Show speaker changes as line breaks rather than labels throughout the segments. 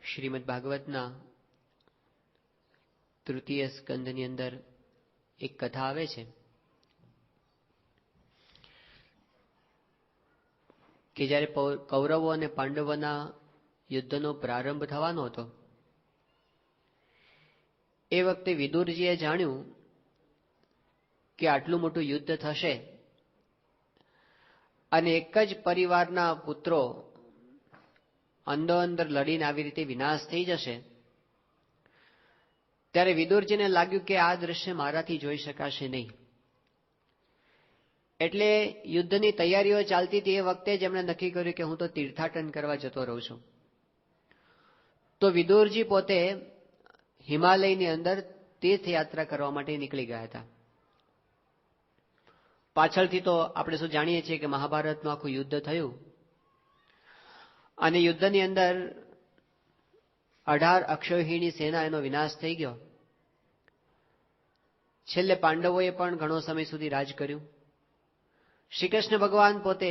શ્રીમદ ભાગવતના તૃતીય સ્કંદની અંદર એક કથા આવે છે કે જ્યારે કૌરવો અને પાંડવોના યુદ્ધનો પ્રારંભ થવાનો હતો એ વખતે વિદુરજીએ જાણ્યું કે આટલું મોટું યુદ્ધ થશે અને એક જ પરિવારના પુત્રો અંદર લડીને આવી રીતે વિનાશ થઈ જશે. ત્યારે વિદુરજીને લાગ્યું કે આ દ્રશ્ય મારાથી જોઈ શકાશે નહીં. એટલે યુદ્ધની તૈયારીઓ ચાલતી હતી એ વખતે જ એમણે નક્કી કર્યું કે હું તો તીર્થાટન કરવા જતો રહું છું. તો વિદુરજી પોતે હિમાલયની અંદર તીર્થયાત્રા કરવા માટે નીકળી ગયા હતા. પાછળથી તો આપણે શું જાણીએ છીએ કે મહાભારતનું આખું યુદ્ધ થયું અને યુદ્ધની અંદર 18 અક્ષૌહિણી સેના એનો વિનાશ થઈ ગયો. છેલ્લે પાંડવોએ પણ ઘણો સમય સુધી રાજ કર્યું. શ્રી કૃષ્ણ ભગવાન પોતે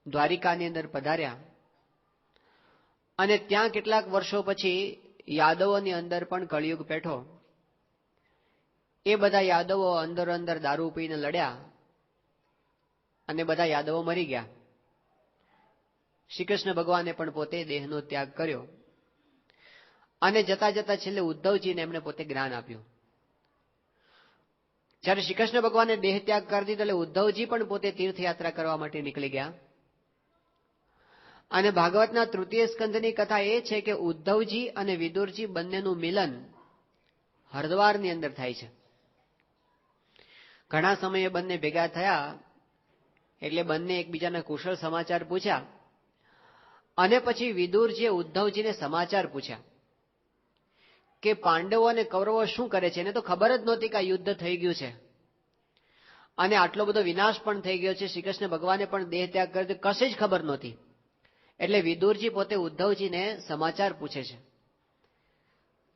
દ્વારિકાની અંદર પધાર્યા અને ત્યાં કેટલાક વર્ષો પછી યાદવોની અંદર પણ કળિયુગ પેઠો. એ બધા યાદવો અંદર દારૂ પીને લડ્યા અને બધા યાદવો મરી ગયા. શ્રી કૃષ્ણ ભગવાને પણ પોતે દેહનો ત્યાગ કર્યો અને જતા જતા છેલ્લે ઉદ્ધવજીને એમણે પોતે જ્ઞાન આપ્યું. જ્યારે શ્રી કૃષ્ણ ભગવાને દેહ ત્યાગ કરી દીધો એટલે ઉદ્ધવજી પણ પોતે તીર્થયાત્રા કરવા માટે નીકળી ગયા. અને ભાગવતના તૃતીય સ્કંદની કથા એ છે કે ઉદ્ધવજી અને વિદુરજી બંનેનું મિલન હરદ્વારની અંદર થાય છે. ઘણા સમયે બંને ભેગા થયા એટલે બંને એકબીજાના કુશળ સમાચાર પૂછ્યા અને પછી વિદુરજીએ ઉદ્ધવજીને સમાચાર પૂછ્યા કે પાંડવો અને કૌરવો શું કરે છે. એને તો ખબર જ નહોતી કે આ યુદ્ધ થઈ ગયું છે અને આટલો બધો વિનાશ પણ થઈ ગયો છે. શ્રી કૃષ્ણ ભગવાને પણ દેહ ત્યાગ કર્યો, કશે જ ખબર નહોતી. એટલે વિદુરજી પોતે ઉદ્ધવજીને સમાચાર પૂછે છે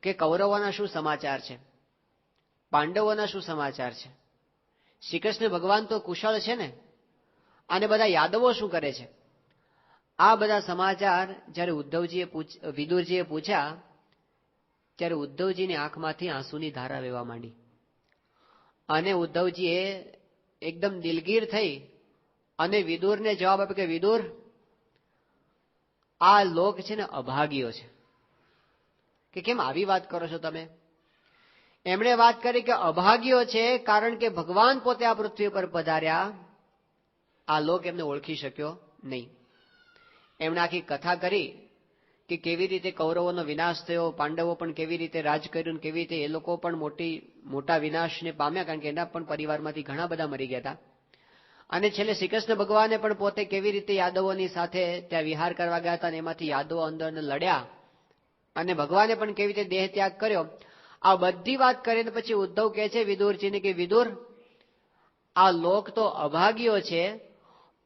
કે કૌરવોના શું સમાચાર છે, પાંડવોના શું સમાચાર છે, શ્રી કૃષ્ણ ભગવાન તો કુશળ છે ને, અને બધા યાદવો શું કરે છે. આ બધા સમાચાર જ્યારે વિદુરજીએ પૂછ્યા ત્યારે ઉદ્ધવજીની આંખમાંથી આંસુની ધારા વહેવા માંડી અને ઉદ્ધવજીએ એકદમ દિલગીર થઈ અને વિદુરને જવાબ આપ્યો કે વિદુર, આ લોક છે ને અભાગ્યો છે. કે કેમ આવી વાત કરો છો તમે? એમણે વાત કરી કે અભાગ્યો છે કારણ કે ભગવાન પોતે આ પૃથ્વી પર પધાર્યા, આ લોક એમને ઓળખી શક્યો નહીં. એમણે આખી કથા કરી કે કેવી રીતે કૌરવોનો વિનાશ થયો, પાંડવો પણ કેવી રીતે રાજ કર્યું, કેવી રીતે એ લોકો પણ મોટા વિનાશને પામ્યા કારણ કે એના પણ પરિવારમાંથી ઘણા બધા મરી ગયા હતા. અને છેલ્લે શ્રી કૃષ્ણ ભગવાને પણ પોતે કેવી રીતે યાદવોની સાથે ત્યાં વિહાર કરવા ગયા હતા અને એમાંથી યાદવો અંદર લડ્યા અને ભગવાને પણ કેવી રીતે દેહ ત્યાગ કર્યો. આ બધી વાત કરીને પછી ઉદ્ધવ કહે છે વિદુરજીને કે વિદુર, આ લોક તો અભાગ્યો છે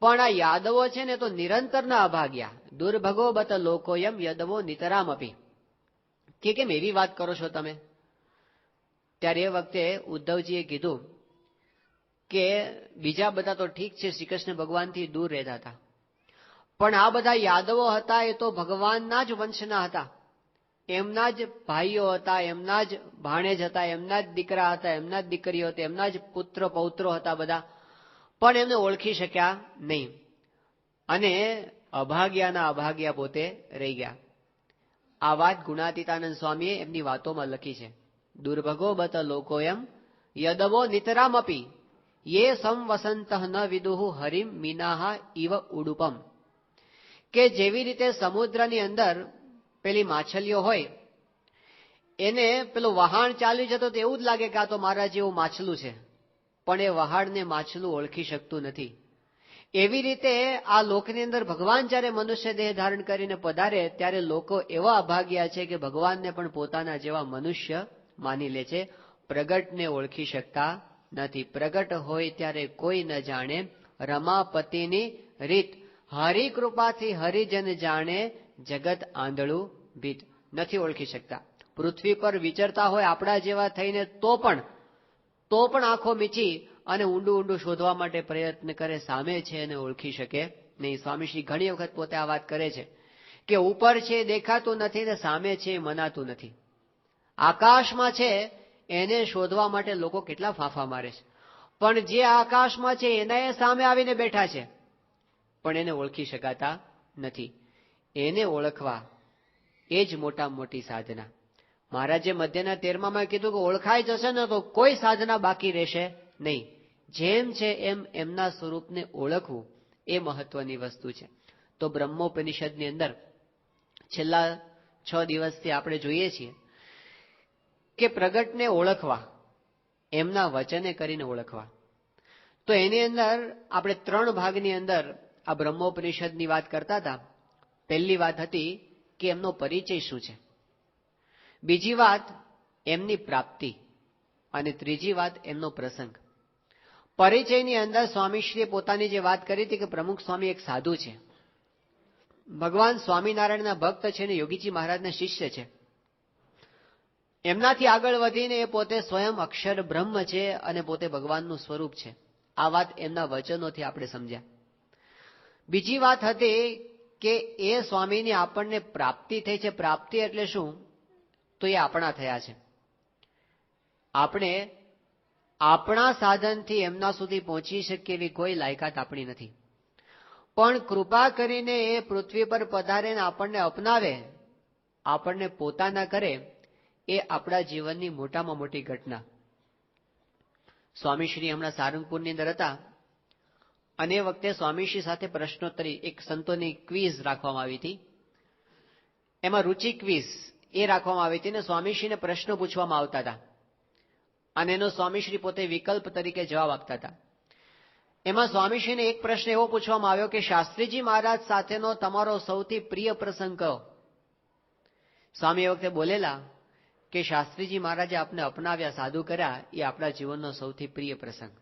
પણ આ યાદવો છે ને તો નિરંતરના અભાગ્યા. દુર્ભગો બત લોકોયમ યદવો નિતરામ અપી. કે કેમ એવી વાત કરો છો તમે? ત્યારે એ વખતે ઉદ્ધવજીએ કીધું કે બીજા બધા તો ઠીક છે, શ્રી કૃષ્ણ ભગવાનથી દૂર રહેતા હતા, પણ આ બધા યાદવો હતા એ તો ભગવાનના જ વંશના હતા, એમના જ ભાઈઓ હતા, એમના જ ભાણેજ હતા, એમના જ દીકરા હતા, એમના જ દીકરીઓ હતા, એમના જ પુત્ર પૌત્રો હતા બધા, પણ એમને ઓળખી શક્યા નહીં અને અભાગ્યાના અભાગ્યા પોતે રહી ગયા. આ વાત ગુણાતીતાનંદ સ્વામીએ એમની વાતોમાં લખી છે. દુર્ભગો બત લોકોયમ યદવો નિતરામ અપી યે સંવસંત ન વિદુહુ હરિમ મીનાહા ઇવ ઉડુપમ. કે જેવી રીતે સમુદ્રની અંદર પેલી માછલીઓ હોય એને પેલું વહાણ ચાલી જતો તો એવું જ લાગે કે આ તો મારા જેવું માછલું છે, પણ એ વહાણને માછલું ઓળખી શકતું નથી. એવી રીતે આ લોકની અંદર ભગવાન જ્યારે મનુષ્ય દેહ ધારણ કરીને પધારે ત્યારે લોકો એવા અભાગ્યા છે કે ભગવાનને પણ પોતાના જેવા મનુષ્ય માની લે છે, પ્રગટને ઓળખી શકતા નથી. પ્રગટ હોય ત્યારે કોઈ ન જાણે રમાપતિની રીત, હરિ કૃપાથી હરિજન જાણે જગત આંધળું ભીત. નથી ઓળખી શકતા. પૃથ્વી પર વિચરતા હોય આપણા જેવા થઈને તો પણ આંખો મીચી અને ઊંડું શોધવા માટે પ્રયત્ન કરે, સામે છે એને ઓળખી શકે નહીં. સ્વામીશ્રી ઘણી વખત પોતે આ વાત કરે છે કે ઉપર છે દેખાતું નથી ને સામે છે મનાતું નથી. આકાશમાં છે એને શોધવા માટે લોકો કેટલા ફાફા મારે છે, પણ જે આકાશમાં છે એના સામે આવીને બેઠા છે, પણ એને ઓળખી શકાતા નથી. એને ઓળખવા એ જ મોટામાં મોટી સાધના. મહારાજે મધ્યના 13માં કીધું કે ઓળખાઈ જશે ને તો કોઈ સાધના બાકી રહેશે નહીં. જેમ છે એમ એમના સ્વરૂપને ઓળખવું એ મહત્વની વસ્તુ છે. તો બ્રહ્મોપનિષદની અંદર છેલ્લા 6 દિવસથી આપણે જોઈએ છીએ કે પ્રગટને ઓળખવા, એમના વચને કરીને ઓળખવા. તો એની અંદર આપણે 3 ભાગની અંદર આ બ્રહ્મોપનિષદની વાત કરતા હતા. પહેલી વાત હતી કે એમનો પરિચય શું છે, બીજી વાત એમની પ્રાપ્તિ, અને ત્રીજી વાત એમનો પ્રસંગ. પરિચયની અંદર સ્વામીશ્રીએ પોતાની જે વાત કરી હતી કે પ્રમુખ સ્વામી એક સાધુ છે, ભગવાન સ્વામિનારાયણના ભક્ત છે ને યોગીજી મહારાજના શિષ્ય છે. એમનાથી આગળ વધીને એ પોતે સ્વયં અક્ષર બ્રહ્મ છે અને પોતે ભગવાનનું સ્વરૂપ છે. આ વાત એમના વચનોથી આપણે સમજ્યા. બીજી વાત હતી કે એ સ્વામીની આપણને પ્રાપ્તિ થઈ છે. પ્રાપ્તિ એટલે શું? તો એ આપણા થયા છે. આપણે આપણા સાધનથી એમના સુધી પહોંચી શકીએ એવી કોઈ લાયકાત આપણી નથી, પણ કૃપા કરીને એ પૃથ્વી પર પધારે ને આપણને અપનાવે, આપણને પોતાના કરે, એ આપણા જીવનની મોટામાં મોટી ઘટના. સ્વામીશ્રી હમણાં સારંગપુરની અંદર હતા અને એ વખતે સ્વામીશ્રી સાથે પ્રશ્નોત્તરી, એક સંતોની ક્વિઝ રાખવામાં આવી હતી. એમાં રુચિ ક્વિઝ એ રાખવામાં આવી હતી ને સ્વામીશ્રીને પ્રશ્નો પૂછવામાં આવતા હતા અને એનો સ્વામીશ્રી પોતે વિકલ્પ તરીકે જવાબ આપતા હતા. એમાં સ્વામીશ્રીને એક પ્રશ્ન એવો પૂછવામાં આવ્યો કે શાસ્ત્રીજી મહારાજ સાથેનો તમારો સૌથી પ્રિય પ્રસંગ કયો? સ્વામી એ વખતે બોલેલા કે શાસ્ત્રીજી મહારાજે આપને અપનાવ્યા, સાધુ કર્યા, એ આપણા જીવનનો સૌથી પ્રિય પ્રસંગ.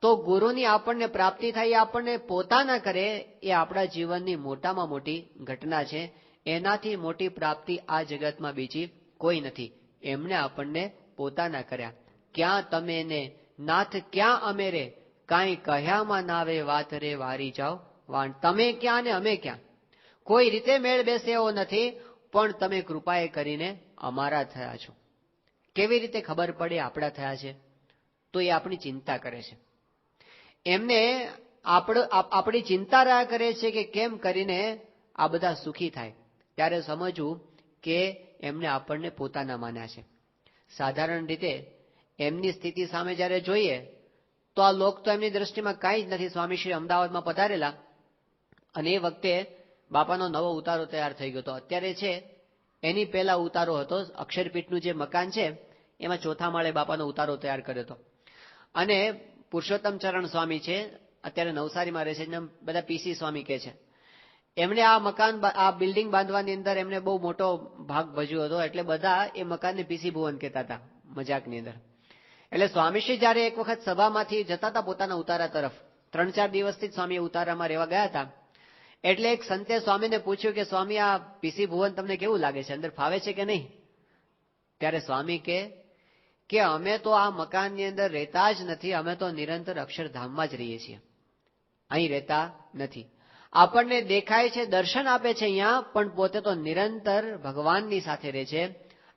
તો ગુરુની આપણને પ્રાપ્તિ થાય, આપણને પોતાના કરે, એ આપણા જીવનની મોટામાં મોટી ઘટના છે. એનાથી મોટી પ્રાપ્તિ આ જગતમાં બીજી કોઈ નથી. એમણે આપણને પોતાના કર્યા. ક્યાં તમે ને નાથ ક્યાં અમે રે, કાંઈ કહ્યામાં નાવે વાત રે વારી જાઓ વાણ. તમે ક્યાં ને અમે ક્યાં, કોઈ રીતે મેળ બેસે એવો નથી, પણ તમે કૃપાએ કરીને અમારા થયા છો. કેવી રીતે ખબર પડે આપણા થયા છે? તો એ આપણી ચિંતા કરે છે. એમને આપણી ચિંતા રહ્યા કરે છે કે કેમ કરીને આ બધા સુખી થાય. ત્યારે સમજવું કે એમને આપણને પોતાના માન્યા છે. સાધારણ રીતે એમની સ્થિતિ સામે જ્યારે જોઈએ તો આ લોક તો એમની દ્રષ્ટિમાં કાંઈ જ નથી. સ્વામીશ્રી અમદાવાદમાં પધારેલા અને એ વખતે બાપાનો નવો ઉતારો તૈયાર થઈ ગયો હતો. અત્યારે છે એની પહેલા ઉતારો હતો. અક્ષરપીઠનું જે મકાન છે એમાં 4થા માળે બાપાનો ઉતારો તૈયાર કર્યો હતો. અને પુરુષોત્તમ ચરણ સ્વામી છે, અત્યારે નવસારીમાં રહે છે, બધા પીસી સ્વામી કહે છે. એમણે આ મકાન, આ બિલ્ડિંગ બાંધવાની અંદર એમને બહુ મોટો ભાગ ભજવ્યો હતો. એટલે બધા એ મકાનને પીસી ભુવન કહેતા હતા મજાકની અંદર. એટલે સ્વામીશ્રી જયારે એક વખત સભામાંથી જતા હતા પોતાના ઉતારા તરફ, 3-4 દિવસથી જ સ્વામી ઉતારામાં રહેવા ગયા હતા. એટલે એક સંતે સ્વામીને પૂછ્યું કે સ્વામી આ પીસી ભુવન તમને કેવું લાગે છે, અંદર ફાવે છે કે નહીં? ત્યારે સ્વામી કે અમે તો આ મકાનની અંદર રહેતા જ નથી, અમે તો નિરંતર અક્ષરધામમાં જ રહીએ છીએ, અહીં રહેતા નથી. આપણને દેખાય છે, દર્શન આપે છે અહીંયા, પણ પોતે તો નિરંતર ભગવાનની સાથે રહે છે.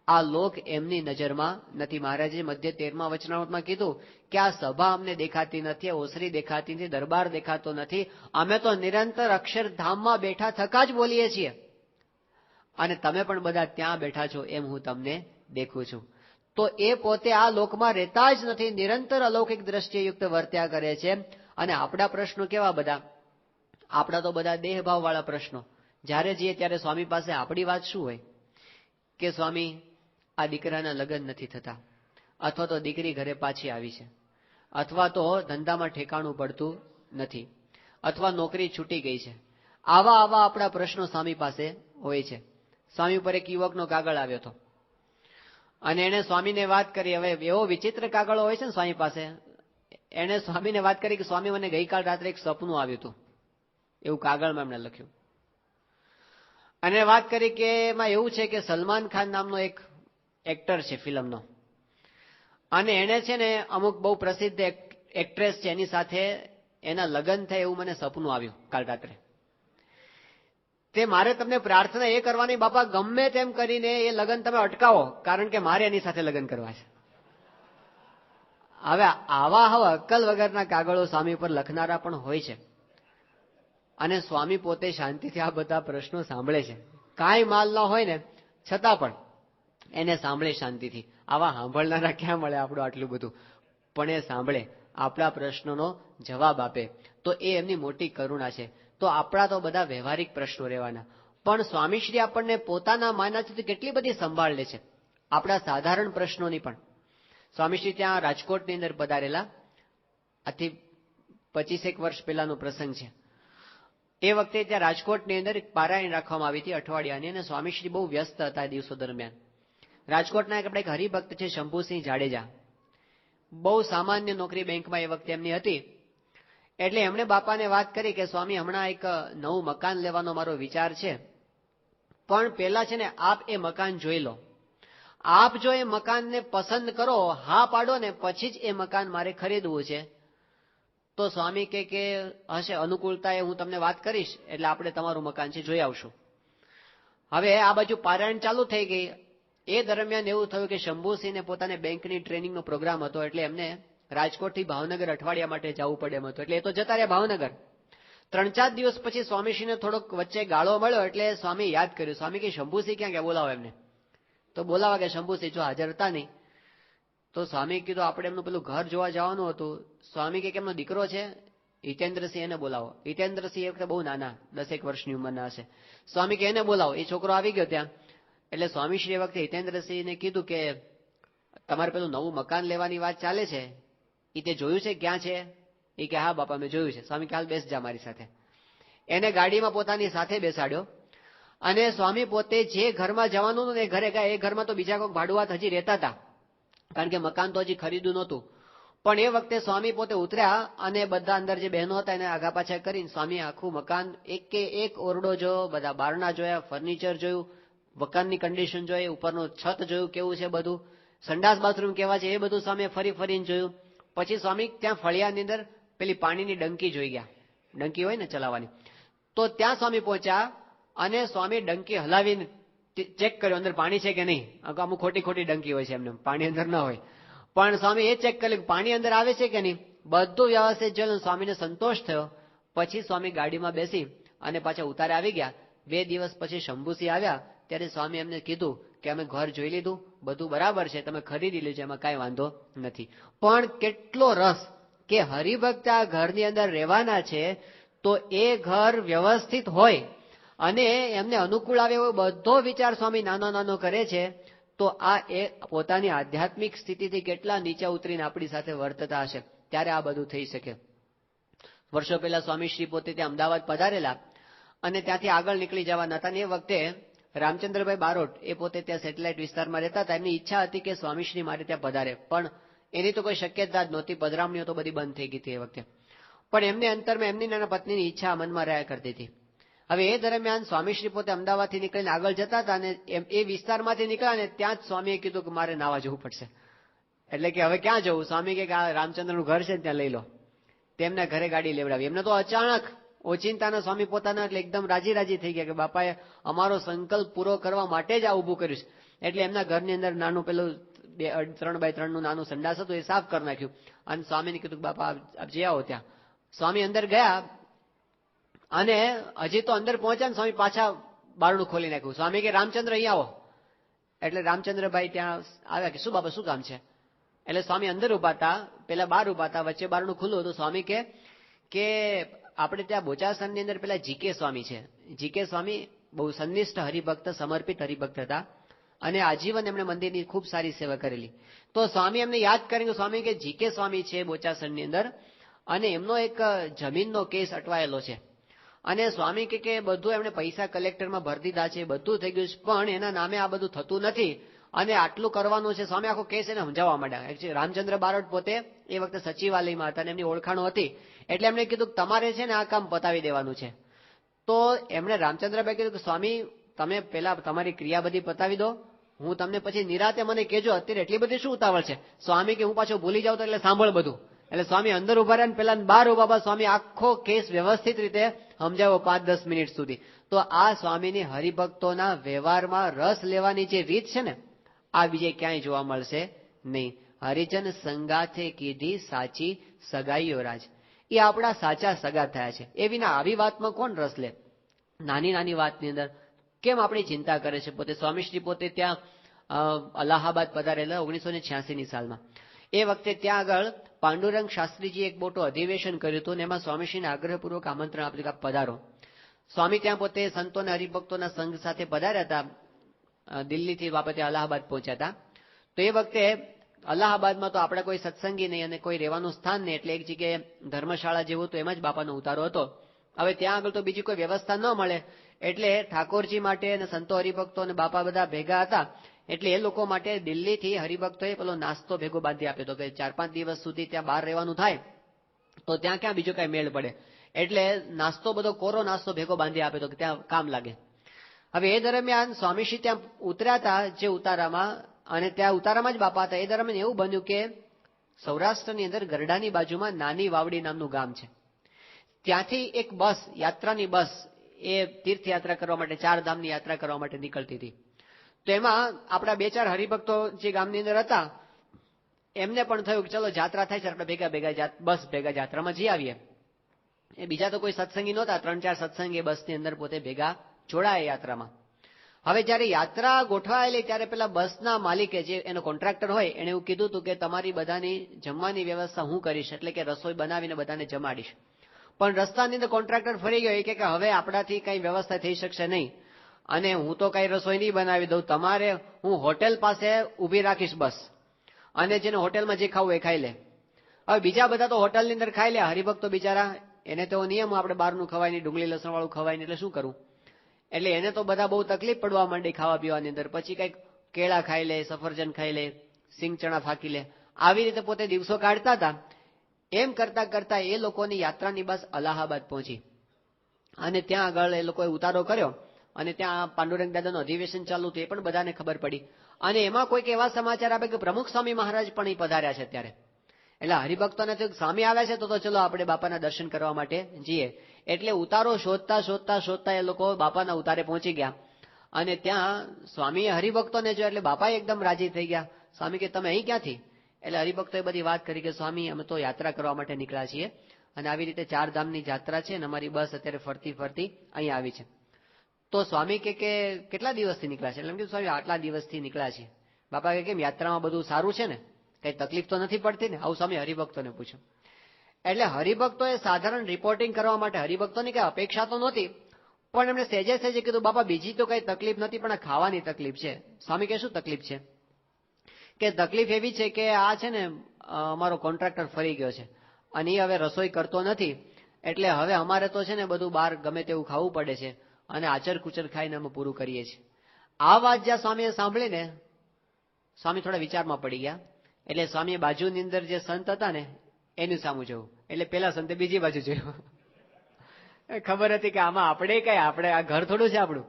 આ લોક એમની નજરમાં નથી. મહારાજે મધ્ય 13મા વચનામૃતમાં કીધું કે આ સભા અમને દેખાતી નથી, આ ઓસરી દેખાતી નથી, દરબાર દેખાતો નથી, અમે તો નિરંતર અક્ષરધામમાં બેઠા થકા જ બોલીએ છીએ અને તમે પણ બધા ત્યાં બેઠા છો એમ હું તમને દેખું છું. તો એ પોતે આ લોકમાં રહેતા જ નથી, નિરંતર અલૌકિક દ્રષ્ટિએ યુક્ત વર્ત્યા કરે છે. અને આપણા પ્રશ્નો કેવા બધા? આપણા તો બધા દેહભાવ વાળા પ્રશ્નો. જ્યારે જઈએ ત્યારે સ્વામી પાસે આપણી વાત શું હોય કે સ્વામી આ દીકરાના લગ્ન નથી થતા, અથવા તો દીકરી ઘરે પાછી આવી છે, અથવા તો ધંધામાં ઠેકાણું પડતું નથી, અથવા નોકરી છૂટી ગઈ છે. આવા આપણા પ્રશ્નો સ્વામી પાસે હોય છે. સ્વામી ઉપર એક યુવકનો કાગળ આવ્યો હતો અને એને સ્વામીને વાત કરી. હવે એવો વિચિત્ર કાગળો હોય છે ને સ્વામી પાસે. એને સ્વામીને વાત કરી કે સ્વામી મને ગઈકાલ રાત્રે એક સપનું આવ્યું હતું, એવું કાગળમાં એમણે લખ્યું. અને વાત કરી કે એમાં એવું છે કે સલમાન ખાન નામનો એક એક્ટર છે ફિલ્મનો, અને એને છે ને અમુક બહુ પ્રસિદ્ધ એક્ટ્રેસ છે એની સાથે એના લગ્ન થાય એવું મને સપનું આવ્યું કાલ રાત્રે. તે મારે તમને પ્રાર્થના એ કરવાની, બાપા ગમે તેમ કરીને એ લગ્ન તમે અટકાવો, કારણ કે મારે એની સાથે લગ્ન કરવા છે. હવે આવા અક્કલ વગરના કાગળો સ્વામી પર લખનારા પણ હોય છે. અને સ્વામી પોતે શાંતિથી આ બધા પ્રશ્નો સાંભળે છે. કાંઈ માલ ન હોય ને છતાં પણ એને સાંભળે શાંતિથી. આવા સાંભળનારા ક્યાં મળે આપણું આટલું બધું? પણ એ સાંભળે, આપણા પ્રશ્નોનો જવાબ આપે, તો એ એમની મોટી કરુણા છે. તો આપણા તો બધા વ્યવહારિક પ્રશ્નો રહેવાના, પણ સ્વામીશ્રી આપણને પોતાના માનાથી કેટલી બધી સંભાળ લે છે, આપણા સાધારણ પ્રશ્નોની પણ. સ્વામીશ્રી ત્યાં રાજકોટની અંદર પધારેલા, આથી 25 વર્ષ પહેલાનો પ્રસંગ છે. એ વખતે ત્યાં રાજકોટની અંદર એક પારાયણ રાખવામાં આવી હતી અઠવાડિયાની, અને સ્વામીશ્રી બહુ વ્યસ્ત હતા દિવસો દરમિયાન. રાજકોટના એક હરિભક્ત છે શંભુસિંહ જાડેજા, બહુ સામાન્ય નોકરી બેંકમાં એ વખતે એમની હતી. એટલે એમણે બાપાને વાત કરી કે સ્વામી, હમણાં એક નવું મકાન લેવાનો મારો વિચાર છે, પણ પેલા છે ને આપ એ મકાન જોઈ લો. આપ જો એ મકાનને પસંદ કરો, હા પાડો ને, પછી જ એ મકાન મારે ખરીદવું છે. તો સ્વામી કે હશે અનુકૂળતા એ હું તમને વાત કરીશ, એટલે આપણે તમારું મકાન છે જોઈ આવશું. હવે આ બાજુ પારાયણ ચાલુ થઈ ગઈ. એ દરમિયાન એવું થયું કે શંભુસિંહને પોતાને બેંકની ટ્રેનિંગનો પ્રોગ્રામ હતો, એટલે એમને રાજકોટથી ભાવનગર અઠવાડિયા માટે જવું પડે એમ હતું. એટલે એ તો જતા રહ્યા ભાવનગર. 3-4 દિવસ પછી સ્વામીશ્રીને થોડોક વચ્ચે ગાળો મળ્યો, એટલે સ્વામી યાદ કર્યું. સ્વામી કે શંભુસિંહ ક્યાં ગયા, બોલાવો એમને. તો બોલાવા કે શંભુસિંહ જો હાજર હતા નહીં. તો સ્વામી કીધું આપણે એમનું પેલું ઘર જોવા જવાનું હતું. સ્વામી કે એમનો દીકરો છે હિતેન્દ્રસિંહ, એને બોલાવો. હિતેન્દ્રસિંહ એ વખતે બહુ નાના, 10 વર્ષની ઉંમરના હશે. સ્વામી કે એને બોલાવો. એ છોકરો આવી ગયો ત્યાં. એટલે સ્વામીશ્રી એ વખતે હિતેન્દ્રસિંહને કીધું કે તમારે પેલું નવું મકાન લેવાની વાત ચાલે છે, એ તે જોયું છે ક્યાં છે? એ કે હા બાપા મેં જોયું છે. સ્વામી કે હાલ બેસ જા મારી સાથે. એને ગાડીમાં પોતાની સાથે બેસાડ્યો, અને સ્વામી પોતે જે ઘરમાં જવાનું હતું ને એ ઘરે ગયા. એ ઘરમાં તો બીજા કોઈ ભાડુઆત હજી રહેતા હતા, કારણ કે મકાન તો હજી ખરીદ્યું નહોતું. પણ એ વખતે સ્વામી પોતે ઉતર્યા, અને બધા અંદર જે બહેનો હતા એને આગા પાછા કરીને સ્વામી આખું મકાન એક કે એક ઓરડો જોયો, બધા બારણા જોયા, ફર્નિચર જોયું, મકાનની કન્ડિશન જોઈ, ઉપરનું છત જોયું કેવું છે બધું, સંડાસ બાથરૂમ કેવા છે એ બધું સ્વામી ફરીને જોયું. પછી સ્વામી ત્યાં ફળિયાની અંદર પેલી પાણીની ડંકી જોઈ ગયા, ડંકી હોય ને ચલાવવાની. તો ત્યાં સ્વામી પહોંચ્યા, અને સ્વામી ડંકી હલાવીને ચેક કર્યો અંદર પાણી છે કે નહીં. અમુક ખોટી ડંકી હોય છે, એમને પાણી અંદર ના હોય. પણ સ્વામી એ ચેક કર્યું પાણી અંદર આવે છે કે નહીં. બધું વ્યવસ્થિત જોયું, સ્વામીને સંતોષ થયો. પછી સ્વામી ગાડીમાં બેસી અને પાછા ઉતારે આવી ગયા. 2 દિવસ પછી શંભુસિંહ આવ્યા, ત્યારે સ્વામી એમને કીધું કે અમે ઘર જોઈ લીધું, બધું બરાબર છે, તમે ખરીદી લેજો, એમાં કાંઈ વાંધો નથી. પણ કેટલો રસ કે હરિભક્ત આ ઘરની અંદર રહેવાના છે, તો એ ઘર વ્યવસ્થિત હોય અને એમને અનુકૂળ આવે એવો બધો વિચાર સ્વામી નાનો કરે છે. તો આ એ પોતાની આધ્યાત્મિક સ્થિતિથી કેટલા નીચે ઉતરીને આપણી સાથે વર્તતા હશે, ત્યારે આ બધું થઈ શકે. વર્ષો પહેલા સ્વામીશ્રી પોતે ત્યાં અમદાવાદ પધારેલા, અને ત્યાંથી આગળ નીકળી જવાના હતા. એ વખતે રામચંદ્રભાઈ બારોટ એ પોતે ત્યાં સેટેલાઇટ વિસ્તારમાં રહેતા હતા. એમની ઈચ્છા હતી કે સ્વામીશ્રી મારે ત્યાં પધારે, પણ એની તો કોઈ શક્યતા જ નહોતી. પધરામણીઓ તો બધી બંધ થઈ ગઈ હતી એ વખતે. પણ એમની અંતરમાં એમની નાના પત્નીની ઈચ્છા મનમાં રહ્યા કરતી હતી. હવે એ દરમિયાન સ્વામીશ્રી પોતે અમદાવાદથી નીકળીને આગળ જતા હતા, અને એ વિસ્તારમાંથી નીકળ્યા ને ત્યાં જ સ્વામીએ કીધું કે મારે નાવા જવું પડશે. એટલે કે હવે ક્યાં જવું? સ્વામી કે આ રામચંદ્રનું ઘર છે ત્યાં લઈ લો. તેમના ઘરે ગાડી લેવડાવી. એમને તો અચાનક ઓચિંતાના સ્વામી પોતાના એટલે એકદમ રાજી થઈ ગયા કે બાપાએ અમારો સંકલ્પ પૂરો કરવા માટે જ આ ઊભું કર્યું છે. એટલે એમના ઘરની અંદર નાનું પેલું 3x3 નું નાનું સંડાસ હતું, એ સાફ કરી નાખ્યું. અને સ્વામીને કીધું કે બાપા આપ જઈ આવો ત્યાં. સ્વામી અંદર ગયા, અને હજી તો અંદર પહોંચ્યા ને સ્વામી પાછા બારણું ખોલી નાખ્યું. સ્વામી કે રામચંદ્ર અહીંયા આવો. એટલે રામચંદ્રભાઈ ત્યાં આવ્યા કે શું બાપા શું કામ છે? એટલે સ્વામી અંદર ઉભા હતા, પેલા બહાર ઉભા હતા, વચ્ચે બારણું ખુલ્લું હતું. સ્વામી કે આપણે ત્યાં બોચાસણની અંદર પેલા જીકે સ્વામી છે. જીકે સ્વામી બહુ સંનિષ્ઠ હરિભક્ત, સમર્પિત હરિભક્ત હતા, અને આજીવન એમણે મંદિરની ખૂબ સારી સેવા કરેલી. તો સ્વામી એમને યાદ કરીને સ્વામી કે જીકે સ્વામી છે બોચાસણની અંદર, અને એમનો એક જમીનનો કેસ અટવાયેલો છે. અને સ્વામી કે બધું એમણે પૈસા કલેક્ટરમાં ભરી દીધા છે, બધું થઈ ગયું છે, પણ એના નામે આ બધું થતું નથી, અને આટલું કરવાનું છે. સ્વામી આખો કેસ એને સમજાવવા માંડ્યા. રામચંદ્ર બારોટ પોતે એ વખતે સચિવાલયમાં હતા અને એમની ઓળખાણો હતી, એટલે એમણે કીધું કે તમારે છે ને આ કામ પતાવી દેવાનું છે. તો એમણે રામચંદ્રભાઈ કીધું કે સ્વામી તમે પેલા તમારી ક્રિયા બધી પતાવી દો, હું તમને પછી નિરાતે મને કહેજો, અત્યારે એટલી બધી શું ઉતાવળ છે? સ્વામી કે હું પાછો ભૂલી જાઉં તો એટલે સાંભળ બધું. એટલે સ્વામી અંદર ઉભા રહ્યા, પેલા બહાર ઉભા. સ્વામી આખો કેસ વ્યવસ્થિત રીતે સમજાવો 5-10 મિનિટ સુધી. તો આ સ્વામીની હરિભક્તોના વ્યવહારમાં રસ લેવાની જે રીત છે ને, આ બીજે ક્યાંય જોવા મળશે નહીં. હરિજન સંગાથે કીધી સાચી સગાઈઓ રાજ. એ આપણા સાચા સગા થયા છે. એ વિના આવી વાતમાં કોણ રસ લે? નાની નાની વાતની અંદર કેમ આપણી ચિંતા કરે છે? પોતે સ્વામીશ્રી પોતે ત્યાં અલ્હાબાદ પધારેલા 1986ની સાલમાં. એ વખતે ત્યાં આગળ પાંડુરંગ શાસ્ત્રીજી એક મોટું અધિવેશન કર્યું હતું, અને એમાં સ્વામીશ્રીને આગ્રહપૂર્વક આમંત્રણ આપ્યું કે પધારો. સ્વામી ત્યાં પોતે સંતો અને હરિભક્તોના સંઘ સાથે પધાર્યા હતા. દિલ્હીથી બાબતે અલ્હાબાદ પહોંચ્યા હતા. તો એ વખતે અલ્હાબાદમાં તો આપણે કોઈ સત્સંગી નહીં અને કોઈ રહેવાનું સ્થાન નહીં, એટલે એક જગ્યાએ ધર્મશાળા જેવું તો એમાં જ બાપાનો ઉતારો હતો. હવે ત્યાં આગળ તો બીજી કોઈ વ્યવસ્થા ન મળે, એટલે ઠાકોરજી માટે અને સંતો હરિભક્તો અને બાપા બધા ભેગા હતા, એટલે એ લોકો માટે દિલ્હીથી હરિભક્તોએ પેલો નાસ્તો ભેગો બાંધી આપ્યો હતો કે 4-5 દિવસ સુધી ત્યાં બહાર રહેવાનું થાય તો ત્યાં ક્યાં બીજો કઈ મેળ પડે, એટલે નાસ્તો બધો કોરો નાસ્તો ભેગો બાંધી આપ્યો હતો કે ત્યાં કામ લાગે. હવે એ દરમિયાન સ્વામીશ્રી ત્યાં ઉતર્યા હતા જે ઉતારામાં, અને ત્યાં ઉતારામાં જ બાપા હતા. એ દરમિયાન એવું બન્યું કે સૌરાષ્ટ્રની અંદર ગરડાની બાજુમાં નાની વાવડી નામનું ગામ છે. ત્યાંથી એક બસ, યાત્રાની બસ, એ તીર્થયાત્રા કરવા માટે, 4 ધામની યાત્રા કરવા માટે નીકળતી હતી. તો એમાં આપણા 2-4 હરિભક્તો જે ગામની અંદર હતા એમને પણ થયું કે ચલો જાત્રા થાય છે, આપણે ભેગા બસ ભેગા જાત્રામાં જઈ આવીએ. એ બીજા તો કોઈ સત્સંગી નહોતા, 3-4 સત્સંગી બસની અંદર પોતે ભેગા જોડાયા યાત્રામાં. હવે જયારે યાત્રા ગોઠવાયેલી ત્યારે પેલા બસના માલિકે, જે એનો કોન્ટ્રાક્ટર હોય, એને એવું કીધું હતું કે તમારી બધાની જમવાની વ્યવસ્થા હું કરીશ, એટલે કે રસોઈ બનાવીને બધાને જમાડીશ. પણ રસ્તાની અંદર કોન્ટ્રાક્ટર ફરી ગયો, એ કે હવે આપણાથી કઈ વ્યવસ્થા થઈ શકશે નહીં, અને હું તો કઈ રસોઈ નહીં બનાવી દઉં, તમારે હું હોટેલ પાસે ઊભી રાખીશ બસ, અને જેને હોટેલમાં જે ખાવું એ ખાઈ લે. હવે બીજા બધા તો હોટલની અંદર ખાઈ લે, હરિભક્તો બિચારા, એને તો નિયમ આપણે બહારનું ખવાય નહીં, ડુંગળી લસણ વાળું ખવાય નહીં, એટલે શું કરવું? એટલે એને તો બધા બહુ તકલીફ પડવા માંડી ખાવા પીવાની અંદર. પછી કઈક કેળા ખાઈ લે, સફરજન ખાઈ લે, સિંગ ચણા ફાકી લે, આવી રીતે પોતે દિવસો કાઢતા હતા. એમ કરતા કરતા એ લોકોની યાત્રાની બસ અલ્હાબાદ પહોંચી, અને ત્યાં આગળ એ લોકોએ ઉતારો કર્યો, અને ત્યાં પાંડુરંગ દાદાનું અધિવેશન ચાલુ હતું, એ પણ બધાને ખબર પડી. અને એમાં કોઈક એવા સમાચાર આપે કે પ્રમુખ સ્વામી મહારાજ પણ એ પધાર્યા છે અત્યારે. એટલે હરિભક્તોને તો સ્વામી આવ્યા છે, તો ચલો આપણે બાપાના દર્શન કરવા માટે જઈએ. એટલે ઉતારો શોધતા શોધતા શોધતા એ લોકો બાપાના ઉતારે પહોંચી ગયા, અને ત્યાં સ્વામીએ હરિભક્તોને જોયા એટલે બાપા એકદમ રાજી થઈ ગયા. સ્વામી કે તમે અહીં ક્યાંથી? એટલે હરિભક્તોએ બધી વાત કરી કે સ્વામી અમે તો યાત્રા કરવા માટે નીકળ્યા છીએ, અને આવી રીતે 4 ધામની યાત્રા છે, અને અમારી બસ અત્યારે ફરતી ફરતી અહીં આવી છે. તો સ્વામી કે કેટલા દિવસથી નીકળ્યા છે? એટલે એમ કીધું સ્વામી આટલા દિવસથી નીકળ્યા છે. બાપા કે કેમ યાત્રામાં બધું સારું છે ને, કઈ તકલીફ તો નથી પડતી ને? આવું સ્વામી હરિભક્તોને પૂછ્યું. એટલે હરિભક્તોએ સાધારણ રિપોર્ટિંગ કરવા માટે, હરિભક્તોની કઈ અપેક્ષા તો નહોતી, પણ એમણે સહેજે સહેજે કીધું બાપા બીજી તો કઈ તકલીફ નથી, પણ આ ખાવાની તકલીફ છે. સ્વામી કે શું તકલીફ છે? કે તકલીફ એવી છે કે આ છે ને અમારો કોન્ટ્રાક્ટર ફરી ગયો છે, અને એ હવે રસોઈ કરતો નથી, એટલે હવે અમારે તો છે ને બધું બહાર ગમે તેવું ખાવું પડે છે, અને આચર કુચર ખાઈને અમે પૂરું કરીએ છીએ. આ વાત જ્યાં સ્વામીએ સાંભળીને સ્વામી થોડા વિચારમાં પડી ગયા. એટલે સ્વામીએ બાજુની અંદર જે સંત હતા ને એનું સામું જોયું, એટલે પેલા સંતે બીજી બાજુ જોયું. ખબર હતી કે આમાં આપણે આ ઘર થોડું છે આપણું,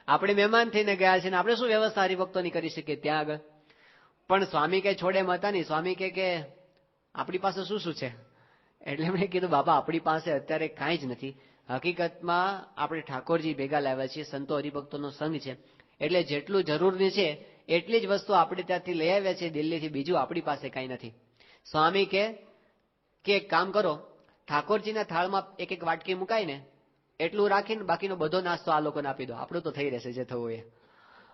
આપણે મહેમાન થઈને ગયા છે ને આપણે શું વ્યવસ્થા હરિભક્તોની કરી શકીએ ત્યાં આગળ. પણ સ્વામી કઈ છોડે એમ હતા નહીં. સ્વામી કે આપણી પાસે શું શું છે? એટલે એમણે કીધું બાપા આપણી પાસે અત્યારે કાંઈ જ નથી. હકીકતમાં આપણે ઠાકોરજી ભેગા લાવ્યા છીએ, સંતો હરિભક્તોનો સંઘ છે, એટલે જેટલું જરૂરી છે એટલી જ વસ્તુ આપણે ત્યાંથી લઈ આવ્યા છે દિલ્હીથી, બીજું આપણી પાસે કાંઈ નથી. સ્વામી કે એક કામ કરો, ઠાકોરજીના થાળમાં એક વાટકી મુકાઈને એટલું રાખીને બાકીનો બધો નાસ્તો આ લોકોને આપી દો, આપણું તો થઈ રહેશે જે થવું એ.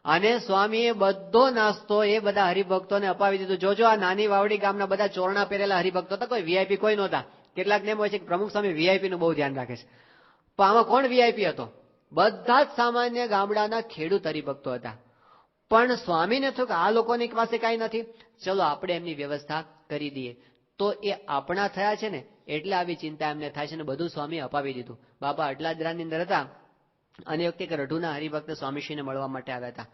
અને સ્વામીએ બધો નાસ્તો એ બધા હરિભક્તોને અપાવી દીધો. જોજો આ નાની વાવડી ગામના બધા ચોરણા પહેરેલા હરિભક્તો હતા, કોઈ વીઆઈપી કોઈ નહોતા. કેટલાક ને એમ હોય છે કે પ્રમુખ સ્વામી વીઆઈપી નું બહુ ધ્યાન રાખે છે, પણ આમાં કોણ વીઆઈપી હતો? બધા જ સામાન્ય ગામડાના ખેડૂત હરિભક્તો હતા. પણ સ્વામીને થયું કે આ લોકોની પાસે કાંઈ નથી, ચલો આપણે એમની વ્યવસ્થા કરી દઈએ. તો એ આપણા થયા છે ને એટલે આવી ચિંતા એમને થાય છે, ને બધું સ્વામી અપાવી દીધું. બાપા અટલાદરાની અંદર હતા, અને વખતે એક રઢુના હરિભક્ત સ્વામીશ્રીને મળવા માટે આવ્યા હતા.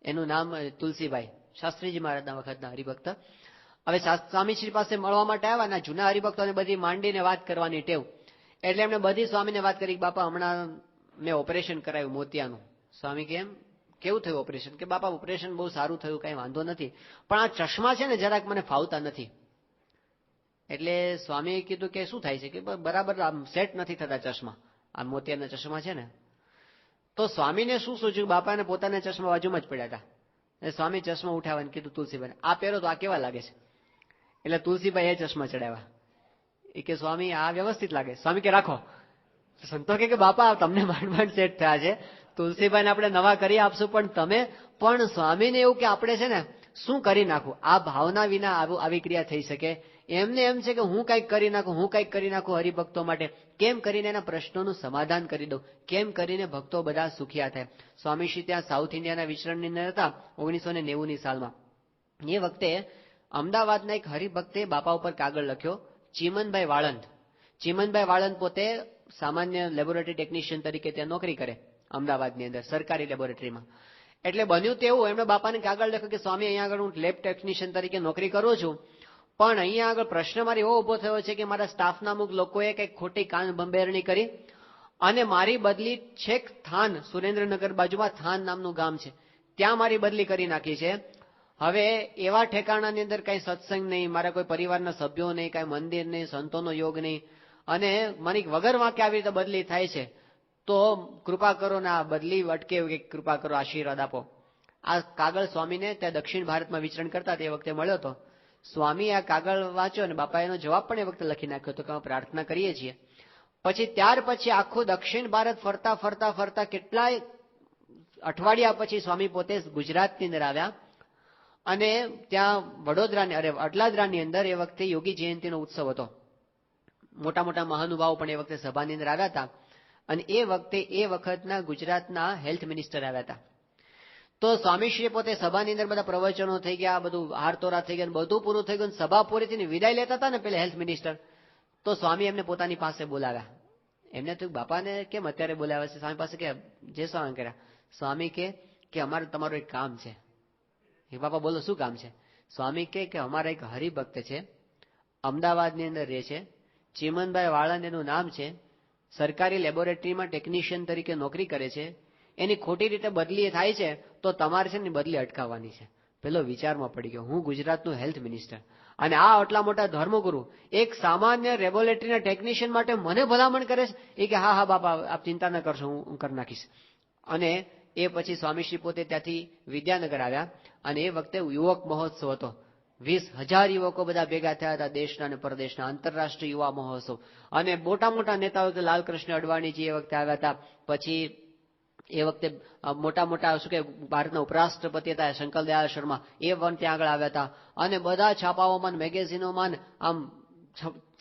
એનું નામ તુલસીભાઈ, શાસ્ત્રીજી મહારાજના વખતના હરિભક્ત. હવે સ્વામીશ્રી પાસે મળવા માટે આવ્યા, ના જૂના હરિભક્તોને બધી માંડીને વાત કરવાની ટેવ, એટલે એમણે બધી સ્વામીને વાત કરી કે બાપા હમણાં મેં ઓપરેશન કરાવ્યું મોતિયાનું. સ્વામી કેવું થયું ઓપરેશન? કે બાપા ઓપરેશન બહુ સારું થયું, કઈ વાંધો નથી, પણ આ ચશ્મા છે ને જરાક મને ફાવતા નથી. એટલે સ્વામીએ કીધું કે શું થાય છે, કે બરાબર આમ સેટ નથી થતા ચશ્મા, આ મોતિયાના ચશ્મા છે ને. તો સ્વામીને શું સૂચ્યું, બાપાને પોતાના ચશ્મા બાજુમાં જ પડ્યા હતા. સ્વામી ચશ્મા ઉઠાવવાનું કીધું તુલસીભાઈ, આ પહેરો તો આ કેવા લાગે છે. એટલે તુલસીભાઈ એ ચશ્મા ચડાવ્યા. એ કે સ્વામી આ વ્યવસ્થિત લાગે. સ્વામી કે રાખો. સંતો કે બાપા તમને માંડ માંડ સેટ થયા છે, તુલસીભાઈને આપણે નવા કરી આપશું, પણ તમે પણ સ્વામીને એવું કે આપણે છે ને શું કરી નાખું, આ ભાવના વિના આવી ક્રિયા થઈ શકે. એમને એમ છે કે હું કંઈક કરી નાખું, હું કંઈક કરી નાખું હરિભક્તો માટે, કેમ કરીને એના પ્રશ્નોનું સમાધાન કરી દઉં, કેમ કરીને ભક્તો બધા સુખિયા થાય. સ્વામીશ્રી ત્યાં સાઉથ ઇન્ડિયાના વિચરણની અંદર હતા 1990ની સાલમાં. એ વખતે અમદાવાદના એક હરિભક્તે બાપા ઉપર કાગળ લખ્યો, ચીમનભાઈ વાળંદ. ચીમનભાઈ વાળંદ પોતે સામાન્ય લેબોરેટરી ટેકનિશિયન તરીકે ત્યાં નોકરી કરે અમદાવાદની અંદર સરકારી લેબોરેટરીમાં. એટલે બન્યું તેવું એમણે બાપાને કાગળ લખ્યો કે સ્વામી અહીંયા આગળ હું લેબ ટેકનિશિયન તરીકે નોકરી કરું છું, પણ અહીંયા આગળ પ્રશ્ન મારે એવો ઉભો થયો છે કે મારા સ્ટાફના અમુક લોકોએ કંઈક ખોટી કાન બંબેરણી કરી અને મારી બદલી છેક થાન, સુરેન્દ્રનગર બાજુમાં થાન નામનું ગામ છે, ત્યાં મારી બદલી કરી નાખી છે. હવે એવા ઠેકાણાની અંદર કઈ સત્સંગ નહીં, મારા કોઈ પરિવારના સભ્યો નહીં, કઈ મંદિર નહીં, સંતોનો યોગ નહીં, અને મને વગર વાંકે આવી રીતે બદલી થાય છે, તો કૃપા કરો ને આ બદલી અટકે એવી કૃપા કરો, આશીર્વાદ આપો. આ કાગળ સ્વામીને ત્યાં દક્ષિણ ભારતમાં વિચરણ કરતા તે વખતે મળ્યો હતો. સ્વામી આ કાગળ વાંચ્યો અને બાપા એનો જવાબ પણ એ વખતે લખી નાખ્યો હતો કે અમે પ્રાર્થના કરીએ છીએ. પછી ત્યાર પછી આખું દક્ષિણ ભારત ફરતા ફરતા ફરતા કેટલાય અઠવાડિયા પછી સ્વામી પોતે ગુજરાતની અંદર આવ્યા અને ત્યાં અડલાદરાની અંદર એ વખતે યોગી જયંતિનો ઉત્સવ હતો. મોટા મોટા મહાનુભાવો પણ એ વખતે સભાની અંદર આવ્યા હતા અને એ વખતના ગુજરાતના હેલ્થ મિનિસ્ટર આવ્યા હતા. તો સ્વામીશ્રી પોતે સભાની અંદર બધા પ્રવચનો થઈ ગયા, બધું હારતોરા થઈ ગયા, બધું પૂરું થઈ ગયું. સભા પૂરી થઈને વિદાય લેતા હતા ને પેલા હેલ્થ મિનિસ્ટર, તો સ્વામી એમને પોતાની પાસે બોલાવ્યા. એમને તો બાપાને કેમ અત્યારે બોલાવ્યા છે સ્વામી પાસે, કે જે સ્વામી કર્યા. સ્વામી કે અમારે તમારું એક કામ છે. એ બાપા બોલો શું કામ છે. સ્વામી કે અમારા એક હરિભક્ત છે, અમદાવાદની અંદર રહે છે, ચીમનભાઈ વાળંદ એનું નામ છે, સરકારી લેબોરેટરીમાં ટેકનિશિયન તરીકે નોકરી કરે છે, એની ખોટી રીતે બદલી થાય છે, તો તમારે છે ને બદલી અટકાવવાની છે. પેલો વિચારમાં પડી ગયો, હું ગુજરાતનું હેલ્થ મિનિસ્ટર અને આ આટલા મોટા ધર્મગુરુ એક સામાન્ય લેબોરેટરીના ટેકનિશિયન માટે મને ભલામણ કરે છે. એ કે હા બાપા આપ ચિંતા ન કરશો, હું કરી નાખીશ. અને એ પછી સ્વામીશ્રી પોતે ત્યાંથી વિદ્યાનગર આવ્યા અને એ વખતે યુવક મહોત્સવ હતો. 20,000 યુવકો બધા ભેગા થયા હતા, દેશના અને પરદેશના, આંતરરાષ્ટ્રીય યુવા મહોત્સવ. અને મોટા મોટા નેતાઓ લાલકૃષ્ણ અડવાણીજી એ વખતે આવ્યા હતા. પછી એ વખતે મોટા મોટા શું કે ભારતના ઉપરાષ્ટ્રપતિ હતા શંકરદયાળ શર્મા, એ પણ ત્યાં આગળ આવ્યા હતા. અને બધા છાપાઓમાં મેગેઝિનોમાં આમ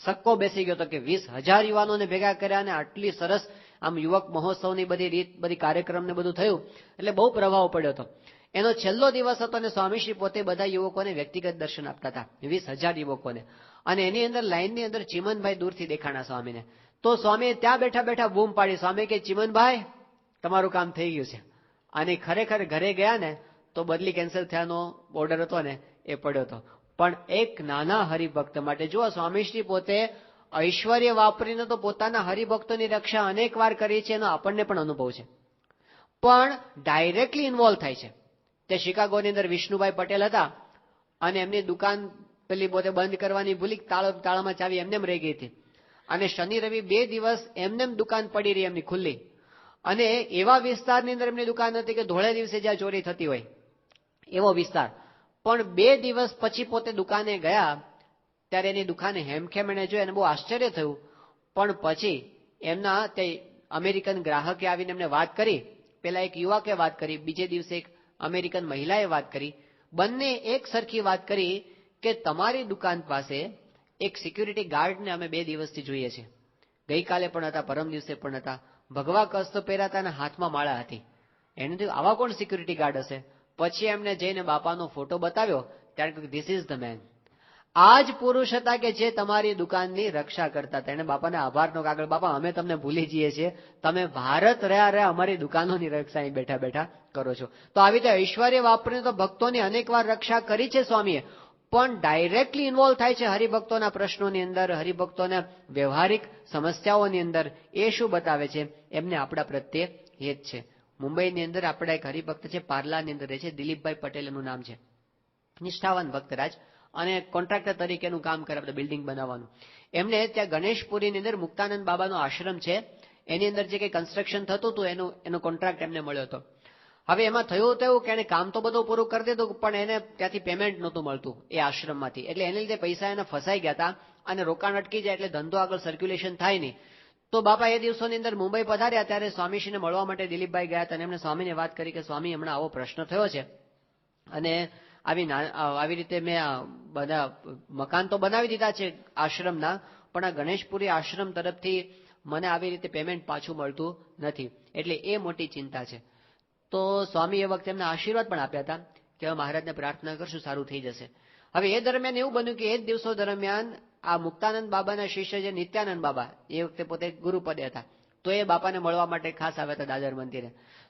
સક્કો બેસી ગયો હતો કે 20,000 યુવાનોને ભેગા કર્યા અને આટલી સરસ આમ યુવક મહોત્સવની બધી કાર્યક્રમને બધું થયું, એટલે બહુ પ્રભાવ પડ્યો હતો. એનો છેલ્લો દિવસ હતો અને સ્વામીશ્રી પોતે બધા યુવકોને વ્યક્તિગત દર્શન આપતા હતા, 20,000 યુવકોને. અને એની અંદર લાઈનની અંદર ચીમનભાઈ દૂરથી દેખાણા સ્વામીને. તો સ્વામીએ ત્યાં બેઠા બેઠા બૂમ પાડી. સ્વામી કે ચીમનભાઈ તમારું કામ થઈ ગયું છે. અને ખરેખર ઘરે ગયા ને તો બદલી કેન્સલ થયાનો ઓર્ડર હતો ને એ પડ્યો હતો. પણ એક નાના હરિભક્ત માટે જુઓ, સ્વામીશ્રી પોતે ઐશ્વર્ય વાપરીને તો પોતાના હરિભક્તોની રક્ષા અનેક વાર કરી છે, એનો આપણને પણ અનુભવ છે, પણ ડાયરેક્ટલી ઇન્વોલ્વ થાય છે. તે શિકાગોની અંદર વિષ્ણુભાઈ પટેલ હતા અને એમની દુકાન પેલી પોતે બંધ કરવાની ભૂલી, તાળામાં ચાવી એમને રહી ગઈ હતી અને શનિ રવિ 2 દિવસ એમને દુકાન પડી રહી એમની ખુલ્લી. અને એવા વિસ્તારની અંદર એમની દુકાન હતી કે ધોળે દિવસે જ્યાં ચોરી થતી હોય એવો વિસ્તાર. પણ 2 દિવસ પછી પોતે દુકાને ગયા ત્યારે એની દુકાને હેમખેમ એને જોઈ અને બહુ આશ્ચર્ય થયું. પણ પછી એમના તે અમેરિકન ગ્રાહકે આવીને એમને વાત કરી. પેલા એક યુવકે વાત કરી, બીજે દિવસે એક અમેરિકન મહિલાએ વાત કરી. બંને એક સરખી વાત કરી કે તમારી દુકાન પાસે એક સિક્યુરિટી ગાર્ડને અમે 2 દિવસથી જોઈએ છે. ગઈકાલે પણ હતા, પરમ દિવસે પણ હતા, ભગવા કસ્તો પહેરાતા અને હાથમાં માળા હતી. એને થયું આવા કોણ સિક્યુરિટી ગાર્ડ હશે. પછી એમને જઈને બાપાનો ફોટો બતાવ્યો ત્યારે કહ્યું ધીસ ઇઝ ધ મેન. આ જ પુરુષ હતા કે જે તમારી દુકાનની રક્ષા કરતા હતા. એને બાપાને આભારનો કાગળ, બાપા અમે તમને ભૂલી જઈએ છીએ, તમે ભારત રહ્યા અમારી દુકાનોની રક્ષા અહીં બેઠા બેઠા કરો છો. તો આવી રીતે ઐશ્વર્ય વાપરીને તો ભક્તોની અનેક વાર રક્ષા કરી છે સ્વામીએ, પણ ડાયરેક્ટલી ઇન્વોલ્વ થાય છે હરિભક્તોના પ્રશ્નોની અંદર, હરિભક્તોના વ્યવહારિક સમસ્યાઓની અંદર. એ શું બતાવે છે? એમને આપણા પ્રત્યે હેત છે. મુંબઈની અંદર આપણા એક હરિભક્ત છે, પાર્લાની અંદર રહે છે, દિલીપભાઈ પટેલ એનું નામ છે, નિષ્ઠાવાન ભક્તરાજ. અને કોન્ટ્રાક્ટર તરીકેનું કામ કરે, આપણે બિલ્ડિંગ બનાવવાનું. એમને ત્યાં ગણેશપુરીની અંદર મુક્તાનંદ બાબાનો આશ્રમ છે, એની અંદર જે કંઈ કન્સ્ટ્રક્શન થતું હતું એનો કોન્ટ્રાક્ટ એમને મળ્યો હતો. હવે એમાં થયું તો એવું કે એને કામ તો બધું પૂરું કરી દીધું, પણ એને ત્યાંથી પેમેન્ટ નહોતું મળતું એ આશ્રમમાંથી. એટલે એને લીધે પૈસા એને ફસાઈ ગયા હતા અને રોકાણ અટકી જાય એટલે ધંધો આગળ સર્ક્યુલેશન થાય નહીં. તો બાપા એ દિવસોની અંદર મુંબઈ પધાર્યા ત્યારે સ્વામીશ્રીને મળવા માટે દિલીપભાઈ ગયા હતા અને એમને સ્વામીને વાત કરી કે સ્વામી હમણાં આવો પ્રશ્ન થયો છે અને આવી રીતે મેં બધા મકાન તો બનાવી દીધા છે આશ્રમના, પણ આ ગણેશપુરી આશ્રમ તરફથી મને આવી રીતે પેમેન્ટ પાછું મળતું નથી, એટલે એ મોટી ચિંતા છે. તો સ્વામી એ વખતે એમને આશીર્વાદ પણ આપ્યા હતા કે મહારાજને પ્રાર્થના કરશું સારું થઈ જશે. હવે એ દરમિયાન એવું બન્યું કે એ જ દિવસો દરમિયાન આ મુક્તાનંદ બાબાના શિષ્ય જે નિત્યાનંદ બાબા એ વખતે પોતે ગુરુપદે હતા, તો એ બાપાને મળવા માટે ખાસ આવ્યા હતા દાદર મંદિરે.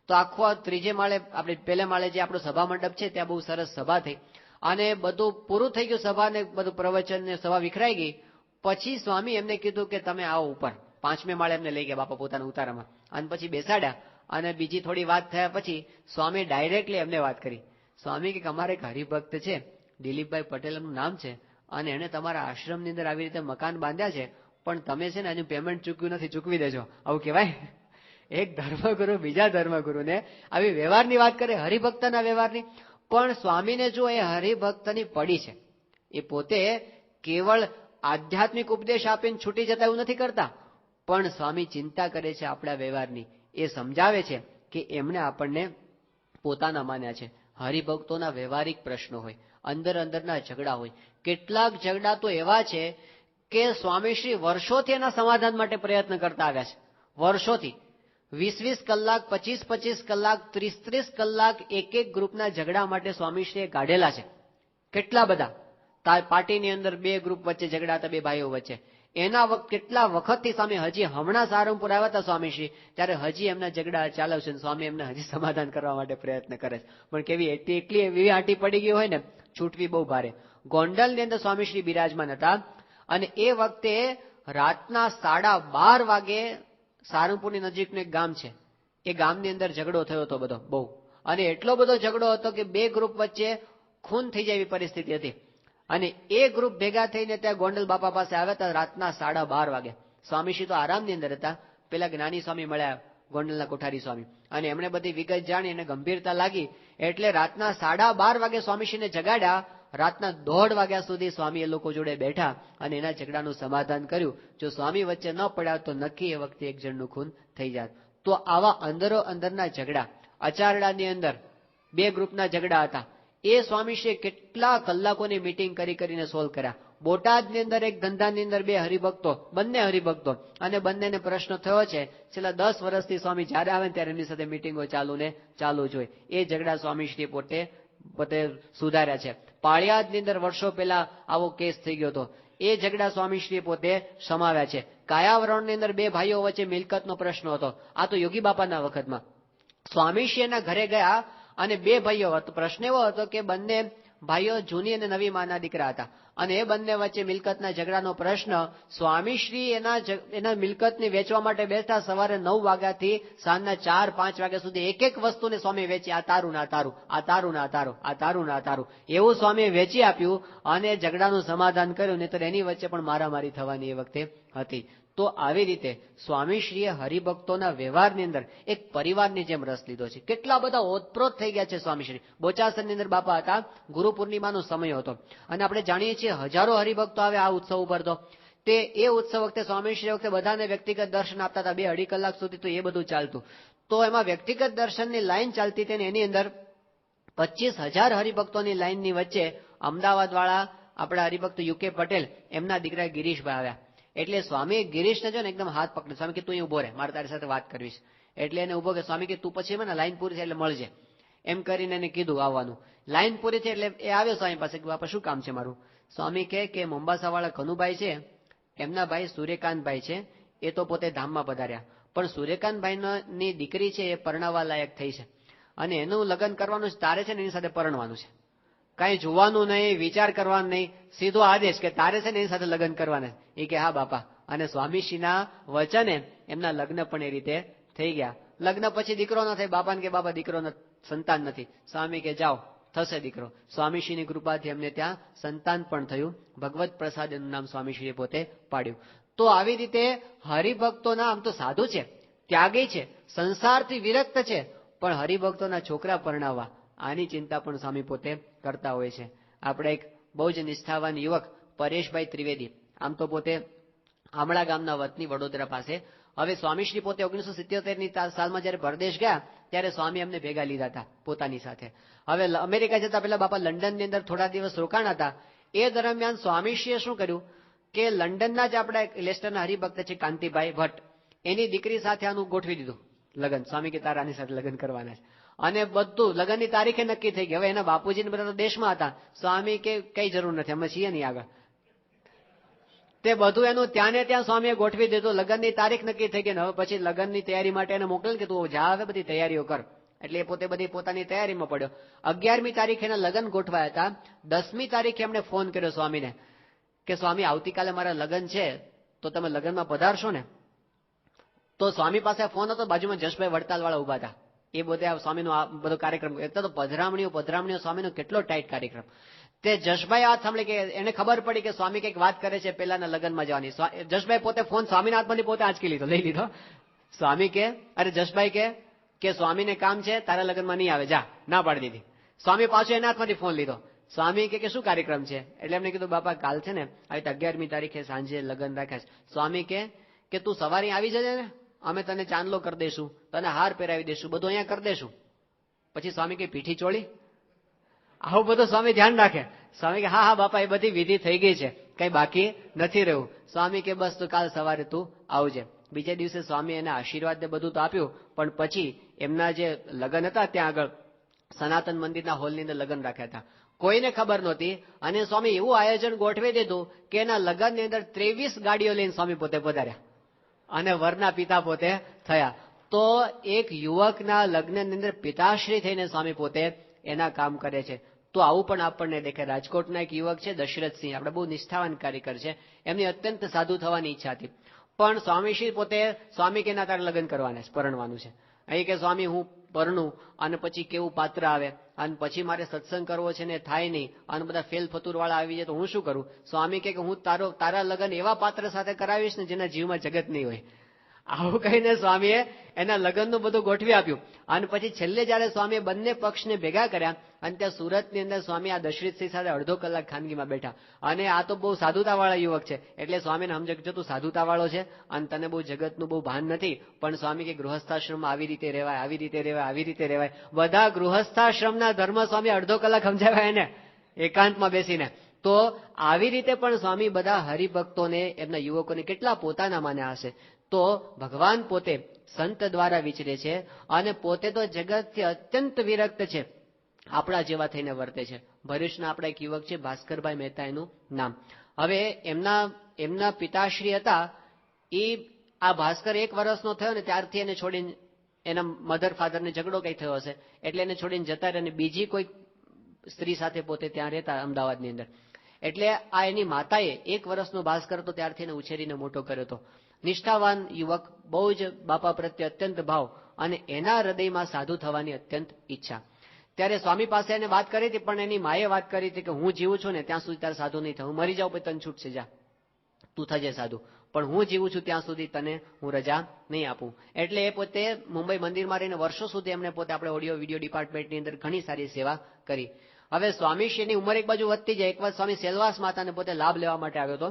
તો આખો ત્રીજે માળે આપણે પહેલા માળે જે આપણો સભા મંડપ છે ત્યાં બહુ સરસ સભા થઈ અને બધું પૂરું થઈ ગયું, સભા ને બધું પ્રવચન ને સભા વિખરાઈ ગઈ. પછી સ્વામી એમને કીધું કે તમે આવો ઉપર. 5મે માળે એમને લઈ ગયા બાપા પોતાના ઉતારામાં અને પછી બેસાડ્યા અને બીજી થોડી વાત થયા પછી સ્વામી ડાયરેક્ટલી એમને વાત કરી. સ્વામી કે અમારે એક હરિભક્ત છે દિલીપભાઈ પટેલ એમનું નામ છે અને એને તમારા આશ્રમની અંદર આવી રીતે મકાન બાંધ્યા છે, પણ તમે છે ને હજુ પેમેન્ટ ચૂક્યું નથી, ચૂકવી દેજો. આવું કહેવાય? એક ધર્મગુરુ બીજા ધર્મગુરુને આવી વ્યવહારની વાત કરે, હરિભક્તના વ્યવહારની. પણ સ્વામીને જો એ હરિભક્તની પડી છે, એ પોતે કેવળ આધ્યાત્મિક ઉપદેશ આપીને છૂટી જતા એવું નથી કરતા, પણ સ્વામી ચિંતા કરે છે આપણા વ્યવહારની. એ સમજાવે છે કે એમણે આપણને પોતાના માન્યા છે. હરિભક્તોના વ્યવહારિક પ્રશ્નો હોય, અંદરના ઝઘડા હોય. કેટલાક ઝઘડા તો એવા છે કે સ્વામીશ્રી વર્ષોથી એના સમાધાન માટે પ્રયત્ન કરતા આવ્યા છે. વર્ષોથી 20-20 કલાક, 25-25 કલાક, 30-30 કલાક એક ગ્રુપના ઝઘડા માટે સ્વામીશ્રીએ કાઢેલા છે. કેટલા બધા પાર્ટીની અંદર 2 ગ્રુપ વચ્ચે ઝઘડા હતા, 2 ભાઈઓ વચ્ચે. એના કેટલા વખતથી સ્વામી હજી હમણાં સારંગપુર આવ્યા હતા સ્વામીશ્રી, ત્યારે હજી એમના ઝઘડા ચાલે છે. સ્વામી એમને હજી સમાધાન કરવા માટે પ્રયત્ન કરે છે. પણ કેવી એટલી એવી આંટી પડી ગઈ હોય ને, છૂટવી બહુ ભારે. ગોંડલની અંદર સ્વામીશ્રી બિરાજમાન હતા અને એ વખતે રાતના 12:30 વાગે સારંગપુરની નજીકનું એક ગામ છે, એ ગામની અંદર ઝઘડો થયો હતો બધો બહુ, અને એટલો બધો ઝઘડો હતો કે 2 ગ્રુપ વચ્ચે ખૂન થઈ જાય એવી પરિસ્થિતિ હતી. અને એ ગ્રુપ ભેગા થઈને ત્યાં ગોંડલ બાપા પાસે આવ્યા હતા રાતના 12:30 વાગે. સ્વામીશ્રી તો આરામની અંદર હતા. પેલા જ્ઞાની સ્વામી મળ્યા, ગોંડલના કોઠારી સ્વામી, અને એમણે બધી વિગત જાણી અને ગંભીરતા લાગી એટલે રાતના 12:30 વાગે સ્વામીશ્રીને જગાડ્યા. રાતના 1:30 વાગ્યા સુધી સ્વામી એ લોકો જોડે બેઠા અને એના ઝઘડાનું સમાધાન કર્યું. જો સ્વામી વચ્ચે ન પડ્યા તો નક્કી એ વખતે એક જણનું ખૂન થઈ જાત. તો આવા અંદરના ઝઘડા, અચારડાની અંદર 2 ગ્રુપના ઝઘડા હતા, એ સ્વામીશ્રીએ કેટલા કલાકોની મીટિંગ કરીને સોલ્વ કર્યા. બોટાદની અંદર એક ધંધાની અંદર 2 હરિભક્તો, બંને હરિભક્તો, અને બંનેને પ્રશ્ન થયો છે. છેલ્લા 10 વર્ષથી સ્વામી જ્યારે આવે ત્યારે એમની સાથે મીટિંગો ચાલુ જ હોય. એ ઝઘડા સ્વામીશ્રી પોતે સુધાર્યા છે. પાળિયાદની અંદર વર્ષો પહેલા આવો કેસ થઈ ગયો હતો, એ ઝઘડા સ્વામીશ્રીએ પોતે સમાવ્યા છે. કાયાવરણની અંદર 2 ભાઈઓ વચ્ચે મિલકતનો પ્રશ્ન હતો, આ તો યોગી બાપાના વખતમાં. સ્વામીશ્રી એના ઘરે ગયા અને 2 ભાઈઓ હતો. પ્રશ્ન એવો હતો કે બંને ભાઈઓ જૂની અને નવી માના દીકરા હતા અને એ બંને વચ્ચે મિલકતના ઝઘડાનો પ્રશ્ન. સ્વામીશ્રી એના મિલકતને વેચવા માટે બેસતા સવારે 9 વાગ્યાથી સાંજના 4-5 વાગ્યા સુધી એક વસ્તુને સ્વામી વેચી, આ તારું ના તારું, આ તારું ના તારું, આ તારું ના તારું, એવું સ્વામીએ વેચી આપ્યું અને ઝઘડાનું સમાધાન કર્યું. નહીંતર એની વચ્ચે પણ મારામારી થવાની એ વખતે હતી. તો આવી રીતે સ્વામીશ્રીએ હરિભક્તોના વ્યવહારની અંદર એક પરિવારની જેમ રસ લીધો છે. કેટલા બધા ઓતપ્રોત થઈ ગયા છે સ્વામીશ્રી. બોચાસણની અંદર બાપા હતા, ગુરુ પૂર્ણિમાનો સમય હતો અને આપણે જાણીએ છીએ હજારો હરિભક્તો આવે આ ઉત્સવ ઉપર. તો તે એ ઉત્સવ વખતે સ્વામીશ્રી વખતે બધાને વ્યક્તિગત દર્શન આપતા હતા. 2-2.5 કલાક સુધી તો એ બધું ચાલતું. તો એમાં વ્યક્તિગત દર્શનની લાઈન ચાલતી હતી, એની અંદર 25,000 હરિભક્તોની લાઈનની વચ્ચે અમદાવાદ વાળા આપણા હરિભક્ત UK પટેલ, એમના દીકરા ગિરીશભાઈ આવ્યા. એટલે સ્વામી ગિરીશને જો ને એકદમ હાથ પકડે. સ્વામી કે તું અહીં ઉભો રહે, મારે તારી સાથે વાત કરવી છે. એટલે એને ઉભો કે સ્વામી કે તું પછી મને લાઈન પૂરી થાય એટલે મળજે, એમ કરીને એને કીધું આવવાનું. લાઈન પૂરી થઈ એટલે એ આવ્યો સ્વામી પાસે કે બાપા શું કામ છે મારું? સ્વામી કે મોમ્બાસા વાળા કનુભાઈ છે, એમના ભાઈ સૂર્યકાંતભાઈ છે, એ તો પોતે ધામમાં પધાર્યા, પણ સૂર્યકાંતભાઈની દીકરી છે એ પરણાવવા લાયક થઈ છે અને એનું લગ્ન કરવાનું તારે છે ને એની સાથે પરણવાનું છે. કાંઈ જોવાનું નહીં, વિચાર કરવાનું નહીં, સીધો આદેશ કે તારે છે ને એની સાથે લગ્ન કરવાના. એ કે હા બાપા. અને સ્વામીશ્રીના વચને એમના લગ્ન પણ એ રીતે થઈ ગયા. લગ્ન પછી દીકરો ન થાય, બાપાને કે બાપા દીકરો સંતાન નથી. સ્વામી કે જાઓ થશે દીકરો. સ્વામીશ્રીની કૃપાથી એમને ત્યાં સંતાન પણ થયું. ભગવત પ્રસાદ એનું નામ સ્વામીશ્રીએ પોતે પાડ્યું. તો આવી રીતે હરિભક્તોના, આમ તો સાધુ છે, ત્યાગી છે, સંસારથી વિરક્ત છે, પણ હરિભક્તોના છોકરા પરણાવવા આની ચિંતા પણ સ્વામી પોતે કરતા હોય છે. આપણે એક બહુ જ નિષ્ઠાવાન યુવક પરેશભાઈ ત્રિવેદી, આમ તો પોતે આમળા ગામના વતની, વડોદરા પાસે. હવે સ્વામીશ્રી પોતે 1977ની સાલમાં જયારે પરદેશ ગયા ત્યારે સ્વામી એમને ભેગા લીધા હતા પોતાની સાથે. હવે અમેરિકા જતા પહેલા બાપા લંડનની અંદર થોડા દિવસ રોકાણા હતા. એ દરમિયાન સ્વામીશ્રીએ શું કર્યું કે લંડનના જ આપણા લેસ્ટરના હરિભક્ત છે કાંતિભાઈ ભટ્ટ, એની દીકરી સાથે આનું ગોઠવી દીધું લગ્ન. સ્વામી કે તારાની સાથે લગ્ન કરવાના છે. અને બધું લગ્નની તારીખે નક્કી થઈ ગઈ. હવે એના બાપુજીને બધા તો દેશમાં હતા. સ્વામી કે કઈ જરૂર નથી, અમે છીએ નહીં આગળ. તે બધું એનું ત્યાં ને ત્યાં સ્વામીએ ગોઠવી દીધું. લગ્નની તારીખ નક્કી થઈ ગઈ. હવે પછી લગ્નની તૈયારી માટે એને મોકલે કે તું જા, હવે બધી તૈયારીઓ કર. એટલે એ પોતે બધી પોતાની તૈયારીમાં પડ્યો. 11મી તારીખે એના લગ્ન ગોઠવાયા હતા. 10મી તારીખે એમણે ફોન કર્યો સ્વામીને કે સ્વામી આવતીકાલે મારા લગ્ન છે, તો તમે લગ્નમાં પધારશો ને? તો સ્વામી પાસે ફોન હતો, બાજુમાં જશભાઈ વડતાલ વાળા ઉભા હતા. એ બધે સ્વામીનો આ બધો કાર્યક્રમ, એટલે તો પધરામણીઓ સ્વામીનો કેટલો ટાઈટ કાર્યક્રમ. તે જશભાઈ આ સાંભળી કે એને ખબર પડી કે સ્વામી કઈક વાત કરે છે પેલાના લગ્નમાં જવાની. જશભાઈ પોતે ફોન સ્વામીના હાથમાંથી પોતે આંચકી લીધો, લઈ લીધો. સ્વામી કે અરે જશભાઈ કે સ્વામીને કામ છે, તારા લગ્નમાં નહીં આવે, જા, ના પાડી દીધી. સ્વામી પાછો એના હાથમાંથી ફોન લીધો. સ્વામી કે શું કાર્યક્રમ છે? એટલે એમને કીધું બાપા કાલ છે ને આવી 11મી તારીખે સાંજે લગ્ન રાખ્યા છે. સ્વામી કે તું સવારે આવી જજે ને, અમે તને ચાંદલો કરી દઈશું, તને હાર પહેરાવી દઈશું, બધું અહીંયા કરી દઈશું. પછી સ્વામી કે પીઠી ચોળી, આવું બધું સ્વામી ધ્યાન રાખે. સ્વામી કે હા બાપા, એ બધી વિધિ થઈ ગઈ છે, કઈ બાકી નથી રહ્યું. સ્વામી કે બસ તું કાલ સવારે તું આવજે. બીજે દિવસે સ્વામી એને આશીર્વાદ ને બધું તો આપ્યું, પણ પછી એમના જે લગ્ન હતા ત્યાં આગળ સનાતન મંદિરના હોલની અંદર લગ્ન રાખ્યા હતા. કોઈને ખબર નહોતી. અને સ્વામી એવું આયોજન ગોઠવી દીધું કે એના લગ્નની અંદર 23 ગાડીઓ લઈને સ્વામી પોતે પધાર્યા અને વરના પિતા પોતે થયા. તો એક યુવકના લગ્નની અંદર પિતાશ્રી થઈને સ્વામી પોતે એના કામ કરે છે. તો આવું પણ આપણને દેખાય. રાજકોટના એક યુવક છે દશરથસિંહ, આપણે બહુ નિષ્ઠાવાન કાર્યકર છે. એમની અત્યંત સાધુ થવાની ઈચ્છા હતી, પણ સ્વામીશ્રી પોતે સ્વામી કે ના તારે લગ્ન કરવાના છે, પરણવાનું છે. અહીં કે સ્વામી હું પરણું અને પછી કેવું પાત્ર આવે, અને પછી મારે સત્સંગ કરવો છે ને થાય નહીં, અને બધા ફેલ ફતુર વાળા આવી જાય તો હું શું કરું? સ્વામી કે હું તારા લગ્ન એવા પાત્ર સાથે કરાવીશ ને જેના જીવમાં જગત નહીં હોય. આવું કહીને સ્વામીએ એના લગ્નનું બધું ગોઠવી આપ્યું. અને પછી છેલ્લે જયારે સ્વામીએ બંને પક્ષને ભેગા કર્યા અને ત્યાં સુરતની અંદર સ્વામી આ દશરથસિંહ સાથે અડધો કલાક ખાનગીમાં બેઠા. અને આ તો બહુ સાધુતાવાળા યુવક છે, એટલે સ્વામીને સમજે કે તું સાધુતાવાળો છે અને તને બહુ જગતનું બહુ ભાન નથી, પણ સ્વામી કે ગૃહસ્થાશ્રમમાં આવી રીતે રહેવાય, આવી રીતે રહેવાય, આવી રીતે રહેવાય. બધા ગૃહસ્થાશ્રમના ધર્મ સ્વામી અડધો કલાક સમજાવ્યા એને એકાંતમાં બેસીને. તો આવી રીતે પણ સ્વામી બધા હરિભક્તોને, એમના યુવકોને કેટલા પોતાના માન્યા હશે. તો ભગવાન પોતે સંત દ્વારા વિચરે છે અને પોતે તો જગતથી અત્યંત વિરક્ત છે, આપણા જેવા થઈને વર્તે છે. ભરૂચના આપણા એક યુવક છે ભાસ્કરભાઈ મહેતા એનું નામ. હવે એમના પિતાશ્રી હતા એ, આ ભાસ્કર 1 વર્ષનો થયો ને ત્યારથી એને છોડીને, એના મધર ફાધરને ઝઘડો કઈ થયો હશે એટલે એને છોડીને જતા રહે અને બીજી કોઈ સ્ત્રી સાથે પોતે ત્યાં રહેતા અમદાવાદની અંદર. એટલે આ એની માતાએ 1 વર્ષનો ભાસ્કર તો ત્યારથી એને ઉછેરીને મોટો કર્યો હતો. નિષ્ઠાવાન યુવક, બહુ જ બાપા પ્રત્યે અત્યંત ભાવ, અને એના હૃદયમાં સાધુ થવાની અત્યંત ઈચ્છા. ત્યારે સ્વામી પાસે એને વાત કરી હતી, પણ એની માએ વાત કરી હતી કે હું જીવું છું ને ત્યાં સુધી તારે સાધુ નહીં થવું, મરી જાઉં પછી તને છૂટશે, જા તું થજે સાધુ, પણ હું જીવું છું ત્યાં સુધી તને હું રજા નહીં આપું. એટલે એ પોતે મુંબઈ મંદિરમાં રહીને વર્ષો સુધી એમને પોતે આપણે ઓડિયો વિડીયો ડિપાર્ટમેન્ટની અંદર ઘણી સારી સેવા કરી. હવે સ્વામીશ્રીની ઉંમર એક બાજુ વધતી જાય. એક વાર સ્વામી સેલવાસ માતાને પોતે લાભ લેવા માટે આવ્યો હતો.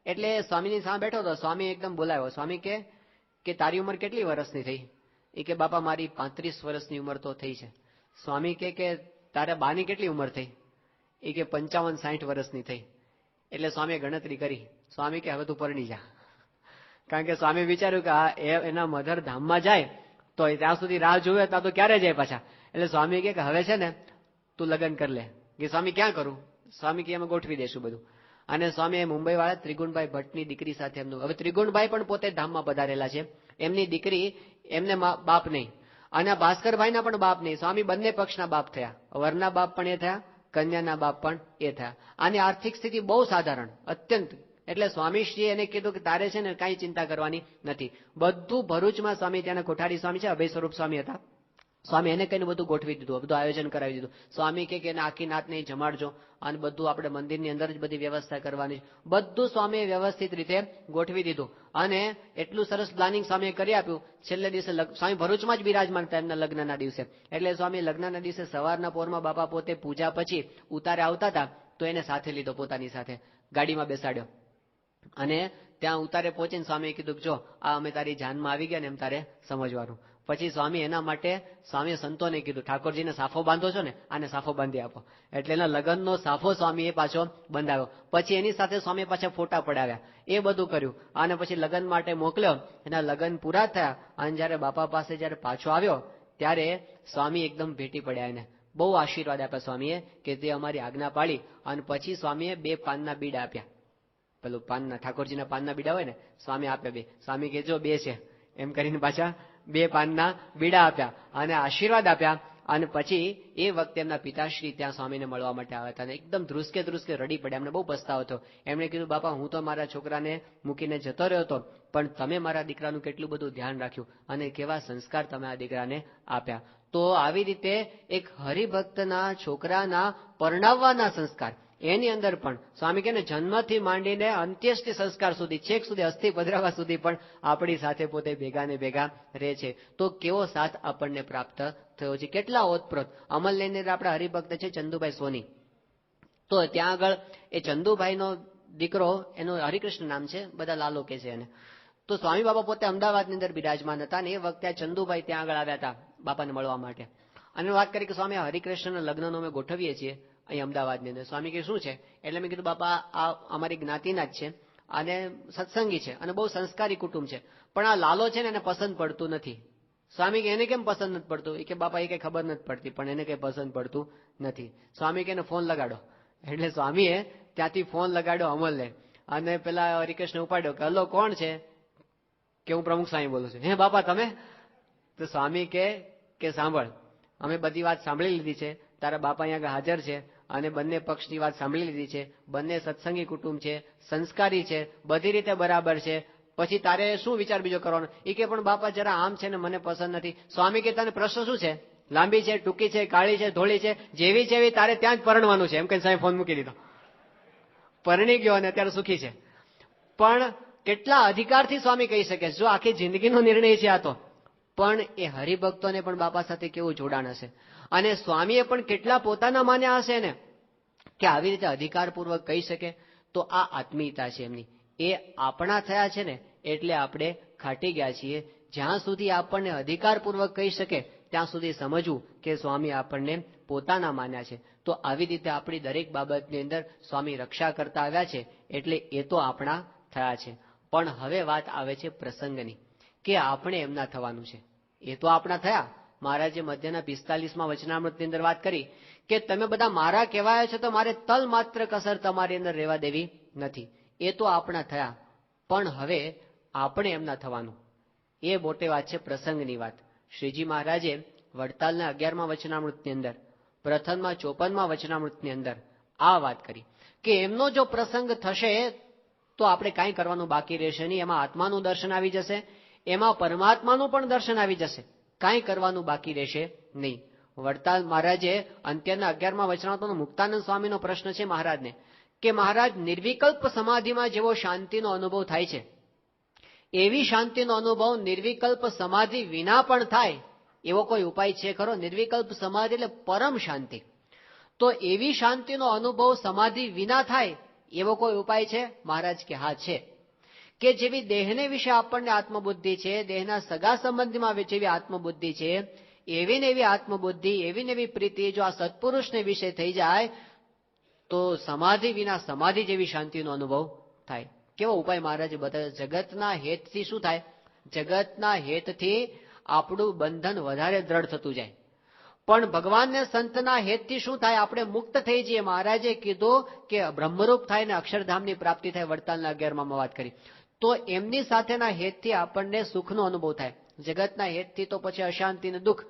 એટલે સ્વામીની સામે બેઠો હતો. સ્વામી એકદમ બોલાવ્યો. સ્વામી કે તારી ઉંમર કેટલી વર્ષની થઈ? એ કે બાપા મારી 35 વર્ષની ઉંમર તો થઈ છે. સ્વામી કે તારા બાની કેટલી ઉંમર થઈ? એ કે 55-60 વર્ષની થઈ. એટલે સ્વામીએ ગણતરી કરી. સ્વામી કે હવે તું પરણી જા. કારણ કે સ્વામી વિચાર્યું કે આ એના મધર ધામમાં જાય તો ત્યાં સુધી રાહ જોવે ત્યાં તો ક્યારે જાય પાછા. એટલે સ્વામી કે હવે છે ને તું લગ્ન કરી લે. કે સ્વામી ક્યાં કરું? સ્વામી કે અમે ગોઠવી દઈશું બધું. અને સ્વામી મુંબઈ વાળા ત્રિગુણભાઈ ભટ્ટની દીકરી સાથે એમનું, હવે ત્રિગુણભાઈ પણ પોતે ધામમાં પધારેલા છે, એમની દીકરી, એમને બાપ નહીં, અને ભાસ્કરભાઈના પણ બાપ નહીં. સ્વામી બંને પક્ષના બાપ થયા. વરના બાપ પણ એ થયા, કન્યાના બાપ પણ એ થયા. આની આર્થિક સ્થિતિ બહુ સાધારણ અત્યંત. એટલે સ્વામીશ્રીએ એને કીધું કે તારે છે ને કાંઈ ચિંતા કરવાની નથી. બધું ભરૂચમાં સ્વામી, ત્યાંના કોઠારી સ્વામી છે, અભય સ્વરૂપ સ્વામી હતા, સ્વામી એને કહીને બધું ગોઠવી દીધું, બધું આયોજન કરાવી દીધું. સ્વામી કે એને આખી નાતને જમાડજો અને બધું આપણે મંદિરની અંદર જ બધી વ્યવસ્થા કરવાની. બધું સ્વામીએ વ્યવસ્થિત રીતે ગોઠવી દીધું અને એટલું સરસ પ્લાનિંગ સ્વામીએ કરી આપ્યું. છેલ્લે દિવસે સ્વામી ભરૂચમાં જ બિરાજમાન હતા એમના લગ્નના દિવસે. એટલે સ્વામી લગ્નના દિવસે સવારના પોરમાં બાપા પોતે પૂજા પછી ઉતારે આવતા હતા તો એને સાથે લીધો, પોતાની સાથે ગાડીમાં બેસાડ્યો અને ત્યાં ઉતારે પહોંચીને સ્વામીએ કીધું, જો આ અમે તારી જાનમાં આવી ગયા ને એમ તારે સમજવાનું. પછી સ્વામી એના માટે સ્વામીએ સંતોને કીધું, ઠાકોરજીને સાફો બાંધો છો ને, આને સાફો બાંધી આપો. એટલે એના લગ્નનો સાફો સ્વામીએ પાછો બંધાવ્યો. પછી એની સાથે સ્વામીએ પાછા ફોટા પડાવ્યા, એ બધું કર્યું અને પછી લગ્ન માટે મોકલ્યો. એના લગ્ન પૂરા થયા અને જયારે બાપા પાસે જયારે પાછો આવ્યો ત્યારે સ્વામી એકદમ ભેટી પડ્યા. એને બહુ આશીર્વાદ આપ્યા સ્વામીએ કે તે અમારી આજ્ઞા પાળી. અને પછી સ્વામીએ 2 પાનના બીડા આપ્યા. પેલું પાનના ઠાકોરજીના પાનના બીડા હોય ને, સ્વામી આપ્યા 2. સ્વામી કે જો 2 છે એમ કરીને પાછા 2 પાનના બીડા આપ્યા અને આશીર્વાદ આપ્યા. અને પછી એ વખતે એમના પિતાશ્રી ત્યાં સ્વામીને મળવા માટે આવ્યા હતા અને એકદમ ધ્રુસકે ધ્રુસકે રડી પડ્યા. એમને બહુ પસ્તાવો હતો. એમણે કીધું, બાપા હું તો મારા છોકરાને મૂકીને જતો રહ્યો હતો, પણ તમે મારા દીકરાનું કેટલું બધું ધ્યાન રાખ્યું અને કેવા સંસ્કાર તમે આ દીકરાને આપ્યા. તો આવી રીતે એક હરિભક્તના છોકરાના પરણાવવાના સંસ્કાર, એની અંદર પણ સ્વામી કહે ને જન્મથી માંડીને અંત્યેષ્ટિ સંસ્કાર સુધી, છેક સુધી અસ્થિ પધરાવા સુધી પણ આપણી સાથે પોતે ભેગા ને ભેગા રહે છે. તો કેવો સાથ આપણને પ્રાપ્ત થયો છે, કેટલા ઓતપ્રોત. અમલની અંદર આપણા હરિભક્ત છે ચંદુભાઈ સોની. તો ત્યાં આગળ એ ચંદુભાઈનો દીકરો, એનું હરિકૃષ્ણ નામ છે, બધા લાલો કે છે એને. તો સ્વામી બાપા પોતે અમદાવાદની અંદર બિરાજમાન હતા અને એ વખતે આ ચંદુભાઈ ત્યાં આગળ આવ્યા હતા બાપાને મળવા માટે. અને વાત કરી કે સ્વામી હરિકૃષ્ણના લગ્નનો અમે ગોઠવીએ છીએ અહીં અમદાવાદની અંદર. સ્વામી કે શું છે? એટલે મેં કીધું, બાપા આ અમારી જ્ઞાતિના જ છે અને સત્સંગી છે અને બહુ સંસ્કારી કુટુંબ છે, પણ આ લાલો છે ને એને પસંદ પડતું નથી. સ્વામી કે એને કેમ પસંદ નથી પડતું? એ કે બાપા એ કઈ ખબર નથી પડતી, પણ એને કઈ પસંદ પડતું નથી. સ્વામી કે એને ફોન લગાડો. એટલે સ્વામીએ ત્યાંથી ફોન લગાડ્યો અમલને અને પેલા હરિકૃષ્ણ ઉપાડ્યો કે હલો કોણ છે? કે હું પ્રમુખ સ્વામી બોલું છું. હે બાપા તમે? તો સ્વામી કે સાંભળ, અમે બધી વાત સાંભળી લીધી છે, તારા બાપા અહીંયા હાજર છે અને બંને પક્ષની વાત સાંભળી લીધી છે. બંને સત્સંગી કુટુંબ છે, સંસ્કારી છે, બધી રીતે બરાબર છે. પછી તારે શું વિચાર બીજો કરવાનો? એ કે પણ બાપા જરા આમ છે ને મને પસંદ નથી. સ્વામી કે તને પ્રશ્ન શું છે? લાંબી છે, ટૂંકી છે, કાળી છે, ધોળી છે, જેવી છે એવી તારે ત્યાં જ પરણવાનું છે. એમ કઈ સાહેબ ફોન મૂકી દીધો. પરણી ગયો અને અત્યારે સુખી છે. પણ કેટલા અધિકારથી સ્વામી કહી શકે, જો આખી જિંદગીનો નિર્ણય છે આ તો. પણ એ હરિભક્તોને પણ બાપા સાથે કેવું જોડાણ હશે અને સ્વામીએ પણ કેટલા પોતાના માન્યા હશે ને કે આવી રીતે અધિકારપૂર્વક કહી શકે. તો આ આત્મીયતા છે એમની. એ આપણા થયા છે ને એટલે આપણે ખાટી ગયા છીએ. જ્યાં સુધી આપણને અધિકારપૂર્વક કહી શકે ત્યાં સુધી સમજવું કે સ્વામી આપણને પોતાના માન્યા છે. તો આવી રીતે આપણી દરેક બાબતની અંદર સ્વામી રક્ષા કરતા આવ્યા છે એટલે એ તો આપણા થયા છે. પણ હવે વાત આવે છે પ્રસંગની કે આપણે એમના થવાનું છે. એ તો આપણા થયા. મહારાજે મધ્યના 45માં વચનામૃતની અંદર વાત કરી કે તમે બધા મારા કહેવાયા છો તો મારે તલ માત્ર કસર તમારી અંદર રહેવા દેવી નથી. એ તો આપણા થયા, પણ હવે આપણે એમના થવાનું. એ મોટી વાત છે, પ્રસંગની વાત. શ્રીજી મહારાજે વડતાલના 11મા વચનામૃતની અંદર, પ્રથમમાં 54મા વચનામૃતની અંદર આ વાત કરી કે એમનો જો પ્રસંગ થશે તો આપણે કાંઈ કરવાનું બાકી રહેશે નહીં. એમાં આત્માનું દર્શન આવી જશે, એમાં પરમાત્માનું પણ દર્શન આવી જશે. કાંઈ કરવાનું બાકી રહેશે નહીં. વડતાલ મહારાજે અંત્યના 11મા વચનામૃતમાં મુક્તાનંદ સ્વામીનો પ્રશ્ન છે મહારાજને કે મહારાજ, નિર્વિકલ્પ સમાધિમાં જેવો શાંતિનો અનુભવ થાય છે એવી શાંતિનો અનુભવ નિર્વિકલ્પ સમાધિ વિના પણ થાય એવો કોઈ ઉપાય છે ખરો? નિર્વિકલ્પ સમાધિ એટલે પરમ શાંતિ. તો એવી શાંતિનો અનુભવ સમાધિ વિના થાય એવો કોઈ ઉપાય છે? મહારાજ કે હા છે. કે જેવી દેહને વિશે આપણને આત્મબુદ્ધિ છે, દેહના સગા સંબંધીમાં જેવી આત્મબુદ્ધિ છે, એવી ને એવી આત્મબુદ્ધિ, એવી ને એવી પ્રીતિ જો આ સત્પુરુષને વિશે થઈ જાય તો સમાધિ વિના સમાધિ જેવી શાંતિનો અનુભવ થાય. કેવો ઉપાય મહારાજે બતાવ્યો? જગતના હેતથી શું થાય? જગતના હેતથી આપણું બંધન વધારે દ્રઢ થતું જાય. પણ ભગવાનને સંતના હેતથી શું થાય? આપણે મુક્ત થઈ જઈએ. મહારાજે કીધું કે બ્રહ્મરૂપ થાય ને અક્ષરધામની પ્રાપ્તિ થાય. વડતાલના 11માં વાત કરી તો એમની સાથેના હેતથી આપણને સુખનો અનુભવ થાય. જગતના હેતથી તો પછી અશાંતિ ને દુઃખ.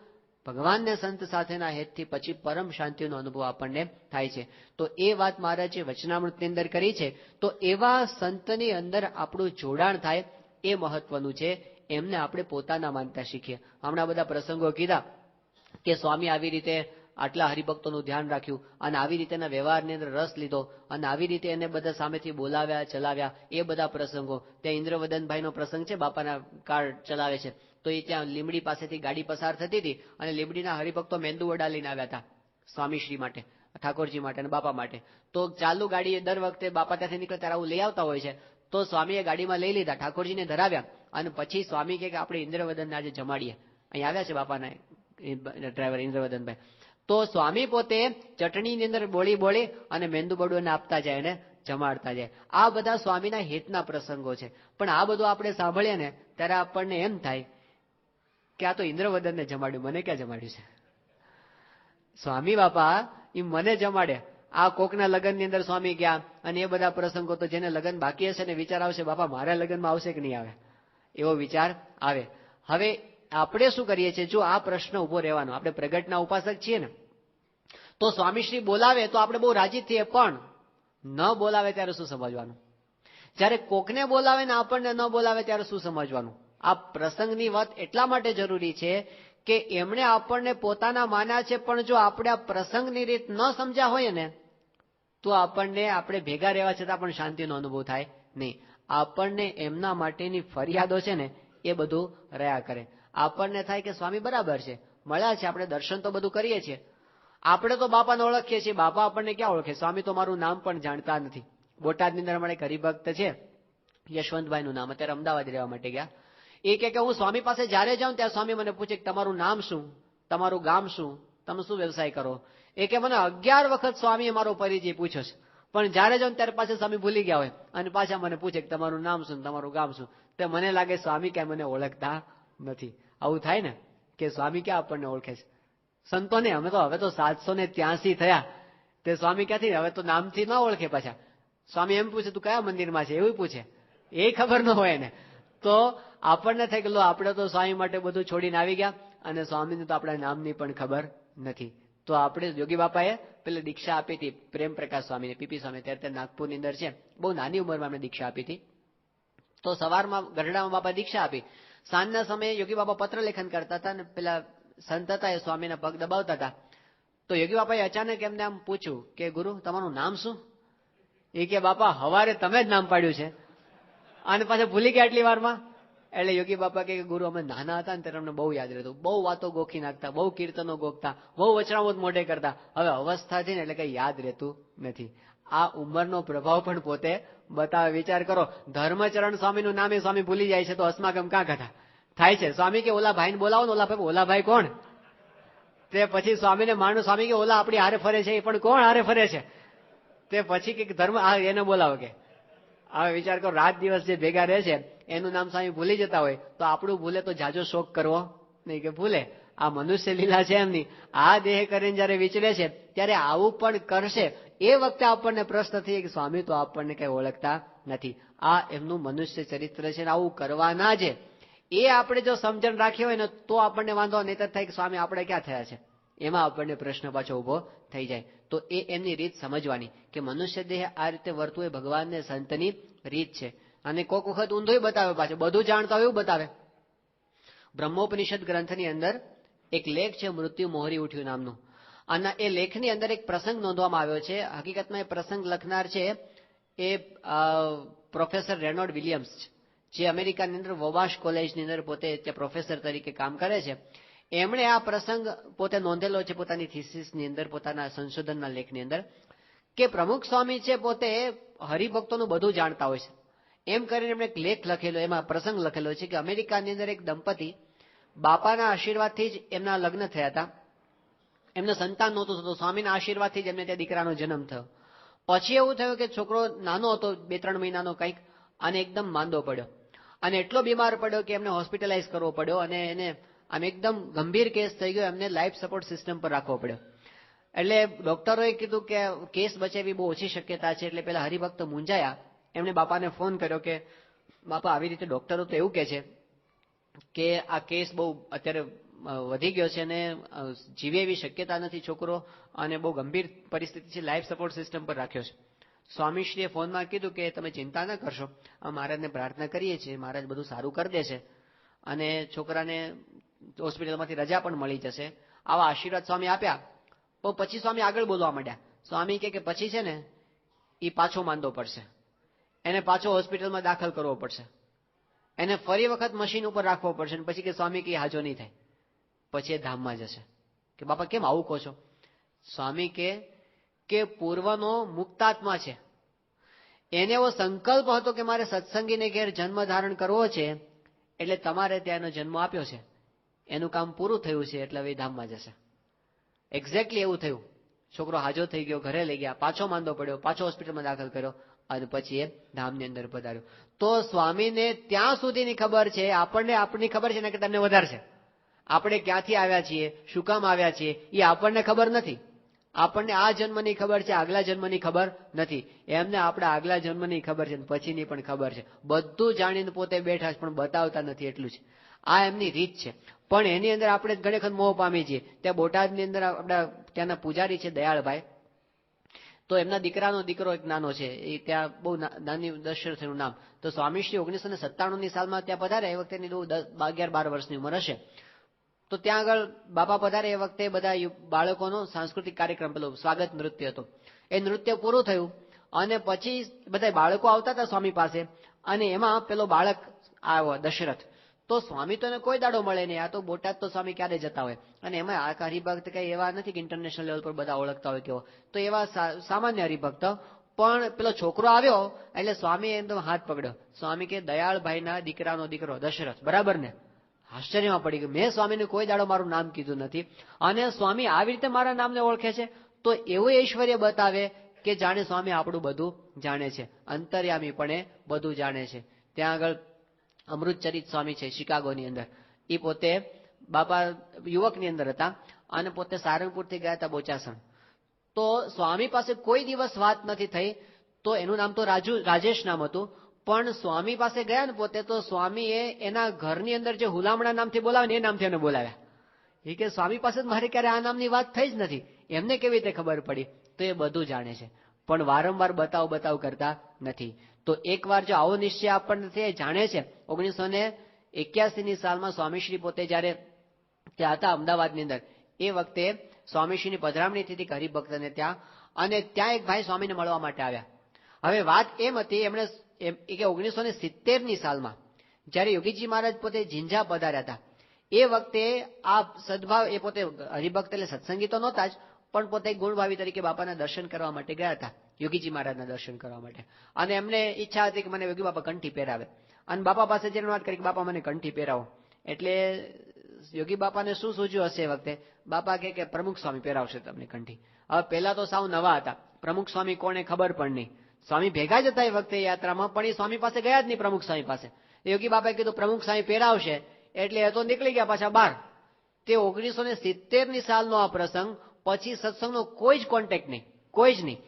ભગવાનને સંત સાથેના હેતથી પછી પરમ શાંતિનો અનુભવ આપણને થાય છે. તો એ વાત મહારાજે વચનામૃતની અંદર કરી છે. તો એવા સંતની અંદર આપણું જોડાણ થાય એ મહત્વનું છે. એમને આપણે પોતાના માનતા શીખીએ. હમણાં બધા પ્રસંગો કીધા. કે સ્વામી આવી રીતે આટલા હરિભક્તોનું ધ્યાન રાખ્યું અને આવી રીતે એના વ્યવહારની અંદર રસ લીધો અને આવી રીતે એને બધા સામેથી બોલાવ્યા ચલાવ્યા, એ બધા પ્રસંગો. ત્યાં ઇન્દ્રવદનભાઈનો પ્રસંગ છે, બાપાના કાર ચલાવે છે, તો એ ત્યાં લીમડી પાસેથી ગાડી પસાર થતી હતી અને લીમડીના હરિભક્તો મેંદુ વડા લઈને આવ્યા હતા સ્વામીશ્રી માટે, ઠાકોરજી માટે અને બાપા માટે. તો ચાલુ ગાડી દર વખતે બાપા ત્યાંથી નીકળે ત્યારે આવું લઈ આવતા હોય છે. તો સ્વામીએ ગાડીમાં લઈ લીધા, ઠાકોરજીને ધરાવ્યા અને પછી સ્વામી કે આપણે ઇન્દ્રવદનને આજે જમાડીએ. અહીં આવ્યા છે બાપાના ડ્રાઈવર ઇન્દ્રવદનભાઈ. તો સ્વામી પોતે ચટણીની અંદર બોળી અને મેંદુ બડુને આપતા જાય અને જમાડતા જાય. આ બધા સ્વામીના હિતના પ્રસંગો છે. પણ આ બધું આપણે સાંભળીએ ને ત્યારે આપણને એમ થાય કે આ તો ઇન્દ્રવદનને જમાડ્યું, મને ક્યાં જમાડ્યું છે? સ્વામી બાપા એ મને જમાડે. આ કોકના લગ્નની અંદર સ્વામી ગયા અને એ બધા પ્રસંગો, તો જેને લગ્ન બાકી હશે ને વિચાર આવશે બાપા મારા લગ્નમાં આવશે કે નહીં આવે, એવો વિચાર આવે. હવે આપણે શું કરીએ છીએ? જો આ પ્રશ્ન ઉભો રહેવાનો, આપણે પ્રગટના ઉપાસક છીએ ને, તો સ્વામીશ્રી બોલાવે તો આપણે બહુ રાજી થઈએ, પણ ન બોલાવે ત્યારે શું સમજવાનું? જ્યારે કોકને બોલાવે ને આપણને ન બોલાવે ત્યારે શું સમજવાનું? આ પ્રસંગની વાત એટલા માટે જરૂરી છે કે એમણે આપણને પોતાના માન્યા છે, પણ જો આપણે આ પ્રસંગની રીત ન સમજ્યા હોય ને તો આપણે ભેગા રહેવા છતાં પણ શાંતિનો અનુભવ થાય નહીં. આપણને એમના માટેની ફરિયાદો છે ને એ બધું રહ્યા કરે. આપણને થાય કે સ્વામી બરાબર છે, મળ્યા છે, આપણે દર્શન તો બધું કરીએ છીએ, આપણે તો બાપાને ઓળખીએ છીએ, બાપા આપણને ક્યાં ઓળખે? સ્વામી તો મારું નામ પણ જાણતા નથી. બોટાદની અંદર અમારે એક હરિભક્ત છે, યશવંતભાઈનું નામ, અત્યારે અમદાવાદ રહેવા માટે ગયા. એ કે હું સ્વામી પાસે જ્યારે જાઉં ત્યાં સ્વામી મને પૂછે કે તમારું નામ શું, તમારું ગામ શું, તમે શું વ્યવસાય કરો? એ કે મને 11 વખત સ્વામીએ મારો પરિચય પૂછ્યો છે, પણ જ્યારે જાઉં ત્યારે પાછા સ્વામી ભૂલી ગયા હોય અને પાછા મને પૂછે કે તમારું નામ શું, તમારું ગામ શું. તે મને લાગે સ્વામી ક્યાં મને ઓળખતા નથી. આવું થાય ને કે સ્વામી ક્યાં આપણને ઓળખે છે? સંતોને હવે તો 783 થયા, તે સ્વામી ક્યાંથી? હવે તો નામથી ના ઓળખે. પાછા સ્વામી એમ પૂછે તું કયા મંદિરમાં છે, એવું પૂછે, એ ખબર ન હોય ને. તો આપણને થાય કે લો આપણે તો સ્વામી માટે બધું છોડીને આવી ગયા અને સ્વામીને તો આપણા નામની પણ ખબર નથી. તો આપણે યોગી બાપાએ પેલી દીક્ષા આપી હતી પ્રેમ પ્રકાશ સ્વામીને, પીપી સ્વામી, ત્યારે નાગપુરની અંદર છે, બહુ નાની ઉંમરમાં એમને દીક્ષા આપી હતી. તો સવારમાં ગઢડામાં બાપા દીક્ષા આપી, સાંજના સમયે યોગી બાપા પત્ર લેખન કરતા હતા અને પેલા સંત હતા એ સ્વામીના પગ દબાવતા હતા. તો યોગી બાપાએ અચાનક એમને આમ પૂછ્યું કે ગુરુ તમારું નામ શું? એ કે બાપા હવારે તમે જ નામ પાડ્યું છે અને પાછા ભૂલી ગયા એટલી વારમાં. એટલે યોગી બાપા કે ગુરુ અમે નાના હતા ને ત્યારે અમને બહુ યાદ રહેતું, બહુ વાતો ગોખી નાખતા, બહુ કીર્તનો ગોખતા, બહુ વચરામૃત મોઢે કરતા, હવે અવસ્થા છે ને એટલે કઈ યાદ રહેતું નથી. આ ઉંમરનો પ્રભાવ પણ પોતે બતાવે. વિચાર કરો, ધર્મચરણ સ્વામીનું નામ એ સ્વામી ભૂલી જાય છે તો અસમાગમ ક્યાં કથા થાય છે? સ્વામી કે ઓલા ભાઈને બોલાવો ને, ઓલા ભાઈ કોણ? તે પછી સ્વામીને માનું, સ્વામી કે ઓલા આપણી હારે ફરે છે એ પણ કોણ હારે ફરે છે? તે પછી કે ધર્મ એને બોલાવો કે. હવે વિચાર કરો, રાત દિવસ જે ભેગા રહે છે એનું નામ સ્વામી ભૂલી જતા હોય તો આપણું ભૂલે તો જાજો શોક કરવો નહીં કે ભૂલે. આ મનુષ્ય લીલા છે એમની. આ દેહ કરીને જયારે વિચરે છે ત્યારે આવું પણ કરશે. એ વખતે આપણને પ્રશ્ન થઈએ કે સ્વામી તો આપણને કઈ ઓળખતા નથી. આ એમનું મનુષ્ય ચરિત્ર છે, આવું કરવાના છે. એ આપણે જો સમજણ રાખી હોય ને તો આપણને વાંધો નહીં થાય કે સ્વામી આપણે ક્યાં થયા છે, એમાં આપણને પ્રશ્ન પાછો ઉભો થઈ જાય. તો એ એમની રીત સમજવાની કે મનુષ્ય દેહ આ રીતે વર્તવું એ ભગવાનને સંતની રીત છે. અને કોક વખત ઊંધું બતાવે, પાછું બધું જાણતા હોય એવું બતાવે. બ્રહ્મોપનિષદ ગ્રંથની અંદર એક લેખ છે મૃત્યુ મોહરી ઉઠ્યું નામનું, અને એ લેખની અંદર એક પ્રસંગ નોંધવામાં આવ્યો છે. હકીકતમાં એ પ્રસંગ લખનાર છે એ પ્રોફેસર રેનોલ્ડ વિલિયમ્સ, જે અમેરિકાની અંદર વોબાશ કોલેજની અંદર પોતે પ્રોફેસર તરીકે કામ કરે છે. એમણે આ પ્રસંગ પોતે નોંધેલો છે પોતાની થીસીસની અંદર, પોતાના સંશોધનના લેખની અંદર, કે પ્રમુખ સ્વામી છે પોતે હરિભક્તોનું બધું જાણતા હોય છે. એમ કરીને એમણે એક લેખ લખેલો, એમાં પ્રસંગ લખેલો છે કે અમેરિકાની અંદર એક દંપતી બાપાના આશીર્વાદથી જ એમના લગ્ન થયા હતા. એમને સંતાન નહોતું થતું, સ્વામીના આશીર્વાદથી જ એમને ત્યાં દીકરાનો જન્મ થયો. પછી એવું થયું કે છોકરો નાનો હતો, 2-3 મહિનાનો કંઈક, અને એકદમ માંદો પડ્યો અને એટલો બીમાર પડ્યો કે એમને હોસ્પિટલાઇઝ કરવો પડ્યો અને એને આમ એકદમ ગંભીર કેસ થઈ ગયો, એમને લાઈફ સપોર્ટ સિસ્ટમ પર રાખવો પડ્યો. એટલે ડોક્ટરોએ કીધું કે કેસ બચેવી બહુ ઓછી શક્યતા છે. એટલે પેલા હરિભક્ત મૂંઝાયા, એમણે બાપાને ફોન કર્યો કે બાપા આવી રીતે ડોક્ટરો તો એવું કહે છે કે આ કેસ બહુ અત્યારે વધી ગયો છે અને જીવે એવી શક્યતા નથી છોકરો, અને બહુ ગંભીર પરિસ્થિતિ છે, લાઈફ સપોર્ટ સિસ્ટમ પર રાખ્યો છે. સ્વામીશ્રીએ ફોનમાં કીધું કે તમે ચિંતા ન કરશો, મહારાજને પ્રાર્થના કરીએ છીએ, મહારાજ બધું સારું કરી દેશે અને છોકરાને હોસ્પિટલમાંથી રજા પણ મળી જશે. આવા આશીર્વાદ સ્વામી આપ્યા. પણ પછી સ્વામી આગળ બોલવા માંડ્યા. સ્વામી કે પછી છે ને એ પાછો માંદો પડશે, એને પાછો હોસ્પિટલમાં દાખલ કરવો પડશે, એને ફરી વખત મશીન ઉપર રાખવો પડશે. પછી કે સ્વામી કે હાજો નહીં થાય, પછી એ ધામમાં જશે. કે બાપા કેમ આવું કહો છો? સ્વામી કે પૂર્વનો મુક્તાત્મા છે, એને એવો સંકલ્પ હતો કે મારે સત્સંગીને ઘેર જન્મ ધારણ કરવો છે, એટલે તમારે ત્યાં એનો જન્મ આપ્યો છે, એનું કામ પૂરું થયું છે, એટલે હવે ધામમાં જશે. એક્ઝેક્ટલી એવું થયું. છોકરો હાજો થઈ ગયો, ઘરે લઈ ગયા, પાછો માંદો પડ્યો, પાછો હોસ્પિટલમાં દાખલ કર્યો અને પછી એ ધામની અંદર પધાર્યો. તો સ્વામીને ત્યાં સુધીની ખબર છે, આપણને આપણી ખબર છે ને કે તમને વધારે છે. આપણે ક્યાંથી આવ્યા છીએ, શું કામ આવ્યા છીએ, એ આપણને ખબર નથી. આપણને આ જન્મની ખબર છે, આગલા જન્મની ખબર નથી. એમને આપણા આગલા જન્મની ખબર છે, પછીની પણ ખબર છે. બધું જાણીને પોતે બેઠા છે, પણ બતાવતા નથી, એટલું છે. આ એમની રીત છે. પણ એની અંદર આપણે ઘણી વખત મોહ પામી છીએ. ત્યાં બોટાદની અંદર આપણા ત્યાંના પૂજારી છે દયાળભાઈ, તો એમના દીકરાનો દીકરો એક નાનો છે, એ ત્યાં બહુ નાની દશરથનું નામ. તો સ્વામીશ્રી 1997ની સાલમાં ત્યાં પધાર્યા. એ વખતે 11-12 વર્ષની ઉંમર હશે. તો ત્યાં આગળ બાપા પધારે એ વખતે બધા બાળકોનો સાંસ્કૃતિક કાર્યક્રમ, પેલો સ્વાગત નૃત્ય હતો. એ નૃત્ય પૂરું થયું અને પછી બધા બાળકો આવતા હતા સ્વામી પાસે, અને એમાં પેલો બાળક આવ્યો દશરથ. તો સ્વામી તો એને કોઈ દાડો મળે નહીં. આ તો બોટાદ તો સ્વામી ક્યારે જતા હોય, અને એમાં આ હરિભક્ત કઈ એવા નથી કે ઇન્ટરનેશનલ લેવલ પર બધા ઓળખતા હોય કેવો, તો એવા સામાન્ય હરિભક્ત. પણ પેલો છોકરો આવ્યો એટલે સ્વામી એકદમ હાથ પકડ્યો. સ્વામી કે દયાળભાઈના દીકરાનો દીકરો દશરથ, બરાબર ને? આશ્ચર્યમાં પડી ગયું. મેં સ્વામીને કોઈ દાડો મારું નામ કીધું નથી, અને સ્વામી આવી રીતે મારા નામને ઓળખે છે. તો એવું ઐશ્વર્ય બતાવે કે જાણે સ્વામી આપણું બધું જાણે છે, અંતર્યામી પણ એ બધું જાણે છે. ત્યાં આગળ અમૃતચરિત સ્વામી છે શિકાગોની અંદર, એ પોતે બાપા યુવકની અંદર હતા અને પોતે સારંગપુરથી ગયા હતા બોચાસણ. તો સ્વામી પાસે કોઈ દિવસ વાત નથી થઈ. તો એનું નામ તો રાજેશ નામ હતું. પણ સ્વામી પાસે ગયા ને પોતે, તો સ્વામીએ એના ઘરની અંદર જે હુલામણા નામથી બોલાવે ને એ નામથી એને બોલાવ્યા. એ કે સ્વામી પાસે મારે ક્યારે આ નામની વાત થઈ જ નથી, એમને કેવી રીતે ખબર પડી? તો એ બધું જાણે છે, પણ વારંવાર બતાવ કરતા નથી. તો એકવાર જો આવો નિશ્ચય આપણને જાણે છે. 1981ની સાલમાં સ્વામીશ્રી પોતે જયારે ત્યાં હતા અમદાવાદની અંદર, એ વખતે સ્વામીશ્રીની પધરામણી થઈ હરિભક્તને ત્યાં, અને ત્યાં એક ભાઈ સ્વામીને મળવા માટે આવ્યા. હવે વાત એમ હતી, એમણે 1970ની સાલમાં જયારે યોગીજી મહારાજ પોતે ઝીંઝા પધાર્યા હતા, એ વખતે આ સદભાવ, એ પોતે હરિભક્ત એટલે સત્સંગી તો નહોતા જ, પણ પોતે ગુણભાવી તરીકે બાપાના દર્શન કરવા માટે ગયા હતા, યોગીજી મહારાજના દર્શન કરવા માટે. અને એમને ઈચ્છા હતી કે મને યોગી બાપા કંઠી પહેરાવે. અને બાપા પાસે જઈને વાત કરી કે બાપા મને કંઠી પહેરાવો. એટલે યોગી બાપાને શું સૂઝ્યું હશે એ વખતે? બાપા કે પ્રમુખ સ્વામી પહેરાવશે તમને કંઠી. હવે પહેલા તો સાવ નવા હતા, પ્રમુખ સ્વામી કોને ખબર પણ નહીં. સ્વામી ભેગા જ હતા એ વખતે યાત્રામાં, પણ એ સ્વામી પાસે ગયા જ નહીં પ્રમુખ સ્વામી પાસે. યોગી બાપાએ કીધું પ્રમુખ સ્વામી પહેરાવશે, એટલે એ તો નીકળી ગયા પાછા બહાર. તે 1970ની સાલનો આ પ્રસંગ. પછી સત્સંગનો કોઈ જ કોન્ટેક્ટ નહીં, કોઈ જ નહીં.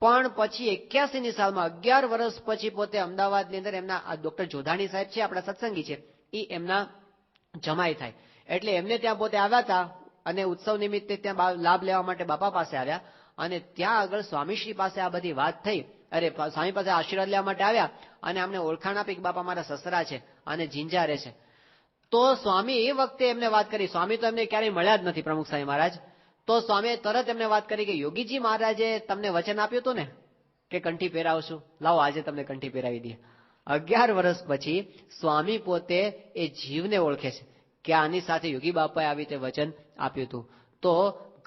પણ પછી 81ની સાલમાં 11 વર્ષ પછી પોતે અમદાવાદની અંદર એમના ડોક્ટર જોધાણી સાહેબ છે, આપણા સત્સંગી છે, એ એમના જમાઈ થાય. એટલે એમને ત્યાં પોતે આવ્યા હતા અને ઉત્સવ નિમિત્તે ત્યાં લાભ લેવા માટે બાપા પાસે આવ્યા. અને ત્યાં આગળ સ્વામીશ્રી પાસે આ બધી વાત થઈ. અરે સ્વામી પાસે આશીર્વાદ લેવા માટે આવ્યા અને અમને ઓળખાણ આપી કે બાપા મારા સસરા છે અને ઝીંઝા રહે છે. તો સ્વામી એ વખતે એમને વાત કરી, સ્વામી તો એમને ક્યારેય મળ્યા જ નથી પ્રમુખ સ્વામી મહારાજ. તો સ્વામીએ તરત એમને વાત કરી કે યોગીજી મહારાજે તમને વચન આપ્યું હતું ને કે કંઠી પહેરાવશું, લાવો આજે તમને કંઠી પહેરાવી દઈએ. 11 વર્ષ પછી સ્વામી પોતે એ જીવને ઓળખે છે કે આની સાથે યોગી બાપાએ આવી રીતે વચન આપ્યું હતું. તો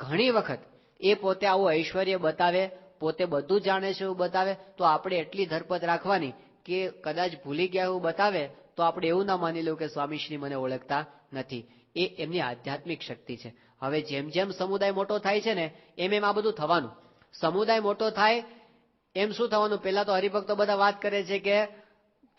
ઘણી વખત એ પોતે આવું ઐશ્વર્ય બતાવે, પોતે બધું જાણે છે એવું બતાવે, તો આપણે એટલી ધરપત રાખવાની કે કદાચ ભૂલી ગયા એવું બતાવે તો આપણે એવું ના માની લેવું કે સ્વામીશ્રી મને ઓળખતા નથી. એ એમની આધ્યાત્મિક શક્તિ છે. હવે જેમ જેમ સમુદાય મોટો થાય છે ને એમ એમ આ બધું થવાનું. સમુદાય મોટો થાય એમ શું થવાનું? પહેલા તો હરિભક્તો બધા વાત કરે છે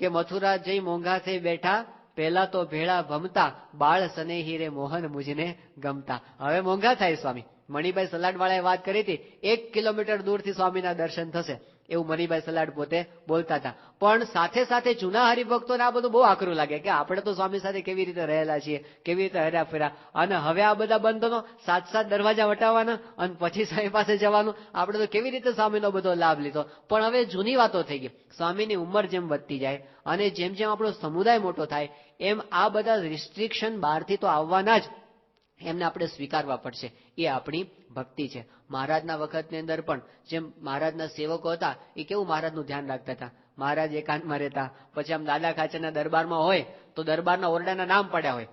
કે મથુરા જઈ મોંઘા થઈ બેઠા, પહેલા તો ભેળા ભમતા, બાળ સનેહી રે મોહન મુજને ગમતા. હવે મોંઘા થાય સ્વામી. મણિભાઈ સલાડવાળાએ વાત કરી હતી, 1 કિલોમીટર દૂરથી સ્વામીના દર્શન થશે, એવું મણિભાઈ સલાડ પોતે બોલતા હતા. પણ સાથે સાથે જૂના હરિભક્તોને આ બધું બહુ આકરું લાગે કે આપણે તો સ્વામી સાથે કેવી રીતે રહેલા છીએ, કેવી રીતે હર્યા ફેર્યા, અને હવે આ બધા બંધનો 7 દરવાજા વટાવવાના અને પછી સ્વામી પાસે જવાનું, આપણે તો કેવી રીતે સ્વામીનો બધો લાભ લીધો. પણ હવે જૂની વાતો થઈ ગઈ. સ્વામીની ઉંમર જેમ વધતી જાય અને જેમ જેમ આપણો સમુદાય મોટો થાય એમ આ બધા રિસ્ટ્રિક્શન બહારથી તો આવવાના જ. એમને આપણે સ્વીકારવા પડશે. એ આપણી ભક્તિ છે. મહારાજના વખતની અંદર પણ જેમ મહારાજના સેવકો હતા એ કેવું મહારાજનું ધ્યાન રાખતા હતા. મહારાજ એકાંતમાં રહેતા, પછી આમ દાદા ખાચરના દરબારમાં હોય તો દરબારના ઓરડાના નામ પડ્યા હોય,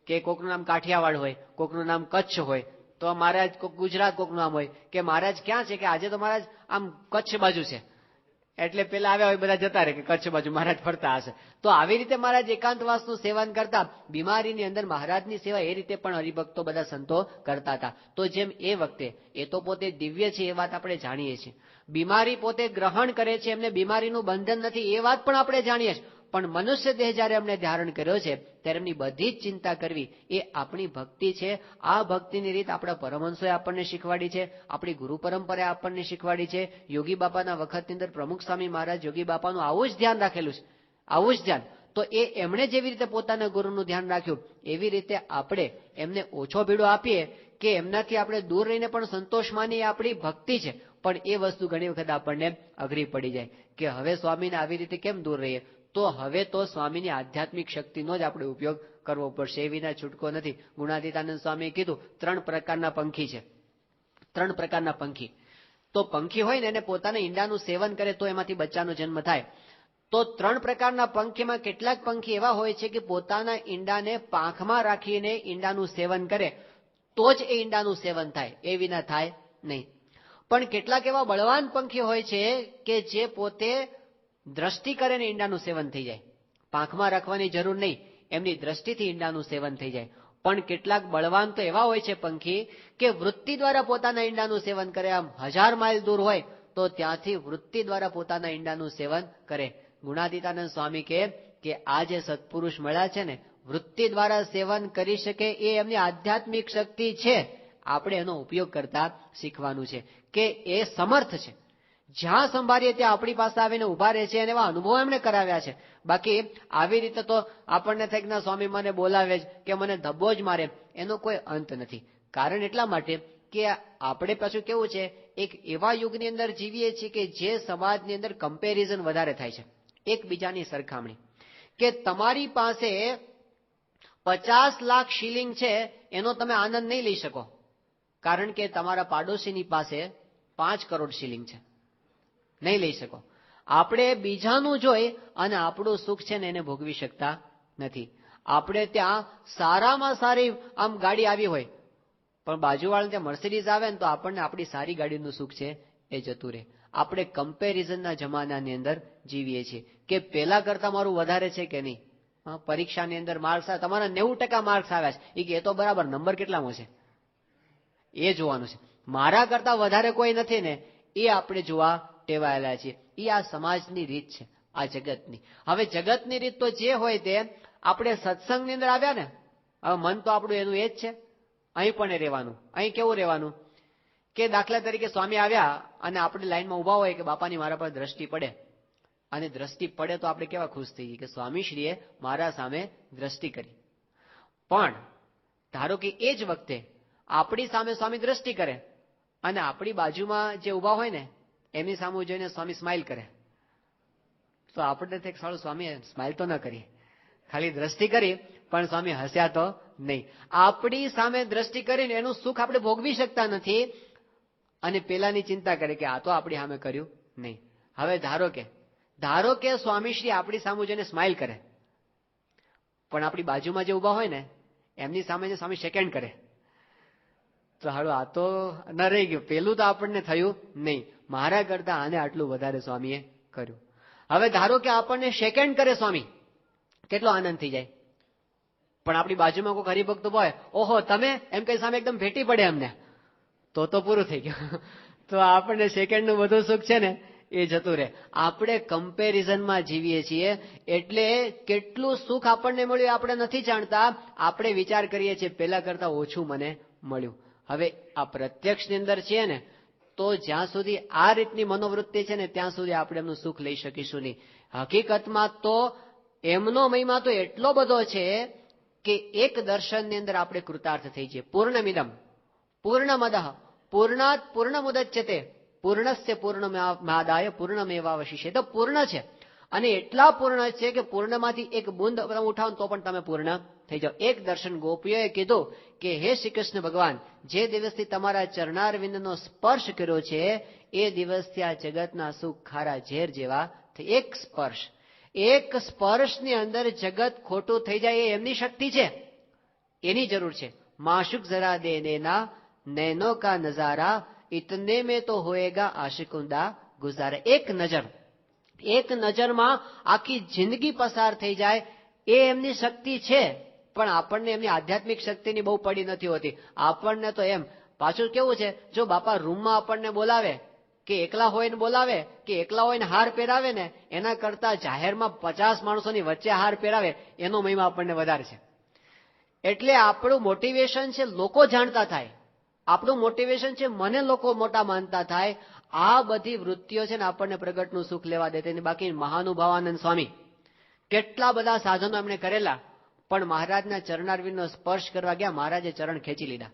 કે કોકનું નામ કાઠિયાવાડ હોય, કોકનું નામ કચ્છ હોય, તો મહારાજ કોક ગુજરાત કોકનું નામ હોય, કે મહારાજ ક્યાં છે, કે આજે તો મહારાજ આમ કચ્છ બાજુ છે, એટલે પેલા આવ્યા હોય બધા જતા રહે કે કચ્છ બાજુ મહારાજ ફરતા હશે. તો આવી રીતે મહારાજ એકાંતવાસનું સેવન કરતા. બીમારીની અંદર મહારાજની સેવા એ રીતે પણ હરિભક્તો બધા સંતો કરતા હતા. તો જેમ એ વખતે એ તો પોતે દિવ્ય છે એ વાત આપણે જાણીએ છીએ, બીમારી પોતે ગ્રહણ કરે છે, એમને બીમારીનું બંધન નથી એ વાત પણ આપણે જાણીએ છીએ, પણ મનુષ્ય દેહ જયારે એમને ધારણ કર્યો છે ત્યારે એમની બધી જ ચિંતા કરવી એ આપણી ભક્તિ છે. આ ભક્તિની રીત આપણા પરમહંસોએ આપણને શીખવાડી છે, આપણી ગુરુ પરંપરાએ આપણને શીખવાડી છે. યોગી બાપાના વખતની અંદર પ્રમુખ સ્વામી મહારાજ યોગી બાપાનું આવું જ ધ્યાન રાખેલું છે, આવું જ ધ્યાન. તો એ એમણે જેવી રીતે પોતાના ગુરુનું ધ્યાન રાખ્યું એવી રીતે આપણે એમને ઓછો ભીડો આપીએ કે એમનાથી આપણે દૂર રહીને પણ સંતોષ માની આપણી ભક્તિ છે. પણ એ વસ્તુ ઘણી વખત આપણને અઘરી પડી જાય કે હવે સ્વામીને આવી રીતે કેમ દૂર રહીએ. તો હવે તો સ્વામીની આધ્યાત્મિક શક્તિનો જ આપણે ઉપયોગ કરવો પડશે, એ વિના છૂટકો નથી. ગુણાતીતાનંદ સ્વામીએ કીધું 3 પ્રકારના પંખી છે, 3 પ્રકારના પંખી. તો પંખી હોય ને એને પોતાના ઈંડાનું સેવન કરે તો એમાંથી બચ્ચાનો જન્મ થાય. તો 3 પ્રકારના પંખીમાં કેટલાક પંખી એવા હોય છે કે પોતાના ઈંડાને પાંખમાં રાખીને ઈંડાનું સેવન કરે તો જ એ ઈંડાનું સેવન થાય, એ વિના થાય નહીં. પણ કેટલાક એવા બળવાન પંખી હોય છે કે જે પોતે દ્રષ્ટિ કરે ને ઈંડાનું સેવન થઈ જાય, પાંખમાં રાખવાની જરૂર નહીં, એમની દ્રષ્ટિથી ઈંડાનું સેવન થઈ જાય. પણ કેટલાક બળવાન તો એવા હોય છે પંખી કે વૃત્તિ દ્વારા પોતાના ઈંડાનું સેવન કરે, આમ 1000 માઇલ દૂર હોય તો ત્યાંથી વૃત્તિ દ્વારા પોતાના ઈંડાનું સેવન કરે. ગુણાતીતાનંદ સ્વામી કહે કે આ જે સત્પુરુષ મળ્યા છે ને વૃત્તિ દ્વારા સેવન કરી શકે એ એમની આધ્યાત્મિક શક્તિ છે. આપણે એનો ઉપયોગ કરતા શીખવાનું છે કે એ સમર્થ છે, જ્યાં સંભાળીએ ત્યાં આપણી પાસે આવીને ઉભા રહે છે અને એવા અનુભવો એમણે કરાવ્યા છે. બાકી આવી રીતે તો આપણને થાય કે ના સ્વામી મને બોલાવે જ કે મને ધબ્બો જ મારે, એનો કોઈ અંત નથી. કારણ એટલા માટે કે આપણે પાછું કેવું છે, એક એવા યુગની અંદર જીવીએ છીએ કે જે સમાજની અંદર કમ્પેરિઝન વધારે થાય છે, એકબીજાની સરખામણી. કે તમારી પાસે 50 લાખ શિલિંગ છે એનો તમે આનંદ નહીં લઈ શકો, કારણ કે તમારા પાડોશીની પાસે 5 કરોડ શિલિંગ છે, નહીં લઈ શકો. આપણે બીજાનું જોઈ અને આપણું સુખ છે ને એને ભોગવી શકતા નથી. આપણે ત્યાં સારામાં સારી આમ ગાડી આવી હોય પણ બાજુવાળાને ત્યાં મર્સિડીઝ આવે ને તો આપણને આપણી સારી ગાડીનું સુખ છે એ જતું રહે. આપણે કમ્પેરિઝનના જમાનાની અંદર જીવીએ છીએ કે પેલા કરતા મારું વધારે છે કે નહીં. પરીક્ષાની અંદર માર્ક્સ આવે, તમારા 90% માર્ક્સ આવ્યા છે, એ તો બરાબર, નંબર કેટલામાં છે એ જોવાનું છે. મારા કરતા વધારે કોઈ નથી ને એ આપણે જોવા ટેવાયેલા છીએ. એ આ સમાજની રીત છે, આ જગતની. હવે જગતની રીત તો જે હોય તે આપણે સત્સંગની અંદર આવ્યા ને, હવે મન તો આપણું એનું એ જ છે, અહીં પણ રહેવાનું. અહીં કેવું રહેવાનું કે દાખલા તરીકે સ્વામી આવ્યા અને આપણે લાઈનમાં ઉભા હોય કે બાપાની મારા પર દ્રષ્ટિ પડે, અને દ્રષ્ટિ પડે તો આપણે કેવા ખુશ થઈ કે સ્વામીશ્રીએ મારા સામે દ્રષ્ટિ કરી. પણ ધારો કે એ જ વખતે આપણી સામે સ્વામી દ્રષ્ટિ કરે અને આપણી બાજુમાં જે ઉભા હોય ને એમની સામે જોઈને સ્વામી સ્માઇલ કરે, તો આપણને થાય સારું સ્વામી સ્માઇલ તો ન કરી, ખાલી દ્રષ્ટિ કરી પણ સ્વામી હસ્યા તો નહીં. આપણી સામે દ્રષ્ટિ કરીને એનું સુખ આપણે ભોગવી શકતા નથી અને પેલાની ચિંતા કરે કે આ તો આપણી સામે કર્યું નહીં. હવે ધારો કે સ્વામીશ્રી આપણી સામે જોઈને સ્માઇલ કરે પણ આપણી બાજુમાં જે ઉભા હોય ને એમની સામે જે સ્વામી સેકન્ડ કરે તો હાલો આ તો ન રહી ગયું, પેલું તો આપણને થયું નહીં, મારા કરતા આને આટલું વધારે સ્વામીએ કર્યું. હવે ધારો કે આપણને સેકન્ડ કરે સ્વામી, કેટલો આનંદ થઈ જાય. પણ આપણી બાજુમાં કોઈ હરિભક્ત હોય, ઓહો તમે, એમ કઈ સામે એકદમ ભેટી પડે અમને, તો પૂરું થઈ ગયું. તો આપણને સેકન્ડનું બધું સુખ છે ને એ જતું રહે. આપણે કમ્પેરિઝનમાં જીવીએ છીએ એટલે કેટલું સુખ આપણને મળ્યું આપણે નથી જાણતા. આપણે વિચાર કરીએ છીએ પેલા કરતા ઓછું મને મળ્યું. હવે આ પ્રત્યક્ષની અંદર છે ને તો જ્યાં સુધી આ રીતની મનોવૃત્તિ છે ને ત્યાં સુધી આપણે એમનું સુખ લઈ શકીશું નહીં. હકીકતમાં તો એમનો મહિમા તો એટલો બધો છે કે એક દર્શનની અંદર આપણે કૃતાર્થ થઈ જઈએ. પૂર્ણમિદમ પૂર્ણમદઃ પૂર્ણાત પૂર્ણમુદચ્યતે પૂર્ણસ્ય પૂર્ણમાદાય પૂર્ણમેવાવશિષ્યતે. તો પૂર્ણ છે અને એટલા પૂર્ણ છે કે પૂર્ણમાંથી એક બુંદ ઉઠાવો તો પણ તમે પૂર્ણ થઈ જાઓ. એક દર્શન ગોપીઓએ કીધું કે હે શ્રી કૃષ્ણ ભગવાન, જે દિવસથી તમારા ચરણારવિંદનો સ્પર્શ કર્યો છે એ દિવસથી આ જગતના સુખ ખારા ઝેર જેવા. એક સ્પર્શની અંદર જગત ખોટું થઈ જાય એ એમની શક્તિ છે, એની જરૂર છે. માશુક જરા દે દેના નૈનો કા નજારા ઇતને મેં તો હોએગા આશિકુંદા ગુજારા. એક નજરમાં આખી જિંદગી પસાર થઈ જાય એ એમની શક્તિ છે, પણ આપણને એમની આધ્યાત્મિક શક્તિની બહુ પડી નથી હોતી. આપણને તો એમ પાછું કેવું છે, જો બાપા રૂમમાં આપણને બોલાવે કે એકલા હોય ને બોલાવે કે એકલા હોય ને હાર પહેરાવે ને એના કરતા જાહેરમાં 50 માણસોની વચ્ચે હાર પહેરાવે એનો મહિમા આપણને વધારે છે. એટલે આપણું મોટિવેશન છે લોકો જાણતા થાય, આપણું મોટિવેશન છે મને લોકો મોટા માનતા થાય. આ બધી વૃત્તિઓ છે ને આપણને પ્રગટનું સુખ લેવા દે. તેની બાકી મહાનુભાવાનંદ સ્વામી કેટલા બધા સાધનો એમણે કરેલા, પણ મહારાજના ચરણારવિંદનો સ્પર્શ કરવા ગયા, મહારાજે ચરણ ખેંચી લીધા.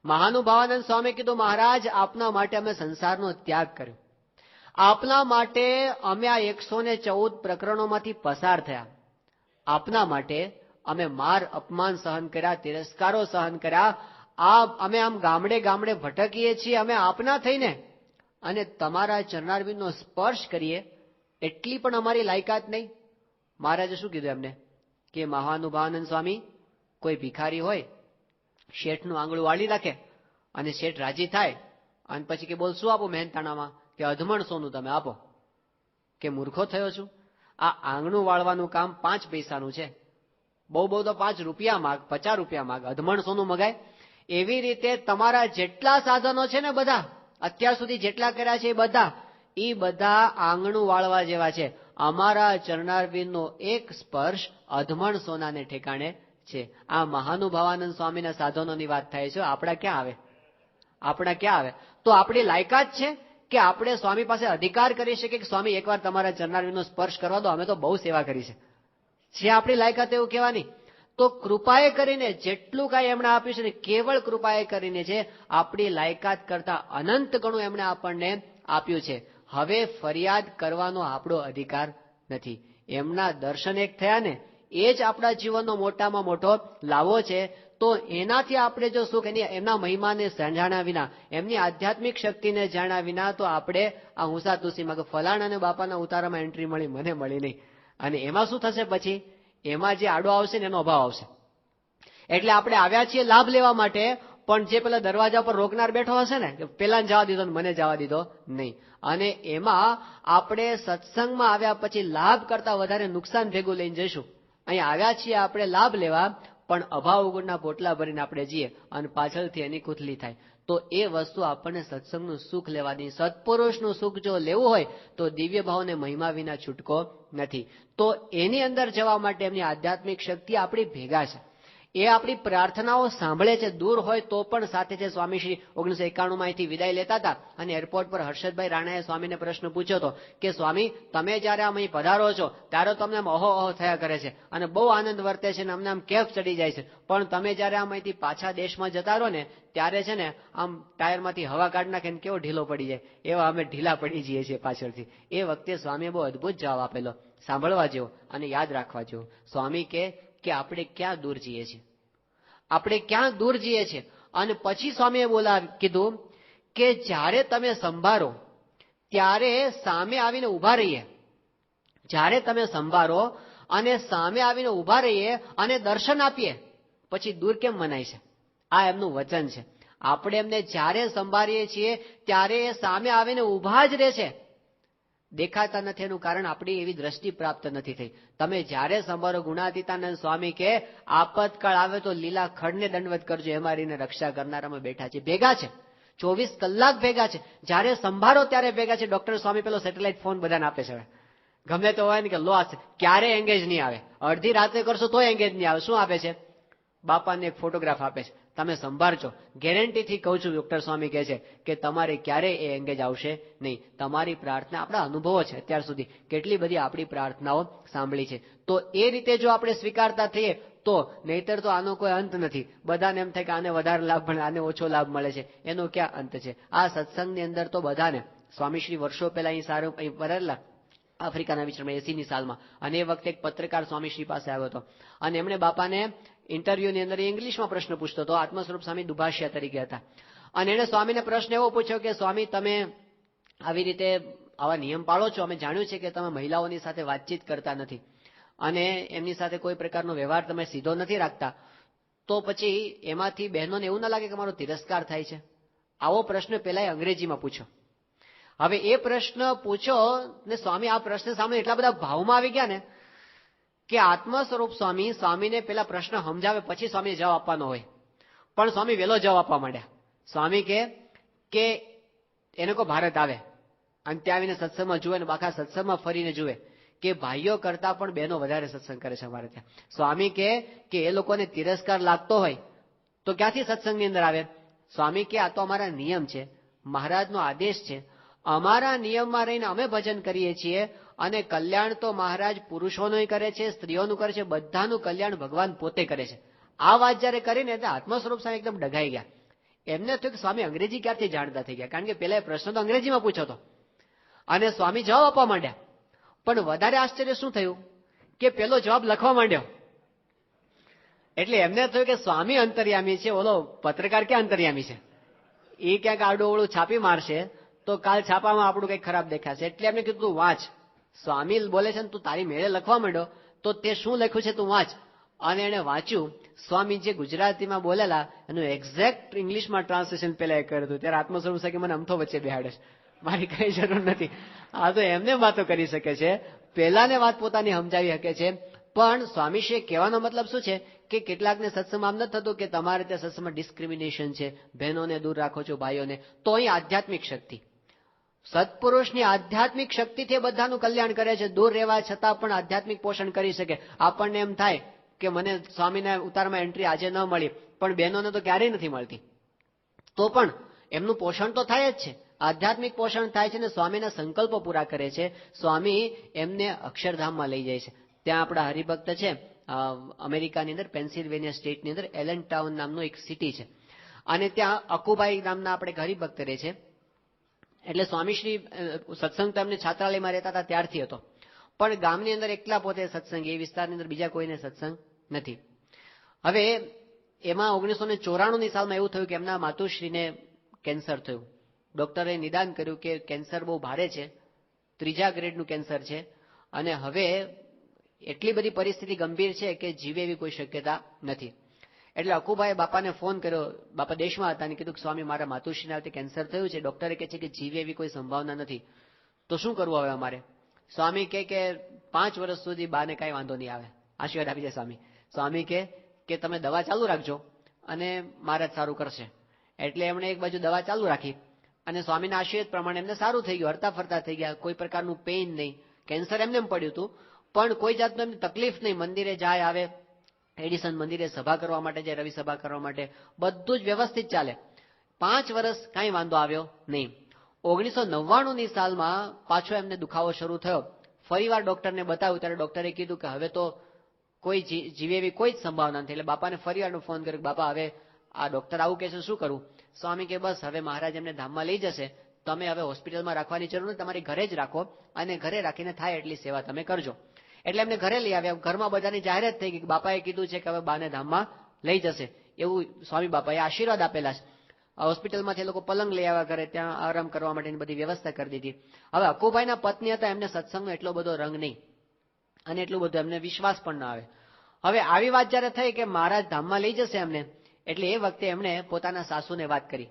મહાનુભાવાનંદ સ્વામી કીધું, મહારાજ આપના માટે અમે સંસારનો ત્યાગ કર્યો, આપના માટે અમે આ 114 પ્રકરણોમાંથી પસાર થયા, આપના માટે અમે માર અપમાન સહન કર્યા, તિરસ્કારો સહન કર્યા. અમે આમ ગામડે ગામડે ભટકીએ છીએ, અમે આપના થઈને અને તમારા ચરણારવિંદનો સ્પર્શ કરીએ એટલી પણ અમારી લાયકાત નહીં. મહારાજે શું કીધું એમને કે મહાનુભાવાનંદ સ્વામી, કોઈ ભિખારી હોય શેઠનું આંગળું વાળી રાખે અને શેઠ રાજી થાય અને પછી કે બોલ શું આપો મહેનતાણામાં, કે અધમણ સોનું તમે આપો. કે મૂર્ખો થયો છું, આ આંગણું વાળવાનું કામ 5 પૈસાનું છે, બહુ બહુ તો 5 રૂપિયા માગ, 50 રૂપિયા માગ, અધમણ સોનું મગાય. એવી રીતે તમારા જેટલા સાધનો છે ને બધા અત્યાર સુધી જેટલા કર્યા છે એ બધા આંગણું વાળવા જેવા છે. અમારા ચરણારવિંદનો એક સ્પર્શ અધમણ સોનાને ઠેકાણે છે. આ મહાનુભાવાનંદ સ્વામીના સાધનોની વાત થાય છે. આપણા ક્યાં આવે? તો આપણી લાયકાત છે કે આપણે સ્વામી પાસે અધિકાર કરી શકીએ કે સ્વામી એકવાર તમારા ચરણારવિંદનો સ્પર્શ કરવા દો, અમે તો બહુ સેવા કરી છે આપણી લાયકાત એવું કહેવાની? તો કૃપાએ કરીને જેટલું કાંઈ એમણે આપ્યું છે ને કેવળ કૃપાએ કરીને છે, આપણી લાયકાત કરતા અનંત ગણું એમણે આપણને આપ્યું છે. હવે ફરિયાદ કરવાનો આપણો અધિકાર નથી. એમના દર્શન એક થયા ને એ જ આપણા જીવનનો મોટામાં મોટો લાવો છે. તો એનાથી આપણે જો સુખ, એમના મહિમાને જાણ્યા વિના, એમની આધ્યાત્મિક શક્તિને જાણ્યા વિના તો આપણે આ હુંસા તુસીમાં કે ફલાણાને બાપાના ઉતારામાં એન્ટ્રી મળી, મને મળી નહીં. અને એમાં શું થશે પછી? એમાં જે આડો આવશે ને એનો અભાવ આવશે. એટલે આપણે આવ્યા છીએ લાભ લેવા માટે, પણ જે પેલા દરવાજા પર રોકનાર બેઠો હશે ને કે પેલા જવા દીધો ને મને જવા દીધો નહીં. અને એમાં આપણે સત્સંગમાં આવ્યા પછી લાભ કરતા વધારે નુકસાન ભેગું લઈને જઈશું. અહીં આવ્યા છીએ આપણે લાભ લેવા, પણ અભાવ ગુણના પોટલા ભરીને આપણે જઈએ અને પાછળથી એની કુથલી થાય. તો એ વસ્તુ આપણને સત્સંગનું સુખ લેવાની, સત્પુરુષનું સુખ જો લેવું હોય તો દિવ્ય ભાવને મહિમા વિના છૂટકો નથી. તો એની અંદર જવા માટે એમની આધ્યાત્મિક શક્તિ આપણી ભેગા છે, એ આપણી પ્રાર્થનાઓ સાંભળે છે. દૂર હોય તો પણ સાથે છે. સ્વામીશ્રી 1991 અહીંથી વિદાય લેતા હતા અને એરપોર્ટ પર હર્ષદભાઈ રાણાએ સ્વામીને પ્રશ્ન પૂછ્યો હતો કે સ્વામી તમે જયારે આમ અહીં પધારો છો ત્યારે તમને આમ ઓહો ઓહો થયા કરે છે અને બહુ આનંદ વર્તે છે ને અમને આમ કેફ ચડી જાય છે, પણ તમે જયારે આમ અહીંથી પાછા દેશમાં જતા રહો ને ત્યારે છે ને આમ ટાયરમાંથી હવા કાઢ નાખે ને કેવો ઢીલો પડી જાય એવા અમે ઢીલા પડી જઈએ છીએ પાછળથી. એ વખતે સ્વામીએ બહુ અદભુત જવાબ આપેલો, સાંભળવા જેવો અને યાદ રાખવા જેવો. સ્વામી કે આપણે ક્યાં દૂર જઈએ છીએ, આપણે ક્યાં દૂર જઈએ છીએ. અને પછી સ્વામીએ કીધું કે જ્યારે તમે સંભારો ત્યારે સામે આવીને ઉભા રહીએ, જ્યારે તમે સંભારો અને સામે આવીને ઉભા રહીએ અને દર્શન આપીએ પછી દૂર કેમ મનાય છે? આ એમનું વચન છે. આપણે એમને જ્યારે સંભાળીએ છીએ ત્યારે સામે આવીને ઉભા જ રહે છે, દેખાતા નથી. એનું કારણ આપણી એવી દ્રષ્ટિ પ્રાપ્ત નથી થઈ. તમે જ્યારે સંભાળો, ગુણાતીતાનંદ સ્વામી કે આપતકાળ આવે તો લીલા ખડને દંડવત કરજો, એમારીને રક્ષા કરનારામાં બેઠા છે, ભેગા છે, 24 કલાક ભેગા છે. જ્યારે સંભાળો ત્યારે ભેગા છે. ડોક્ટર સ્વામી પેલો સેટેલાઇટ ફોન બધાને આપે છે, ગમે તો હોય ને કે લો ક્યારે એંગેજ નહીં આવે, અડધી રાત્રે કરશો તો એંગેજ નહીં આવે. શું આપે છે? બાપાને એક ફોટોગ્રાફ આપે છે, તમે સંભાળજો. ગેરંટીથી કહું છું, ડોક્ટર સ્વામી કહે છે કે તમારે ક્યારેય એ એંગેજ આવશે નહીં. તમારી પ્રાર્થના, આપણા અનુભવો છે અત્યાર સુધી કેટલી બધી આપણી પ્રાર્થનાઓ સાંભળી છે. તો એ રીતે જો આપણે સ્વીકારતા થઈએ તો, નહીતર તો આનો કોઈ અંત નથી. બધાને એમ થાય કે આને વધારે લાભ મળે, આને ઓછો લાભ મળે છે, એનો ક્યાં અંત છે? આ સત્સંગની અંદર તો બધાને, સ્વામીશ્રી વર્ષો પહેલા અહીં સારું અહીં ભરેલા આફ્રિકાના વિચારમાં 80ની સાલમાં, અને એ વખતે એક પત્રકાર સ્વામીશ્રી પાસે આવ્યો હતો અને એમણે બાપાને ઇન્ટરવ્યુની અંદર ઇંગ્લિશમાં પ્રશ્ન પૂછતો હતો. આત્મ સ્વરૂપ સ્વામી દુભાષિયા તરીકે હતા. અને એને સ્વામીને પ્રશ્ન એવો પૂછ્યો કે સ્વામી, તમે આવી રીતે આવા નિયમ પાળો છો, અમે જાણ્યું છે કે તમે મહિલાઓની સાથે વાતચીત કરતા નથી અને એમની સાથે કોઈ પ્રકારનો વ્યવહાર તમે સીધો નથી રાખતા, તો પછી એમાંથી બહેનોને એવું ના લાગે કે મારો તિરસ્કાર થાય છે? આવો પ્રશ્ન પેલા અંગ્રેજીમાં પૂછો. હવે એ પ્રશ્ન પૂછો ને સ્વામી આ પ્રશ્ન સામે એટલા બધા ભાવમાં આવી ગયા ને કે આત્મ સ્વરૂપ સ્વામીને પેલા પ્રશ્ન સમજાવે પછી સ્વામીને જવાબ આપવાનો હોય, પણ સ્વામી વહેલો જવાબ આપવા માંડ્યા. સ્વામી કે એને કોઈ ભારત આવે અને ત્યાં આવીને સત્સંગમાં જુએ ને આખા સત્સંગમાં ફરીને જુએ કે ભાઈઓ કરતા પણ બહેનો વધારે સત્સંગ કરે છે અમારે ત્યાં. સ્વામી કે એ લોકોને તિરસ્કાર લાગતો હોય તો ક્યાંથી સત્સંગની અંદર આવે? સ્વામી કે આ તો અમારા નિયમ છે, મહારાજનો આદેશ છે. અમારા નિયમમાં રહીને અમે ભજન કરીએ છીએ અને કલ્યાણ તો મહારાજ પુરુષોનું કરે છે, સ્ત્રીઓનું કરે છે, બધાનું કલ્યાણ ભગવાન પોતે કરે છે. આ વાત જયારે કરીને એટલે આત્મ સ્વરૂપ સ્વામી એકદમ ડઘાઈ ગયા. એમને થયું કે સ્વામી અંગ્રેજી ક્યારથી જાણતા થઈ ગયા, કારણ કે પેલા પ્રશ્ન તો અંગ્રેજીમાં પૂછ્યો હતો અને સ્વામી જવાબ આપવા માંડ્યા. પણ વધારે આશ્ચર્ય શું થયું કે પેલો જવાબ લખવા માંડ્યો. એટલે એમને થયું કે સ્વામી અંતર્યામી છે, ઓલો પત્રકાર ક્યાં અંતર્યામી છે? એ ક્યાંક આડું અવળું છાપી મારશે તો કાલ છાપામાં આપણું કઈ ખરાબ દેખાશે. એટલે એમને કીધું તું વાંચ. સ્વામી બોલે છે ને તું તારી મેળે લખવા માંડ્યો તો તે શું લખ્યું છે તું વાંચ. અને એને વાંચ્યું. સ્વામી જે ગુજરાતીમાં બોલેલા એનું એક્ઝેક્ટ ઇંગ્લિશમાં ટ્રાન્સલેશન પેલા એ કર્યું હતું. ત્યારે આત્મ સ્વરૂપ કે મને અમથો વચ્ચે બેહાડે છે, મારી કઈ જરૂર નથી. આ તો એમને વાતો કરી શકે છે, પેલાને વાત પોતાની સમજાવી શકે છે. પણ સ્વામીશ્રીએ કહેવાનો મતલબ શું છે કે કેટલાકને સત્સંગમાં આમ નથી થતું કે તમારે ત્યાં સત્સંગમાં ડિસ્ક્રિમિનેશન છે, બહેનોને દૂર રાખો છો, ભાઈઓને. તો અહીં આધ્યાત્મિક શક્તિ, સત્પુરુષની આધ્યાત્મિક શક્તિથી બધાનું કલ્યાણ કરે છે. દૂર રહેવા છતાં પણ આધ્યાત્મિક પોષણ કરી શકે. આપણને એમ થાય કે મને સ્વામીના ઉતારમાં એન્ટ્રી આજે ન મળી, પણ બહેનોને તો ક્યારેય નથી મળતી, તો પણ એમનું પોષણ તો થાય જ છે, આધ્યાત્મિક પોષણ થાય છે ને સ્વામીના સંકલ્પો પૂરા કરે છે. સ્વામી એમને અક્ષરધામમાં લઈ જાય છે. ત્યાં આપણા હરિભક્ત છે, અમેરિકાની અંદર પેન્સિલ્વેનિયા સ્ટેટની અંદર એલન ટાઉન નામનું એક સિટી છે અને ત્યાં અકુભાઈ નામના આપણે હરિભક્ત રહે છે. એટલે સ્વામીશ્રી સત્સંગ તો એમને છાત્રાલયમાં રહેતા હતા ત્યારથી હતો, પણ ગામની અંદર એકલા પોતે સત્સંગ, એ વિસ્તારની અંદર બીજા કોઈને સત્સંગ નથી. હવે એમાં 1994ની સાલમાં એવું થયું કે એમના માતુશ્રીને કેન્સર થયું. ડોક્ટરે નિદાન કર્યું કે કેન્સર બહુ ભારે છે, 3જા ગ્રેડનું કેન્સર છે અને હવે એટલી બધી પરિસ્થિતિ ગંભીર છે કે જીવે એવી કોઈ શક્યતા નથી. એટલે અકુભાઈએ બાપાને ફોન કર્યો, બાપા દેશમાં હતા, અને કીધું કે સ્વામી મારા માતુશ્રીને આવી કેન્સર થયું છે, ડોક્ટરે કહે છે કે જીવે એવી કોઈ સંભાવના નથી, તો શું કરવું હવે અમારે? સ્વામી કે 5 વર્ષ સુધી બાને કાંઈ વાંધો નહીં આવે, આશીર્વાદ આપી જાય સ્વામી. સ્વામી કે તમે દવા ચાલુ રાખજો અને મહારાજ સારું કરશે. એટલે એમણે એક બાજુ દવા ચાલુ રાખી અને સ્વામીના આશીર્વાદ પ્રમાણે એમને સારું થઈ ગયું, હરતા ફરતા થઈ ગયા, કોઈ પ્રકારનું પેઇન નહીં. કેન્સર એમને પડ્યું હતું પણ કોઈ જાતનું એમને તકલીફ નહીં. મંદિરે જાય આવે, એડિસન મંદિરે સભા કરવા માટે જાય, રવિ સભા કરવા માટે, બધું જ વ્યવસ્થિત ચાલે. 5 વર્ષ કાંઈ વાંધો આવ્યો નહીં. 1999ની સાલમાં પાછો એમને દુખાવો શરૂ થયો. ફરીવાર ડોક્ટરને બતાવ્યું ત્યારે ડોક્ટરે કીધું કે હવે તો કોઈ જીવે એવી કોઈ જ સંભાવના નથી. એટલે બાપાને ફરીવાર ફોન કર્યો કે બાપા હવે આ ડોક્ટર આવું કહે છે, શું કરવું? સ્વામી કે બસ હવે મહારાજ એમને ધામમાં લઈ જશે, તમે હવે હોસ્પિટલમાં રાખવાની જરૂર નથી, તમારી ઘરે જ રાખો અને ઘરે રાખીને થાય એટલી સેવા તમે કરજો. એટલે એમને ઘરે લઈ આવ્યા. ઘરમાં બધાની જાહેરાત થઈ ગઈ કે બાપાએ કીધું છે કે હવે બાને ધામમાં લઈ જશે, એવું સ્વામી બાપાએ આશીર્વાદ આપેલા છે. હોસ્પિટલમાંથી લોકો પલંગ લઈ આવ્યા ઘરે, ત્યાં આરામ કરવા માટેની બધી વ્યવસ્થા કરી દીધી. હવે અકુભાઈના પત્ની હતા, એમને સત્સંગનો એટલો બધો રંગ નહીં અને એટલું બધું એમને વિશ્વાસ પણ ના આવે. હવે આવી વાત જયારે થઈ કે મહારાજ ધામમાં લઈ જશે એમને, એટલે એ વખતે એમણે પોતાના સાસુને વાત કરી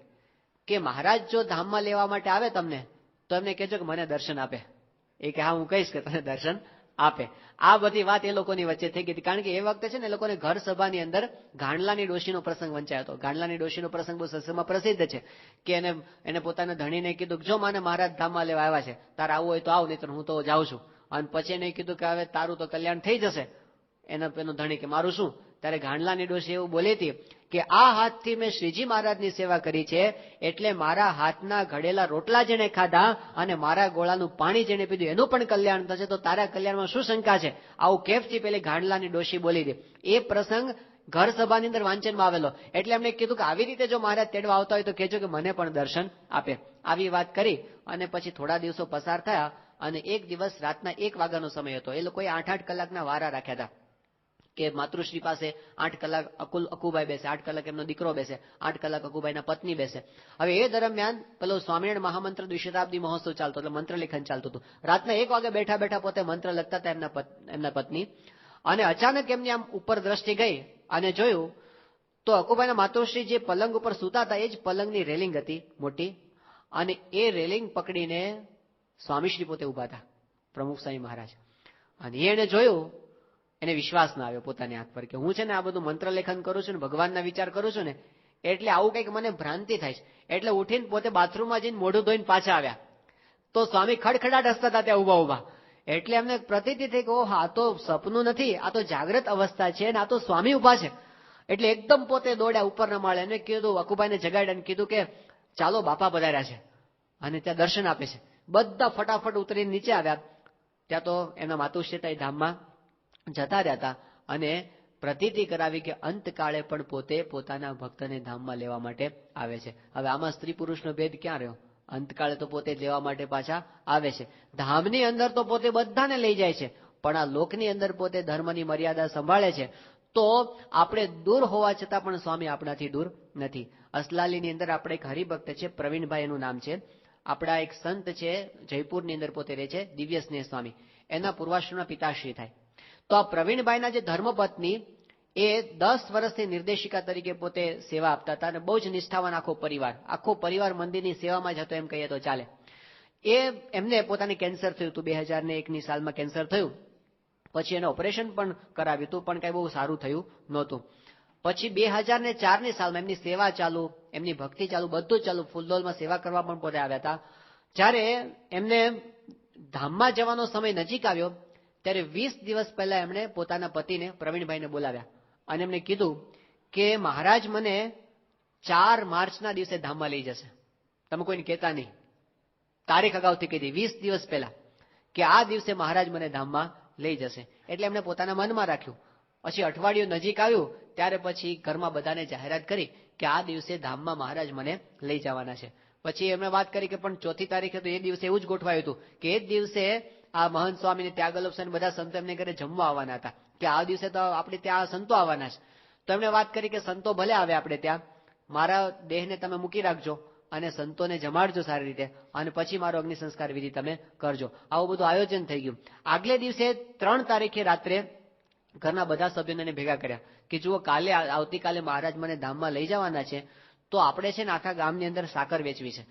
કે મહારાજ જો ધામમાં લેવા માટે આવે તમને તો એમને કહેજો કે મને દર્શન આપે. એ કે હા હું કહીશ કે તને દર્શન આપે. આ બધી વાત એ લોકોની વચ્ચે થઈ ગઈ હતી, કારણ કે એ વખતે છે ને એ લોકોને ઘર સભાની અંદર ગાંડલાની ડોશીનો પ્રસંગ વંચાયો હતો. ગાંડલાની ડોશીનો પ્રસંગ બહુ સત્સંગમાં પ્રસિદ્ધ છે કે એને પોતાના ધણીને કીધું કે જો મને મહારાજ ધામમાં લેવા આવ્યા છે, તારે આવવું હોય તો આવ, નહીં તો હું તો જાઉં છું. અને પછી એને કીધું કે હવે તારું તો કલ્યાણ થઈ જશે. એનો ધણી કે મારું શું? ત્યારે ગાંડલાની ડોશી એવું બોલી હતી કે આ હાથથી મેં શ્રીજી મહારાજની સેવા કરી છે, એટલે મારા હાથના ઘડેલા રોટલા જેને ખાધા અને મારા ગોળાનું પાણી જેને પીધું એનું પણ કલ્યાણ થશે, તો તારા કલ્યાણમાં શું શંકા છે? આવું કેફથી પેલી ગાંડલાની ડોશી બોલી હતી. એ પ્રસંગ ઘર સભાની અંદર વાંચનમાં આવેલો. એટલે એમને કીધું કે આવી રીતે જો મહારાજ તેડવા આવતા હોય તો કહેજો કે મને પણ દર્શન આપે. આવી વાત કરી અને પછી થોડા દિવસો પસાર થયા અને એક દિવસ રાતના 1 વાગ્યાનો સમય હતો. એ લોકોએ 8-8 કલાકના વારા રાખ્યા હતા કે માતૃશ્રી પાસે 8 કલાક અકુબાઈ બેસે, 8 કલાક એમનો દીકરો બેસે, 8 કલાક અકુબાઈના પત્ની બેસે. હવે એ દરમિયાન પેલો સ્વામિનારાયણ મહામંત્ર દ્વિશતાબ્દી મહોત્સવ ચાલતો, એટલે મંત્ર લેખન ચાલતું હતું. રાતના 1 વાગે બેઠા બેઠા પોતે મંત્ર લખતા હતા એમના પત્ની. અને અચાનક એમની આમ ઉપર દ્રષ્ટિ ગઈ અને જોયું તો અકુબાઈના માતૃશ્રી જે પલંગ ઉપર સૂતા હતા એ જ પલંગની રેલિંગ હતી મોટી, અને એ રેલિંગ પકડીને સ્વામીશ્રી પોતે ઉભા હતા, પ્રમુખ સ્વામી મહારાજ. અને એને જોયું, એને વિશ્વાસ ના આવ્યો પોતાની આંખ પર કે હું છે ને આ બધું મંત્ર લેખન કરું છું ને ભગવાનના વિચાર કરું છું ને એટલે આવું કંઈક મને ભ્રાંતિ થાય છે. એટલે ઉઠીને પોતે બાથરૂમમાં જઈને મોઢું ધોઈને પાછા આવ્યા તો સ્વામી ખડખડાટ હસતા હતા ત્યાં ઉભા ઉભા. એટલે એમને પ્રતીતિ થઈ કે ઓહ, આ તો સપનું નથી, આ તો જાગ્રત અવસ્થા છે અને આ તો સ્વામી ઉભા છે. એટલે એકદમ પોતે દોડ્યા ઉપરના માળે, એને કીધું અકુબાઈને જગાડ્યા અને કીધું કે ચાલો બાપા પધાર્યા છે અને ત્યાં દર્શન આપે છે. બધા ફટાફટ ઉતરીને નીચે આવ્યા. ત્યાં તો એમના માતુશ્રી ધામમાં જતા રહ્યા હતા અને પ્રતીતિ કરાવી કે અંતકાળે પણ પોતે પોતાના ભક્તને ધામમાં લેવા માટે આવે છે. હવે આમાં સ્ત્રી પુરુષનો ભેદ ક્યાં રહ્યો? અંતકાળે તો પોતે લેવા માટે પાછા આવે છે. ધામની અંદર તો પોતે બધાને લઈ જાય છે, પણ આ લોકની અંદર પોતે ધર્મની મર્યાદા સંભાળે છે. તો આપણે દૂર હોવા છતાં પણ સ્વામી આપણાથી દૂર નથી. અસલાલીની અંદર આપણે એક હરિભક્ત છે, પ્રવીણભાઈ એનું નામ છે. આપણા એક સંત છે, જયપુરની અંદર પોતે રહે છે, દિવ્ય સ્નેહ સ્વામી, એના પૂર્વાશ્રમના પિતાશ્રી થાય. તો આ પ્રવીણભાઈના જે ધર્મપત્ની એ 10 વર્ષથી નિર્દેશિકા તરીકે પોતે સેવા આપતા હતા અને બહુ જ નિષ્ઠાવાન આખો પરિવાર મંદિરની સેવામાં જ હતો એમ કહીએ તો ચાલે. એમને પોતાને કેન્સર થયું હતું, 2001ની સાલમાં કેન્સર થયું. પછી એને ઓપરેશન પણ કરાવ્યું હતું, પણ કઈ બહુ સારું થયું નહોતું. પછી 2004ની સાલમાં એમની સેવા ચાલુ, એમની ભક્તિ ચાલુ, બધું જ ચાલુ. ફૂલદોલમાં સેવા કરવા પણ પોતે આવ્યા હતા. જ્યારે એમને ધામમાં જવાનો સમય નજીક આવ્યો ત્યારે 20 દિવસ પહેલા એમણે પોતાના પતિને પ્રવીણભાઈને બોલાવ્યા અને એમને કીધું કે મહારાજ મને 4 માર્ચના દિવસે ધામમાં લઈ જશે, તમે કોઈને કહેતા નહીં. તારીખ અગાઉથી કહી દી, 20 દિવસ પહેલા કે આ દિવસે મહારાજ મને ધામમાં લઈ જશે. એટલે એમણે પોતાના મનમાં રાખ્યું. પછી અઠવાડિયું નજીક આવ્યું ત્યારે પછી ઘરમાં બધાને જાહેરાત કરી કે આ દિવસે ધામમાં મહારાજ મને લઈ જવાના છે. પછી એમણે વાત કરી કે પણ 4મી તારીખે તો એ દિવસે એવું જ ગોઠવાયું હતું કે એ જ દિવસે આ મહંત સ્વામી ત્યાગલોપ સ્વામી બધા સંતો એમને ઘરે જમવા આવવાના હતા, કે આ દિવસે તો આપણે ત્યાં સંતો આવવાના છે. તો એમણે વાત કરી કે સંતો ભલે આવે આપણે ત્યાં, મારા દેહને તમે મૂકી રાખજો અને સંતોને જમાડજો સારી રીતે અને પછી મારો અગ્નિ સંસ્કાર વિધિ તમે કરજો. આવું બધું આયોજન થઈ ગયું. આગલે દિવસે 3 તારીખે રાત્રે ઘરના બધા સભ્યોને ભેગા કર્યા કે જુઓ આવતીકાલે મહારાજ મને ધામમાં લઈ જવાના છે, તો આપણે છે ને આખા ગામની અંદર સાકર વેચવી છે,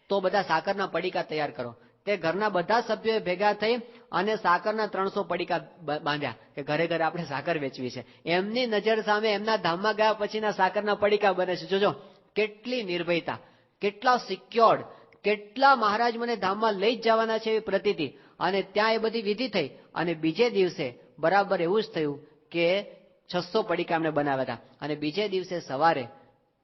તો બધા સાકરના પડીકા તૈયાર કરો. તે ઘરના બધા સભ્યોએ ભેગા થઈ અને સાકરના 300 પડીકા બાંધ્યા કે ઘરે ઘરે આપણે સાકર વેચવી છે. એમની નજર સામે એમના ધામમાં ગયા પછીના સાકરના પડીકા બને છે. જોજો કેટલી નિર્ભયતા, કેટલા સિક્યોર્ડ, કેટલા મહારાજ મને ધામમાં લઈ જ જવાના છે એવી પ્રતીતિ. અને ત્યાં એ બધી વિધિ થઈ અને બીજે દિવસે બરાબર એવું જ થયું કે 600 પડીકા એમને બનાવ્યા હતા. અને બીજે દિવસે સવારે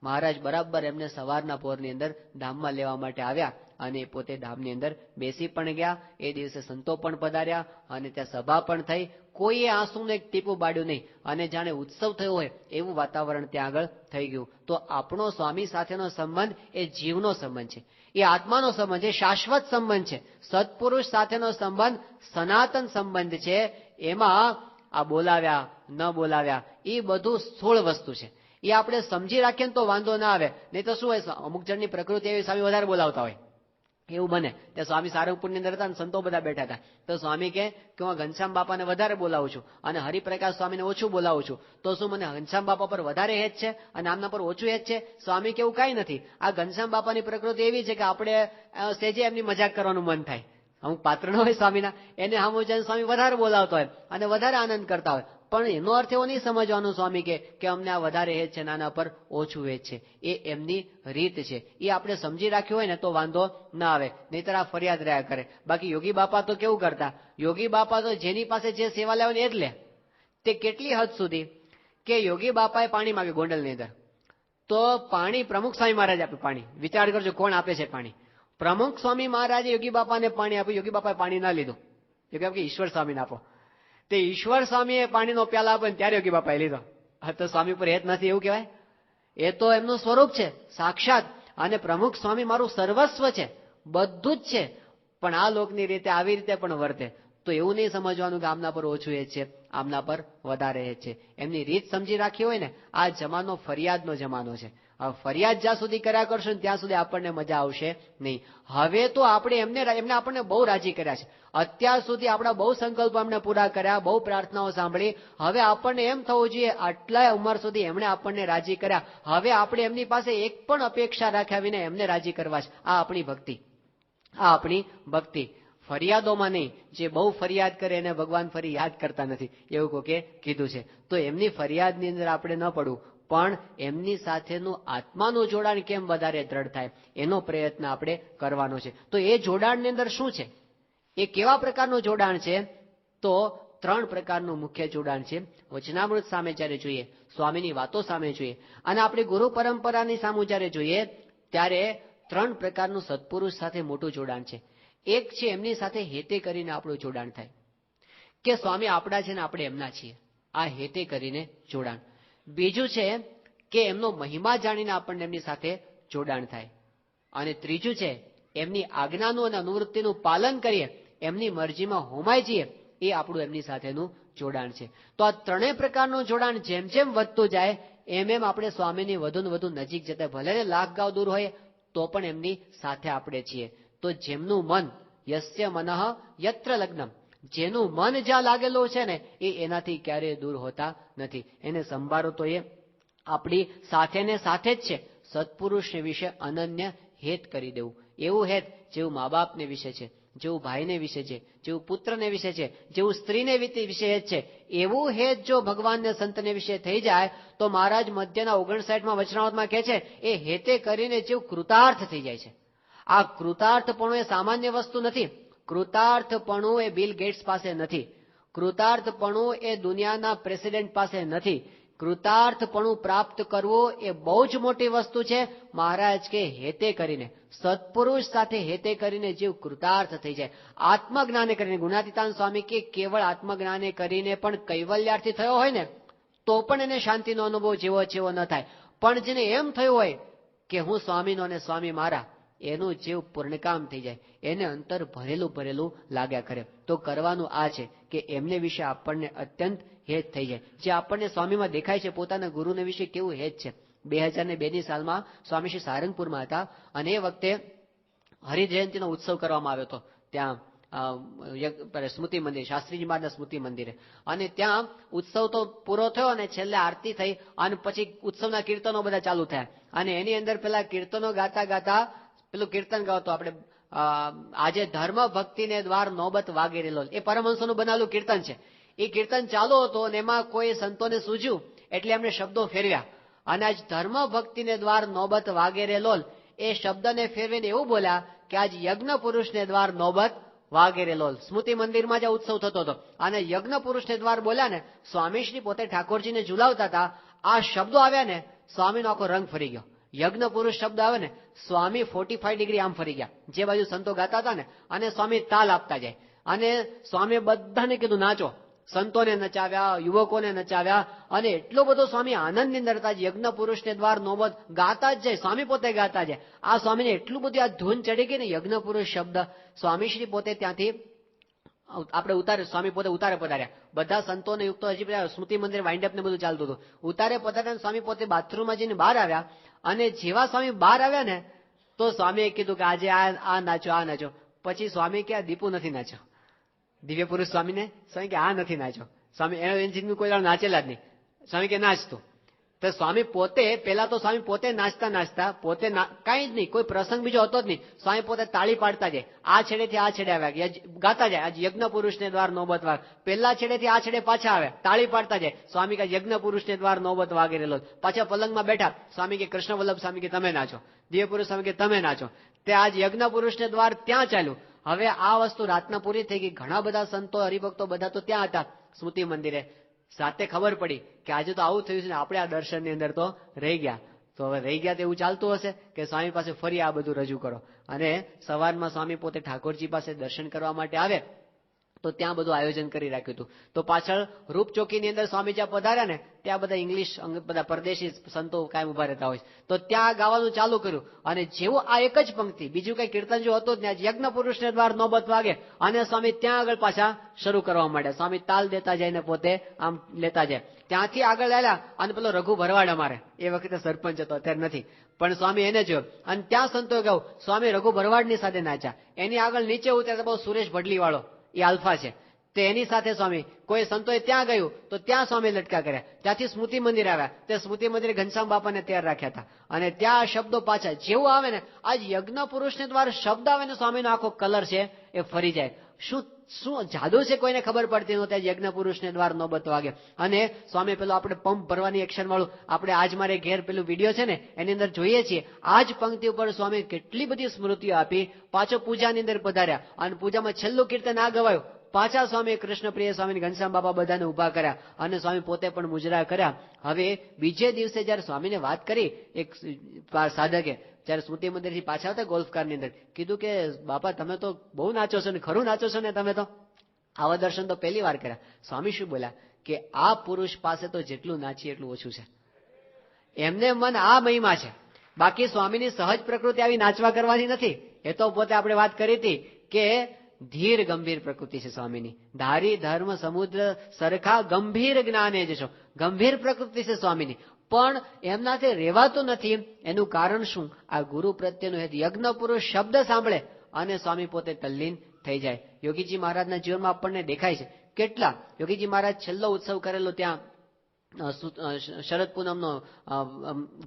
મહારાજ બરાબર એમને સવારના પોરની અંદર ધામમાં લેવા માટે આવ્યા અને પોતે ધામની અંદર બેસી પણ ગયા. એ દિવસે સંતો પણ પધાર્યા અને ત્યાં સભા પણ થઈ. કોઈએ આંસુનું એક ટીપું બાળ્યું નહીં અને જાણે ઉત્સવ થયો હોય એવું વાતાવરણ ત્યાં આગળ થઈ ગયું. તો આપણો સ્વામી સાથેનો સંબંધ એ જીવનો સંબંધ છે, એ આત્માનો સંબંધ છે, શાશ્વત સંબંધ છે. સત્પુરુષ સાથેનો સંબંધ સનાતન સંબંધ છે. એમાં આ બોલાવ્યા ન બોલાવ્યા એ બધું સ્થૂળ વસ્તુ છે. એ આપણે સમજી રાખીએ ને તો વાંધો ના આવે. નહીં તો શું હોય, અમુક જણની પ્રકૃતિ એવી સ્વામી વધારે બોલાવતા હોય એવું બને. ત્યાં સ્વામી સારંગપુરની અંદર હતા અને સંતો બધા બેઠા હતા, તો સ્વામી કે હું ઘનશ્યામ બાપાને વધારે બોલાવું છું અને હરિપ્રકાશ સ્વામીને ઓછું બોલાવું છું. તો શું મને ઘનશ્યામ બાપા પર વધારે હેત છે અને આમના પર ઓછું હેત છે? સ્વામી કેવું કઈ નથી. આ ઘનશ્યામ બાપાની પ્રકૃતિ એવી છે કે આપણે સેજે એમની મજાક કરવાનું મન થાય. અમુક પાત્ર ન હોય સ્વામીના, એને સામુ જઈને સ્વામી વધારે બોલાવતો હોય અને વધારે આનંદ કરતા હોય. પણ એનો અર્થ એવો નહીં સમજવાનું સ્વામી કે અમને આ વધારે હેત છે, નાના પર ઓછું હેત છે. એ એમની રીત છે. એ આપણે સમજી રાખ્યું હોય ને તો વાંધો ના આવે, નહીતર આ ફરિયાદ રહ્યા કરે. બાકી યોગી બાપા તો કેવું કરતા, યોગી બાપા તો જેની પાસે જે સેવા લેવાની એ જ લે. તે કેટલી હદ સુધી કે યોગી બાપાએ પાણી માંગ્યું ગોંડલની અંદર, તો પાણી પ્રમુખ સ્વામી મહારાજ આપે. પાણી વિચાર કરજો કોણ આપે છે પાણી? પ્રમુખ સ્વામી મહારાજે યોગી બાપાને પાણી આપ્યું. યોગી બાપાએ પાણી ના લીધું. યોગી બાપા ઈશ્વર સ્વામીને આપો. તે ઈશ્વર સ્વામીએ પાણીનો પ્યાલા આપે ત્યારે યોગી બાપાએ લીધો. તો સ્વામી પર હેત નથી એવું કહેવાય? એ તો એમનું સ્વરૂપ છે સાક્ષાત. અને પ્રમુખ સ્વામી મારું સર્વસ્વ છે, બધું જ છે. પણ આ લોકની રીતે આવી રીતે પણ વર્તે. તો એવું નહીં સમજવાનું કે આમના પર ઓછું હેત છે આમના પર વધારે હેત છે. એમની રીત સમજી રાખી હોય ને, આ જમાનો ફરિયાદનો જમાનો છે. ફરિયાદ જ્યાં સુધી કર્યા કરશો ને ત્યાં સુધી આપણને મજા આવશે નહીં. હવે તો આપણે એમને આપણને બહુ રાજી કર્યા છે. અત્યાર સુધી આપણા બહુ સંકલ્પો એમને પૂરા કર્યા, બહુ પ્રાર્થનાઓ સાંભળી. હવે આપણને એમ થવું જોઈએ આટલા ઉંમર સુધી એમણે આપણને રાજી કર્યા, હવે આપણે એમની પાસે એક પણ અપેક્ષા રાખ્યા વિના એમને રાજી કરવા છે. આ આપણી ભક્તિ, આ આપણી ભક્તિ. ફરિયાદોમાં નહીં. જે બહુ ફરિયાદ કરે એને ભગવાન ફરી યાદ કરતા નથી, એવું કોકે કીધું છે. તો એમની ફરિયાદની અંદર આપણે ન પડવું, પણ એમની સાથેનું આત્માનું જોડાણ કેમ વધારે દ્રઢ થાય એનો પ્રયત્ન આપણે કરવાનો છે. તો એ જોડાણની અંદર શું છે, એ કેવા પ્રકારનું જોડાણ છે? તો 3 પ્રકારનું મુખ્ય જોડાણ છે. વચનામૃત સામે જ્યારે જોઈએ, સ્વામીની વાતો સામે જોઈએ અને આપણી ગુરુ પરંપરાની સામે જ્યારે જોઈએ, ત્યારે 3 પ્રકારનું સત્પુરુષ સાથે મોટું જોડાણ છે. એક છે એમની સાથે હેતે કરીને આપણું જોડાણ થાય, કે સ્વામી આપણા છે ને આપણે એમના છીએ, આ હેતે કરીને જોડાણ. બીજું છે કે એમનો મહિમા જાણીને આપણને એમની સાથે જોડાણ થાય. અને ત્રીજું છે એમની આજ્ઞાનું અને અનુવૃત્તિનું પાલન કરીએ, એમની મરજીમાં હોમાઈ જઈએ, એ આપણું એમની સાથેનું જોડાણ છે. તો આ 3 પ્રકારનું જોડાણ જેમ જેમ વધતું જાય એમ એમ આપણે સ્વામીની વધુ ને વધુ નજીક જતા, ભલે ને લાખ ગાવ દૂર હોય તો પણ એમની સાથે આપણે છીએ. તો જેમનું મન, યસ્ય મનઃ યત્ર લગ્નમ, જેનું મન જ્યાં લાગેલું છે ને એ એનાથી ક્યારેય દૂર હોતા નથી. એને સંભાળો તો એ આપણી સાથે ને સાથે જ છે. સત્પુરુષને વિશે અનન્ય હેત કરી દેવું, એવું હેત જેવું મા બાપને વિશે છે, જેવું ભાઈને વિશે છે, જેવું પુત્રને વિશે છે, જેવું સ્ત્રીને વિશે હેત છે, એવું હેત જો ભગવાનને સંતને વિશે થઈ જાય તો મહારાજ મધ્યના 59માં વચનામૃતમાં કહે છે, એ હેતે કરીને જેવું કૃતાર્થ થઈ જાય છે. આ કૃતાર્થપણું એ સામાન્ય વસ્તુ નથી. કૃતાર્થપણું એ બિલ ગેટ્સ પાસે નથી. કૃતાર્થપણું એ દુનિયાના પ્રેસિડેન્ટ પાસે નથી. કૃતાર્થપણું પ્રાપ્ત કરવું એ બહુ જ મોટી વસ્તુ છે. મહારાજ કે હેતે કરીને, સત્પુરુષ સાથે હેતે કરીને જીવ કૃતાર્થ થઈ જાય. આત્મજ્ઞાને કરીને, ગુણાતીતાન સ્વામી કે કેવળ આત્મજ્ઞાને કરીને પણ કૈવલ્યાર્થી થયો હોય ને તો પણ એને શાંતિનો અનુભવ જેવો ન થાય. પણ જેને એમ થયું હોય કે હું સ્વામીનો અને સ્વામી મારા, એનું જીવ પૂર્ણકામ થઈ જાય, એને અંતર ભરેલું લાગ્યા કરે. તો કરવાનું આ છે કે એમને વિશે આપણને અત્યંત હેત થઈ જાય. જે આપણને સ્વામીમાં દેખાય છે, પોતાના ગુરુને વિશે કેવું હેત છે. 2002ની સાલમાં સ્વામી શ્રી સારંગપુરમાં હતા અને એ વખતે હરિજયંતિનો ઉત્સવ કરવામાં આવ્યો હતો ત્યાં સ્મૃતિ મંદિર, શાસ્ત્રીજી મહારાજના સ્મૃતિ મંદિરે. અને ત્યાં ઉત્સવ તો પૂરો થયો અને છેલ્લે આરતી થઈ અને પછી ઉત્સવના કીર્તનો બધા ચાલુ થયા. અને એની અંદર પેલા કીર્તનો ગાતા ગાતા પેલું કીર્તન ગાતો આપણે, આજે ધર્મ ભક્તિને દ્વાર નોબત વાગે રેલો, એ પરમહંસોનું બનાવેલું કીર્તન છે. એ કીર્તન ચાલુ હતો અને એમાં કોઈ સંતોને સૂઝ્યું એટલે એમને શબ્દો ફેરવ્યા અને આજ ધર્મ ભક્તિને દ્વાર નોબત વાગે રે લોલ, એ શબ્દને ફેરવીને એવું બોલ્યા કે આજ યજ્ઞ પુરુષને દ્વાર નોબત વાગે રે લોલ. સ્મૃતિ મંદિરમાં જ ઉત્સવ થતો હતો અને યજ્ઞ પુરુષને દ્વાર બોલ્યા ને, સ્વામીશ્રી પોતે ઠાકોરજીને ઝુલાવતા હતા. આ શબ્દો આવ્યા ને, સ્વામીનો આખો રંગ ફરી ગયો. યજ્ઞ પુરુષ શબ્દ આવે ને, સ્વામી 45 ડિગ્રી આમ ફરી ગયા, જે બાજુ સંતો ગાતા હતા ને, અને સ્વામી તાલ આપતા જાય. અને સ્વામી બધાને કીધું નાચો, સંતોને નચાવ્યા, યુવકોને નચાવ્યા અને એટલો બધો સ્વામી આનંદની અંદર હતા. યજ્ઞ પુરુષને દ્વાર નોબત ગાતા જ જાય, સ્વામી પોતે ગાતા જાય. આ સ્વામીને એટલું બધું આ ધૂન ચડી ગઈ ને, યજ્ઞ પુરુષ શબ્દ. સ્વામીશ્રી પોતે ત્યાંથી આપણે ઉતારે, સ્વામી પોતે ઉતારે પધાર્યા. બધા સંતોને યુક્તો હજી સ્મૃતિ મંદિર વાઇન્ડઅપ ને બધું ચાલતું હતું. ઉતારે પધાર્યા, સ્વામી પોતે બાથરૂમમાં જઈને બહાર આવ્યા અને જેવા સ્વામી બહાર આવ્યા ને તો સ્વામીએ કીધું કે આજે આ નાચો, આ નાચો. પછી સ્વામી કે આ દીપુ નથી નાચ્યો. દિવ્ય પુરુષ સ્વામીને સ્વામી કે આ નથી નાચ્યો. સ્વામી એનો એન્જિન કોઈ નાચેલા જ નહીં. સ્વામી કે નાચતો. તો સ્વામી પોતે, પેલા તો સ્વામી પોતે નાચતા પોતે કાંઈ જ નહીં, કોઈ પ્રસંગ બીજો હતો જ નહીં. સ્વામી પોતે તાળી પાડતા જાય, આ છેડેથી આ છેડે આવ્યા, ગાતા જાય આજ યજ્ઞ પુરુષને દ્વાર નોબત વાગ. પેલા છેડેથી આ છેડે પાછા આવ્યા, તાળી પાડતા જાય. સ્વામી કે યજ્ઞ પુરુષને દ્વાર નોબત વાગે રેલો. પાછા પલંગમાં બેઠા, સ્વામી કે કૃષ્ણ વલ્લભ સ્વામી કે તમે નાચો, દિવ્ય પુરુષ સ્વામી કે તમે નાચો. તે આજ યજ્ઞ પુરુષને દ્વાર ત્યાં ચાલ્યું. હવે આ વસ્તુ રાતના પૂરી થઈ ગઈ. ઘણા બધા સંતો હરિભક્તો બધા તો ત્યાં હતા સ્મૃતિ મંદિરે. સાથે ખબર પડી કે આજે તો આવું થયું છે ને, આપણે આ દર્શનની અંદર તો રહી ગયા. તો હવે રહી ગયા તો એવું ચાલતું હશે કે સ્વામી પાસે ફરી આ બધું રજૂ કરો. અને સવારમાં સ્વામી પોતે ઠાકોરજી પાસે દર્શન કરવા માટે આવે તો ત્યાં બધું આયોજન કરી રાખ્યું હતું. તો પાછળ રૂપચોકીની અંદર સ્વામી જ્યાં પધાર્યા ને ત્યાં બધા ઇંગ્લિશ બધા પરદેશી સંતો કાયમ ઉભા રહેતા હોય, તો ત્યાં ગાવાનું ચાલુ કર્યું. અને જેવું આ એક જ પંક્તિ, બીજું કઈ કીર્તન જો હતું જ ને, યજ્ઞ પુરુષને દ્વાર નોબત વાગે અને સ્વામી ત્યાં આગળ પાછા શરૂ કરવા માંડ્યા. સ્વામી તાલ દેતા જાય ને પોતે આમ લેતા જાય. ત્યાંથી આગળ આવ્યા અને પેલો રઘુ ભરવાડ અમારે એ વખતે સરપંચ હતો, અત્યારે નથી, પણ સ્વામી એને જોયો અને ત્યાં સંતોએ ગાયું. સ્વામી રઘુ ભરવાડની સાથે નાચ્યા. એની આગળ નીચે ઉતર્યા બહુ સુરેશ ભડલી વાળો, એ આલ્ફા છે, તે એની સાથે સ્વામી. કોઈ સંતોએ ત્યાં ગયું તો ત્યાં સ્વામી લટકા કર્યા. ત્યાંથી સ્મૃતિ મંદિર આવ્યા, તે સ્મૃતિ મંદિરે ઘનશ્યામ બાપાને તૈયાર રાખ્યા હતા. અને ત્યાં શબ્દો પાછા જેવું આવે ને, આજ યજ્ઞ પુરુષને દ્વારા શબ્દ આવે ને, સ્વામીનો આખો કલર છે એ ફરી જાય. શું જાદુ છે કોઈને ખબર પડતી નહોતી. યજ્ઞ પુરુષને દ્વાર નોબત વાગે. અને સ્વામી પેલો આપણે પંપ ભરવાની એક્શન વાળું, આપણે આજ મારે ઘેર પેલું વિડીયો છે ને એની અંદર જોઈએ છીએ, આ જ પંક્તિ ઉપર સ્વામી કેટલી બધી સ્મૃતિઓ આપી. પાછો પૂજાની અંદર પધાર્યા અને પૂજામાં છેલ્લું કીર્તન આ ગવાયું. પાછા સ્વામી કૃષ્ણપ્રિય સ્વામી ઘનશ્યામ બાપા બધાને ઉભા કર્યા અને સ્વામી પોતે પણ મુજરા કર્યા. હવે બીજે દિવસે જયારે સ્વામીને વાત કરી એક સાધકે, જયારે સ્મૃતિ મંદિરથી પાછા હતા ગોલ્ફ કારની અંદર, કીધું કે બાપા તમે તો બહુ નાચો છો ને, ખરું નાચો છો ને તમે તો, આવા દર્શન તો પહેલી વાર કર્યા. સ્વામી શું બોલ્યા કે આ પુરુષ પાસે તો જેટલું નાચીએ એટલું ઓછું છે. એમને મન આ મહિમા છે. બાકી સ્વામીની સહજ પ્રકૃતિ આવી નાચવા કરવાની નથી. એ તો પોતે આપણે વાત કરી હતી કે ધીર ગંભીર પ્રકૃતિ છે સ્વામીની. ધારી ધર્મ સમુદ્ર સરખા ગંભીર જ્ઞાને જશો. ગંભીર પ્રકૃતિ છે સ્વામીની, પણ એમનાથી રહેવાતું નથી. એનું કારણ શું? આ ગુરુ પ્રત્યેનું યજ્ઞ પુરુષ શબ્દ સાંભળે અને સ્વામી પોતે તલ્લીન થઈ જાય. યોગીજી મહારાજના જીવનમાં આપણને દેખાય છે કેટલા. યોગીજી મહારાજ છેલ્લો ઉત્સવ કરેલો ત્યાં શરદ પૂનમનો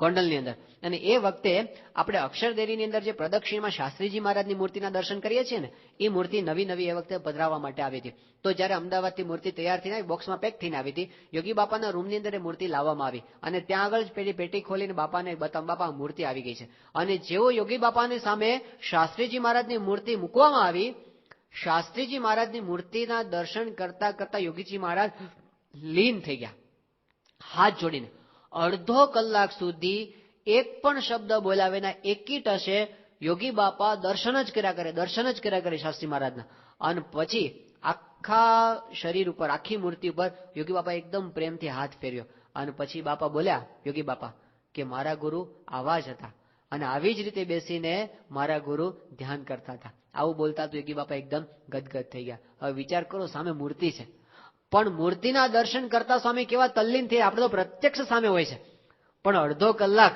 ગોંડલની અંદર, અને એ વખતે આપણે અક્ષરદેરીની અંદર જે પ્રદક્ષિણમાં શાસ્ત્રીજી મહારાજની મૂર્તિના દર્શન કરીએ છીએ ને, એ મૂર્તિ નવી નવી એ વખતે પધરાવવા માટે આવી હતી. તો જયારે અમદાવાદથી મૂર્તિ તૈયાર થઈને આવી, બોક્સમાં પેક થઈને આવી હતી, યોગી બાપાના રૂમની અંદર એ મૂર્તિ લાવવામાં આવી અને ત્યાં આગળ જ પેલી પેટી ખોલીને બાપાને બતાવ, બાપા મૂર્તિ આવી ગઈ છે. અને જેવો યોગી બાપાની સામે શાસ્ત્રીજી મહારાજની મૂર્તિ મૂકવામાં આવી, શાસ્ત્રીજી મહારાજની મૂર્તિના દર્શન કરતા કરતા યોગીજી મહારાજ લીન થઈ ગયા હાથ જોડીને. અડધો કલાક સુધી એક પણ શબ્દ બોલ્યા વિના એકીટ હશે યોગી બાપા દર્શન જ કર્યા કરે, દર્શન જ કર્યા કરે શાસ્ત્રી મહારાજના. અને પછી આખા શરીર ઉપર, આખી મૂર્તિ ઉપર યોગી બાપા એકદમ પ્રેમથી હાથ ફેર્યો અને પછી બાપા બોલ્યા, યોગી બાપા, કે મારા ગુરુ આવા જ હતા અને આવી જ રીતે બેસીને મારા ગુરુ ધ્યાન કરતા હતા. આવું બોલતા તો યોગી બાપા એકદમ ગદગદ થઈ ગયા. હવે વિચાર કરો, સામે મૂર્તિ છે, પણ મૂર્તિના દર્શન કરતા સ્વામી કેવા તલ્લીન થઈ. આપણે તો પ્રત્યક્ષ સામે હોય છે, પણ અડધો કલાક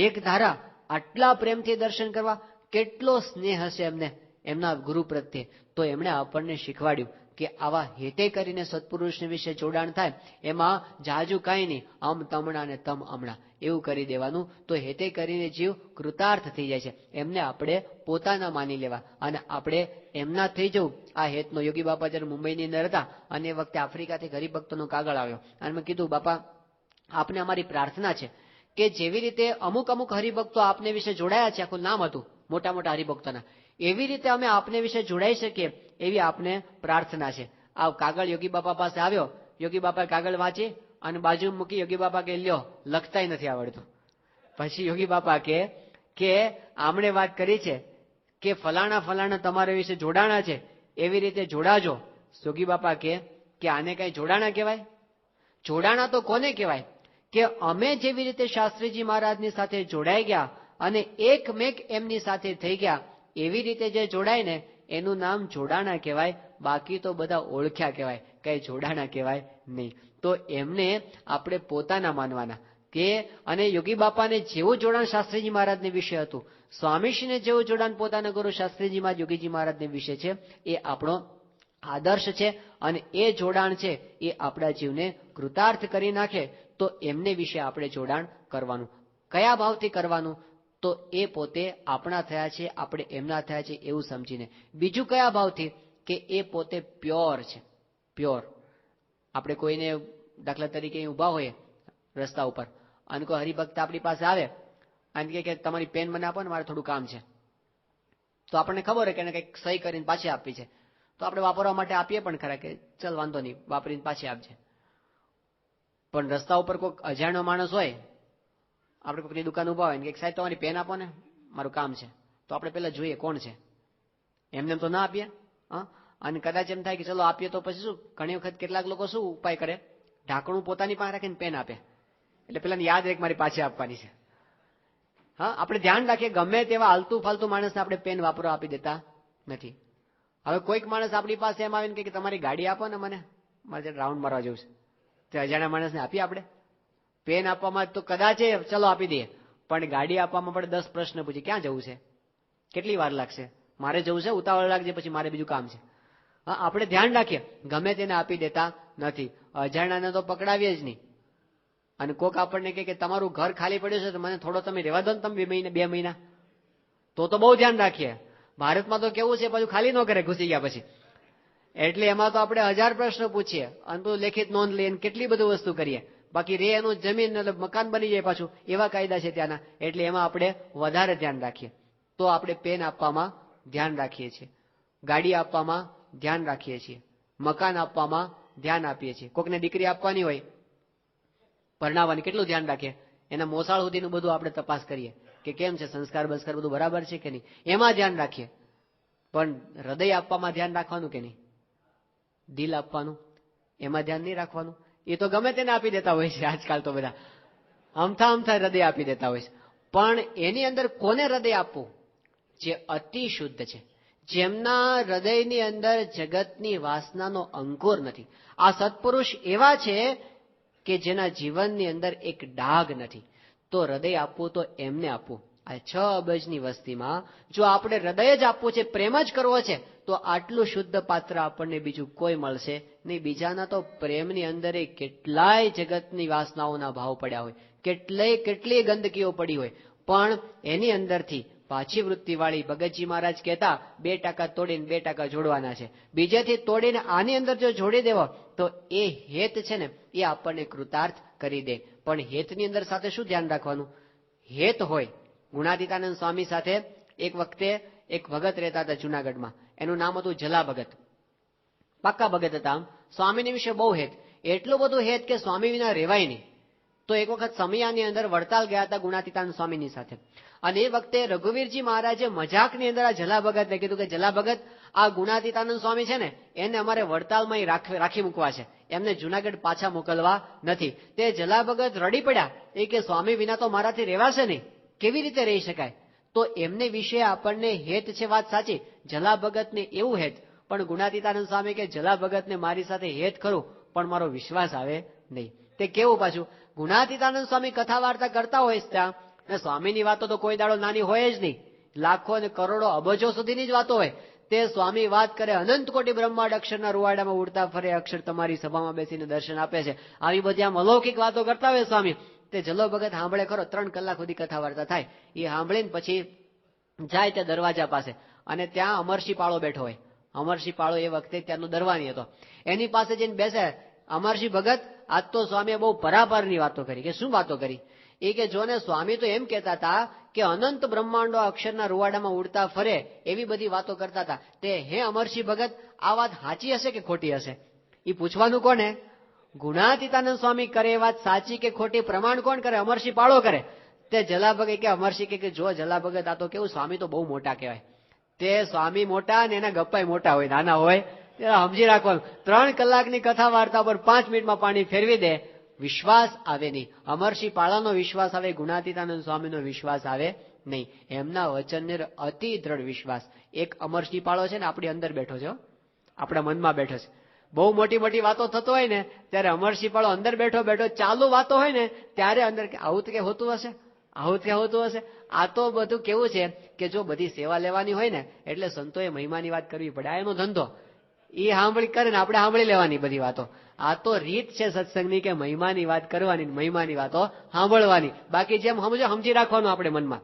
એક ધારા આટલા પ્રેમથી દર્શન કરવા, કેટલો સ્નેહ હશે એમને એમના ગુરુ પ્રત્યે. તો એમણે આપણને શીખવાડ્યું કે આવા હેતે કરીને સત્પુરુષને વિશે જોડાણ થાય, એમાં જાજુ કાંઈ નહીં, અમ તમણા ને તમ અમણા એવું કરી દેવાનું. તો હેતે કરીને જીવ કૃતાર્થ થઈ જાય છે. એમને આપણે પોતાના માની લેવા અને આપણે એમના થઈ જવું. આ હેતનો યોગી બાપા જ્યારે મુંબઈની અંદર હતા અને એ વખતે આફ્રિકાથી હરિભક્તોનો કાગળ આવ્યો અને મેં કીધું, બાપા આપને અમારી પ્રાર્થના છે કે જેવી રીતે અમુક અમુક હરિભક્તો આપને વિશે જોડાયા છે, આખું નામ હતું મોટા મોટા હરિભક્તોના, એવી રીતે અમે આપને વિશે જોડાઈ શકીએ એવી આપને પ્રાર્થના છે. આ કાગળ યોગી બાપા પાસે આવ્યો. યોગી બાપાએ કાગળ વાંચી અને બાજુ મૂકી. યોગી બાપા કે લ્યો, લખતાય નથી આવડતું. પછી યોગી બાપા કે આમણે વાત કરી છે કે ફલાણા ફલાણા તમારા વિશે જોડાણા છે, એવી રીતે જોડાજો. યોગી બાપા કે આને કઈ જોડાણા કહેવાય? જોડાણા તો કોને કહેવાય? કે અમે જેવી રીતે શાસ્ત્રીજી મહારાજની સાથે જોડાઈ ગયા અને એકમેક એમની સાથે થઈ ગયા, એવી રીતે જે જોડાય ને એનું નામ જોડાણા કહેવાય. બાકી તો બધા ઓળખ્યા કહેવાય, કઈ જોડાણા કહેવાય નહીં. તો એમને આપણે પોતાના માનવાના કે, અને યોગી બાપાને જેવું જોડાણ શાસ્ત્રીજી મહારાજને વિશે હતું, સ્વામીશ્રીને જેવું જોડાણ પોતાના ગુરુ શાસ્ત્રીજી મહારાજ યોગીજી મહારાજને વિશે છે, એ આપણો આદર્શ છે. અને એ જોડાણ છે એ આપણા જીવને કૃતાર્થ કરી નાખે. તો એમને વિશે આપણે જોડાણ કરવાનું. કયા ભાવથી કરવાનું? તો એ પોતે આપણા થયા છે, આપણે એમના થયા છે એવું સમજીને. બીજું કયા ભાવથી? કે એ પોતે પ્યોર છે, પ્યોર. આપણે કોઈને દાખલા તરીકે ઉભા હોઈએ રસ્તા ઉપર અને કોઈ હરિભક્ત આપણી પાસે આવે અને કે તમારી પેન મને આપો ને, મારે થોડું કામ છે. તો આપણને ખબર હોય કે એને કંઈક સહી કરીને પાછી આપવી છે, તો આપણે વાપરવા માટે આપીએ પણ ખરા કે ચલ વાંધો નહીં, વાપરીને પાછી આપજે. પણ રસ્તા ઉપર કોઈક અજાણ્યો માણસ હોય, આપણે કોઈકની દુકાન ઉભા હોય ને કે સાહેબ તમારી પેન આપો ને, મારું કામ છે, તો આપણે પેલા જોઈએ કોણ છે. એમને તો ના આપીએ. અને કદાચ એમ થાય કે ચલો આપીએ તો પછી શું, ઘણી વખત કેટલાક લોકો શું ઉપાય કરે, ઢાંકણું પોતાની પાસે રાખીને પેન આપે, એટલે પેલાને યાદ રહે કે મારી પાછી આપવાની છે. હા, આપણે ધ્યાન રાખીએ, ગમે તેવા આલતુ ફાલતુ માણસને આપણે પેન વાપરવા આપી દેતા નથી. હવે કોઈક માણસ આપણી પાસે એમ આવીને કે તમારી ગાડી આપો ને, મને મારે રાઉન્ડ મારવા જવું છે, તે અજાણ્યા માણસને આપીએ આપણે? પેન આપવામાં તો કદાચ ચલો આપી દઈએ, પણ ગાડી આપવામાં આપણે 10 પ્રશ્ન પૂછીએ, ક્યાં જવું છે, કેટલી વાર લાગશે, મારે જવું છે, ઉતાવળ લાગશે, પછી મારે બીજું કામ છે. હા, આપણે ધ્યાન રાખીએ, ગમે તેને આપી દેતા નથી. અજાણ્યાને તો પકડાવીએ જ નહીં. અને કોક આપણને કે તમારું ઘર ખાલી પડ્યું છે તો મને થોડો તમે રહેવા દો ને, તમે 2 મહિના, તો બહુ ધ્યાન રાખીએ. ભારતમાં તો કેવું છે, પાછું ખાલી ન કરે ઘૂસી ગયા પછી, એટલે એમાં તો આપણે 1000 પ્રશ્નો પૂછીએ અને લેખિત નોંધ લઈએ, કેટલી બધી વસ્તુ કરીએ. બાકી રે એનું જમીન એટલે મકાન બની જાય પાછું, એવા કાયદા છે ત્યાંના, એટલે એમાં આપણે વધારે ધ્યાન રાખીએ. તો આપણે પેન આપવામાં ધ્યાન રાખીએ છીએ, ગાડી આપવામાં ધ્યાન રાખીએ છીએ, મકાન આપવામાં ધ્યાન આપીએ છીએ. કોકને દીકરી આપવાની હોય, પરણાવવાની, કેટલું ધ્યાન રાખીએ, એના મોસાળ સુધીનું બધું આપણે તપાસ કરીએ કે કેમ છે, સંસ્કાર બંસ્કાર બધું બરાબર છે કે નહીં, એમાં ધ્યાન રાખીએ. પણ હૃદય આપવામાં ધ્યાન રાખવાનું કે નહીં, દિલ આપવાનું એમાં ધ્યાન નહીં રાખવાનું. એ તો ગમે તેને આપી દેતા હોય છે આજકાલ તો બધા, અમથા હૃદય આપી દેતા હોય છે. પણ એની અંદર કોને હૃદય આપવું? જે અતિ શુદ્ધ છે, જેમના હૃદયની અંદર જગતની વાસનાનો અંકુર નથી. આ સત્પુરુષ એવા છે કે જેના જીવનની અંદર એક ડાઘ નથી. તો હૃદય આપવું તો એમને આપવું. આ 6 અબજની વસ્તીમાં જો આપણે હૃદય જ આપવું છે, પ્રેમ જ કરવો છે, તો આટલું શુદ્ધ પાત્ર આપણને બીજું કોઈ મળશે નહીં. બીજાના તો પ્રેમની અંદર કેટલાય જગતની વાસનાઓના ભાવ પડ્યા હોય, કેટલી ગંદકીઓ પડી હોય, પણ એની અંદરથી પાછી વૃત્તિવાળી ભગતજી મહારાજ કહેતા 2% તોડીને 2% જોડવાના છે. બીજેથી તોડીને આની અંદર જો જોડી દેવો તો એ હેત છે ને, એ આપણને કૃતાર્થ કરી દે. પણ હેતની અંદર સાથે શું ધ્યાન રાખવાનું? હેત હોય. ગુણાતીતાનંદ સ્વામી સાથે એક વખતે એક ભગત રહેતા હતા જુનાગઢમાં, એનું નામ હતું જલા ભગત. પાક્કા ભગત હતા. આમ સ્વામીની વિશે બહુ હેત, એટલું બધું હેત કે સ્વામી વિના રહેવાય નહીં. તો એક વખત સમયાની અંદર વડતાલ ગયા હતા ગુણાતીતાનંદ સ્વામીની સાથે, અને એ વખતે રઘુવીરજી મહારાજે મજાકની અંદર આ જલા ભગતને કીધું કે જલા ભગત, આ ગુણાતીતાનંદ સ્વામી છે ને, એને અમારે વડતાલમાં રાખી મૂકવા છે, એમને જુનાગઢ પાછા મોકલવા નથી. તે જલા ભગત રડી પડ્યા, એ કે સ્વામી વિના તો મારાથી રહેવાશે નહીં, કેવી રીતે રહી શકાય? તો એમને વિશે આપણને હેત છે, વાત સાચી, જલા ભગતને એવું હેત, પણ ગુણાતીતાનંદ સ્વામી કે જલા ભગતને મારી સાથે હેત ખરું, પણ મારો વિશ્વાસ આવે નહીં. તે કેવું પાછું, ગુણાતીતાનંદ સ્વામી કથા વાર્તા કરતા હોય ત્યાં, ને સ્વામીની વાતો તો કોઈ દાડો નાની હોય જ નહીં, લાખો અને કરોડો અબજો સુધીની જ વાતો હોય. તે સ્વામી વાત કરે, અનંત કોટી બ્રહ્માંડ અક્ષરના રૂવાડામાં ઉડતા ફરે, અક્ષર તમારી સભામાં બેસીને દર્શન આપે છે, આવી બધી આમ અલૌકિક વાતો કરતા હોય સ્વામી. તે જલો ભગત સાંભળે ખરો, 3 કલાક સુધી કથા વાર્તા થાય. એ સાંભળીને પછી જાય તે દરવાજા પાસે, અને ત્યાં અમરસિંહ પાળો બેઠો હોય. અમરસિંહ પાળો એ વખતે ત્યાંનો દરવાની હતો. એની પાસે જઈને બેસે, અમરસિંહ ભગત, આજ તો સ્વામીએ બહુ પરાપરની વાતો કરી. કે શું વાતો કરી? એ કે જોને, સ્વામી તો એમ કહેતા હતા કે અનંત બ્રહ્માંડો અક્ષરના રૂવાડામાં ઉડતા ફરે, એવી બધી વાતો કરતા હતા. તે હે અમરસિંહ ભગત, આ વાત સાચી હશે કે ખોટી હશે? એ પૂછવાનું કોને? ગુણાતીતાનંદ સ્વામી કરે એ વાત સાચી કે ખોટી, પ્રમાણ કોણ કરે? અમરસિંહ પાળો કરે. તે જલા ભગત કે અમરસિંહ કે જો જલા ભગત, આ તો કેવું, સ્વામી તો બહુ મોટા કહેવાય. તે સ્વામી મોટા ને એના ગપ્પાય મોટા હોય, નાના હોય, સમજી રાખવાનું. 3 કલાકની કથા વાર્તા પર 5 મિનિટમાં પાણી ફેરવી દે, વિશ્વાસ આવે નહીં. અમરસિંહ પાળાનો વિશ્વાસ આવે, ગુણાતીતાનંદ સ્વામીનો વિશ્વાસ આવે નહીં. એમના વચનને અતિ દ્રઢ વિશ્વાસ. એક અમરસિંહ પાળો છે ને, આપણી અંદર બેઠો છે, આપણા મનમાં બેઠો છે. બહુ મોટી મોટી વાતો થતો હોય ને, ત્યારે અમરસિંહ પાળો અંદર બેઠો ચાલુ વાતો હોય ને, ત્યારે અંદર આવું તો કે હોતું હશે, આવું કે હોતું હશે. આ તો બધું કેવું છે કે જો બધી સેવા લેવાની હોય ને, એટલે સંતોએ મહિમાની વાત કરવી પડે. આ એનો ધંધો, એ સાંભળી કરે ને આપણે સાંભળી લેવાની બધી વાતો. આ તો રીત છે સત્સંગની કે મહિમાની વાત કરવાની, મહિમાની વાતો સાંભળવાની. બાકી જેમ સમજી રાખવાનું આપણે મનમાં.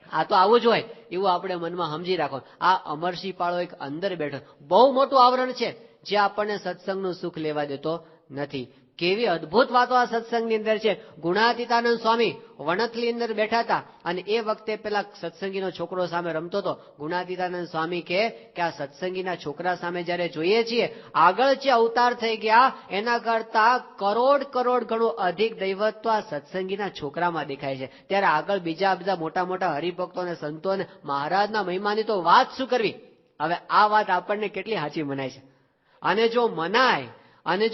આ તો આવું જ હોય, એવું આપણે મનમાં સમજી રાખવાનું. આ અમરસિંહ પાળો એક અંદર બેઠો, બહુ મોટું આવરણ છે જે આપણને સત્સંગનું સુખ લેવા દેતો નથી. કેવી અદભુત વાતો આ સત્સંગની અંદર છે. ગુણાતીતાનંદ સ્વામી વણથલી અંદર બેઠા હતા, અને એ વખતે પેલા સત્સંગીનો છોકરો સામે રમતો હતો. ગુણાતીતાનંદ સ્વામી કે આ સત્સંગીના છોકરા સામે જયારે જોઈએ છીએ, આગળ જે અવતાર થઈ ગયા એના કરતા કરોડ ગણું અધિક દૈવત્વ આ સત્સંગીના છોકરામાં દેખાય છે. ત્યારે આગળ બીજા મોટા મોટા હરિભક્તો અને સંતો અને મહારાજના મહિમાની તો વાત શું કરવી, હવે આ વાત આપણને કેટલી સાચી મનાય છે? અને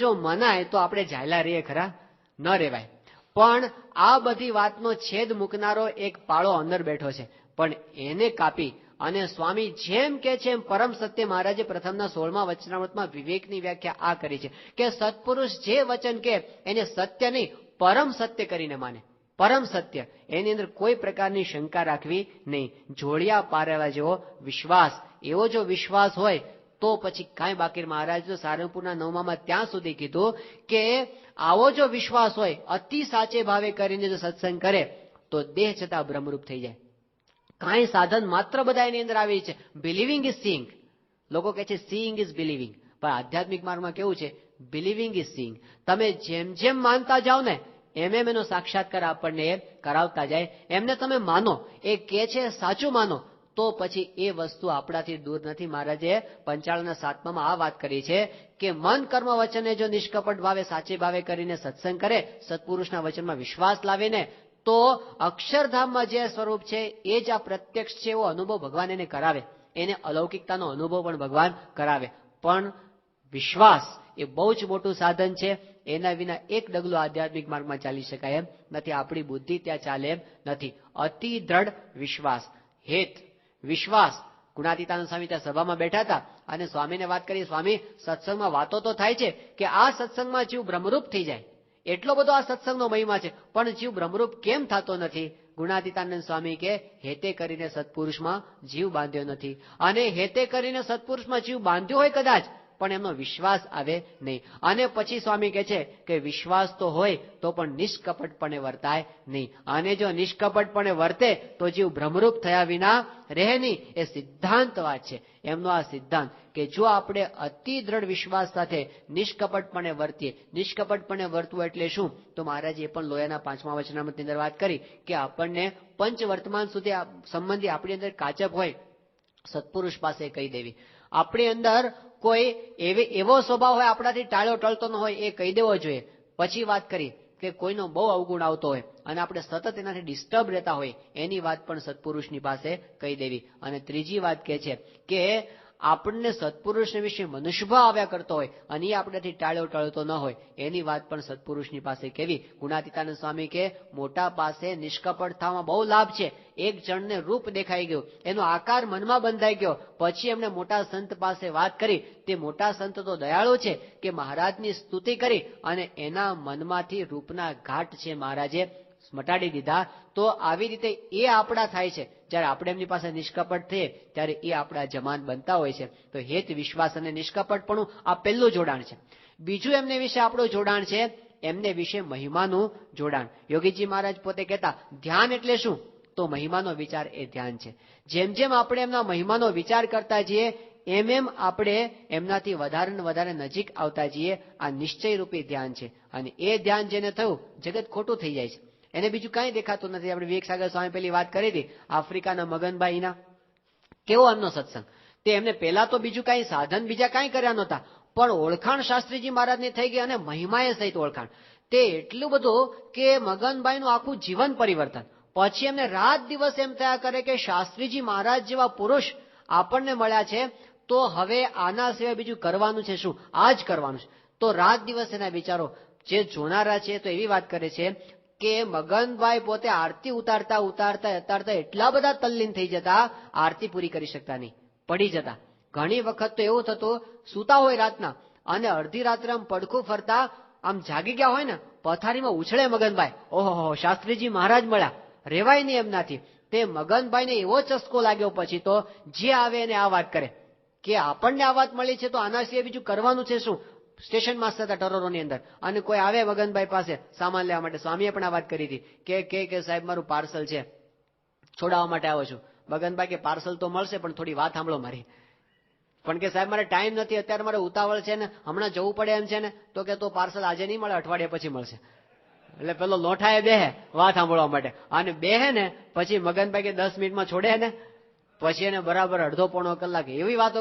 જો મનાય તો આપણે ઝાયલા રહીએ ખરા? ન રેવાય. પણ આ બધી વાતનો છેદ મૂકનારો એક પાળો અંદર બેઠો છે, પણ એને કાપી અને સ્વામી જેમ કે છે એમ પરમ સત્ય મહારાજે પ્રથમના 16મા વચનામૃતમાં વિવેકની વ્યાખ્યા આ કરી છે કે સત્પુરુષ જે વચન કે એને સત્ય નહીં પરમ સત્ય કરીને માને. પરમ સત્ય, એની અંદર કોઈ પ્રકારની શંકા રાખવી નહીં. જોડિયા પારેલા જેવો વિશ્વાસ, એવો જો વિશ્વાસ હોય તો પછી કાંઈ બાકી. મહારાજ તો સારંગપુરના 9માં ત્યાં સુધી કીધું કે આવો જો વિશ્વાસ હોય, અતિ સાચે ભાવે કરીને જો સત્સંગ કરે તો દેહ છતાં બ્રહ્મરૂપ થઈ જાય. કાંઈ સાધન માત્ર બધા એની અંદર આવી છે. Believing is seeing. લોકો કહે છે સીઈંગ ઇઝ બિલીવિંગ, પણ આધ્યાત્મિક માર્ગમાં કેવું છે? Believing is seeing. તમે જેમ જેમ માનતા જાઓ ને એમ એમ એનો સાક્ષાત્કાર આપણને કરાવતા જાય. એમને તમે માનો, એ કે છે સાચું માનો, તો પછી એ વસ્તુ આપણાથી દૂર નથી. મહારાજે 55 આ વાત કરી છે કે મન કર્મ વચને જો નિષ્કપટ ભાવે સાચે ભાવે કરીને સત્સંગ કરે, સત્પુરુષના વચનમાં વિશ્વાસ લાવીને, તો અક્ષરધામમાં જે સ્વરૂપ છે એ જ આ પ્રત્યક્ષ છે એવો અનુભવ ભગવાન એને કરાવે. એને અલૌકિકતાનો અનુભવ પણ ભગવાન કરાવે. પણ વિશ્વાસ એ બહુ જ મોટું સાધન છે. એના વિના એક ડગલું આધ્યાત્મિક માર્ગમાં ચાલી શકાય એમ નથી. આપણી બુદ્ધિ ત્યાં ચાલે એમ નથી. અતિ દ્રઢ વિશ્વાસ, હેત વિશ્વાસ. ગુણાતીતાનંદ સ્વામી ત્યાં સભામાં બેઠા હતા અને સ્વામીને વાત કરી, સ્વામી સત્સંગમાં વાતો તો થાય છે કે આ સત્સંગમાં જીવ બ્રહ્મરૂપ થઈ જાય, એટલો બધો આ સત્સંગનો મહિમા છે, પણ જીવ બ્રહ્મરૂપ કેમ થતો નથી? ગુણાતીતાનંદ સ્વામી કે હેતે કરીને સત્પુરુષમાં જીવ બાંધ્યો નથી. અને હેતે કરીને સત્પુરુષમાં જીવ બાંધ્યો હોય કદાચ, પણ એમનો વિશ્વાસ આવે નહીં. અને પછી સ્વામી કહે છે કે વિશ્વાસ તો હોય તો પણ નિષ્કપટપણે વર્તાય નહીં. અને જો નિષ્કપટપણે વર્તે તો જીવ ભ્રમરૂપ થયા વિના રહે નહીં. એ સિદ્ધાંત વાત છે એમનો. આ સિદ્ધાંત કે જો આપણે અતિ દ્રઢ વિશ્વાસ સાથે નિષ્કપટપણે વર્તીએ. નિષ્કપટપણે વર્તવું એટલે શું? તો મહારાજે પણ લોયાના 5મા વચનામૃતની અંદર વાત કરી કે આપણને પંચ વર્તમાન સુધી સંબંધી આપણી અંદર કાચપ હોય, સત્પુરુષ પાસે કહી દેવી. આપણી અંદર કોઈ એવો સ્વભાવ હોય આપણાથી ટાળ્યો ટળતો ન હોય, એ કહી દેવો જોઈએ. પછી વાત કરી કે કોઈનો બહુ અવગુણ આવતો હોય અને આપણે સતત એનાથી ડિસ્ટર્બ રહેતા હોય, એની વાત પણ સત્પુરુષની પાસે કહી દેવી. અને ત્રીજી વાત કહે છે કે આપણને સત્પુરુષ વિશે મનુષ્યભાવ આવ્યા કરતો હોય અને એ આપણાથી ટાળ્યો ટળતો ન હોય, એની વાત પણ સત્પુરુષની પાસે કહેવી. ગુણાતીતાનંદ સ્વામી કે મોટા પાસે નિષ્કપટ થવામાં બહુ લાભ છે. એક જણને રૂપ દેખાઈ ગયું, એનો આકાર મનમાં બંધાઈ ગયો, પછી એમને મોટા સંત પાસે વાત કરી. તે મોટા સંત તો દયાળુ છે કે મહારાજની સ્તુતિ કરી અને એના મનમાંથી રૂપના ઘાટ છે મહારાજે મટાડી દીધા. તો આવી રીતે એ આપણા થાય છે. જ્યારે આપણે એમની પાસે નિષ્કપટ થઈએ ત્યારે એ આપણા જમાન બનતા હોય છે. તો હેત વિશ્વાસ અને નિષ્કપટપણું આ પહેલું જોડાણ છે. બીજું એમને વિશે આપણું જોડાણ છે એમને વિશે મહિમાનું જોડાણ. યોગીજી મહારાજ પોતે કહેતા ધ્યાન એટલે શું? તો મહિમાનો વિચાર એ ધ્યાન છે. જેમ જેમ આપણે એમના મહિમાનો વિચાર કરતા જઈએ એમ એમ આપણે એમનાથી વધારે ને વધારે નજીક આવતા જઈએ. આ નિશ્ચય રૂપી ધ્યાન છે. અને એ ધ્યાન જેને થયું, જગત ખોટું થઈ જાય છે. એને બીજું કાંઈ દેખાતું નથી. આપણે વિવેકસાગર સ્વામી પેલી વાત કરી હતી આફ્રિકાના મગનભાઈના, કેવો એમનો સત્સંગ. તે એમને પહેલા તો બીજું કાંઈ સાધન બીજા કાંઈ કર્યા નહોતા, પણ ઓળખાણ શાસ્ત્રીજી મહારાજની થઈ ગઈ અને મહિમાએ સહિત ઓળખાણ. તે એટલું બધું કે મગનભાઈનું આખું જીવન પરિવર્તન. પછી એમને રાત દિવસ એમ થયા કરે કે શાસ્ત્રીજી મહારાજ જેવા પુરુષ આપણને મળ્યા છે, તો હવે આના સિવાય બીજું કરવાનું છે શું? આ જ કરવાનું છે. તો રાત દિવસ એના વિચારો. જે જોનારા છે તો એવી વાત કરે છે કે મગનભાઈ પોતે આરતી ઉતારતા એટલા બધા તલ્લીન થઈ જતા, આરતી પૂરી કરી શકતા નહીં, પડી જતા. ઘણી વખત તો એવું થતું, સૂતા હોય રાતના અને અડધી રાત્રે આમ પડખું ફરતા આમ જાગી ગયા હોય ને, પથારીમાં ઉછળે મગનભાઈ, ઓહો શાસ્ત્રીજી મહારાજ મળ્યા, રેવાય નહીં એમનાથી. તે મગનભાઈને એવો ચસ્કો લાગ્યો પછી તો જે આવે એને આ વાત કરે કે આપણને આ વાત મળી છે તો આના સિવાય બીજું કરવાનું છે શું? સ્ટેશન માસ્ટર હતા ટરોરોની અંદર અને કોઈ આવે મગનભાઈ પાસે સામાન લેવા માટે. સ્વામીએ પણ આ વાત કરી હતી કે સાહેબ મારું પાર્સલ છે, છોડાવવા માટે આવ્યો છું. મગનભાઈ કે પાર્સલ તો મળશે પણ થોડી વાત સાંભળો મારી. પણ કે સાહેબ મારે ટાઈમ નથી, અત્યારે મારે ઉતાવળ છે ને, હમણાં જવું પડે એમ છે ને. તો કે તો પાર્સલ આજે નહીં મળે, અઠવાડિયા પછી મળશે. એટલે પેલો લોઠાએ બેહે વાત સાંભળવા માટે અને બેહે ને પછી મગનભાઈ કે 10 મિનિટમાં છોડે ને, પછી એને બરાબર અડધો પોણો કલાક એવી વાતો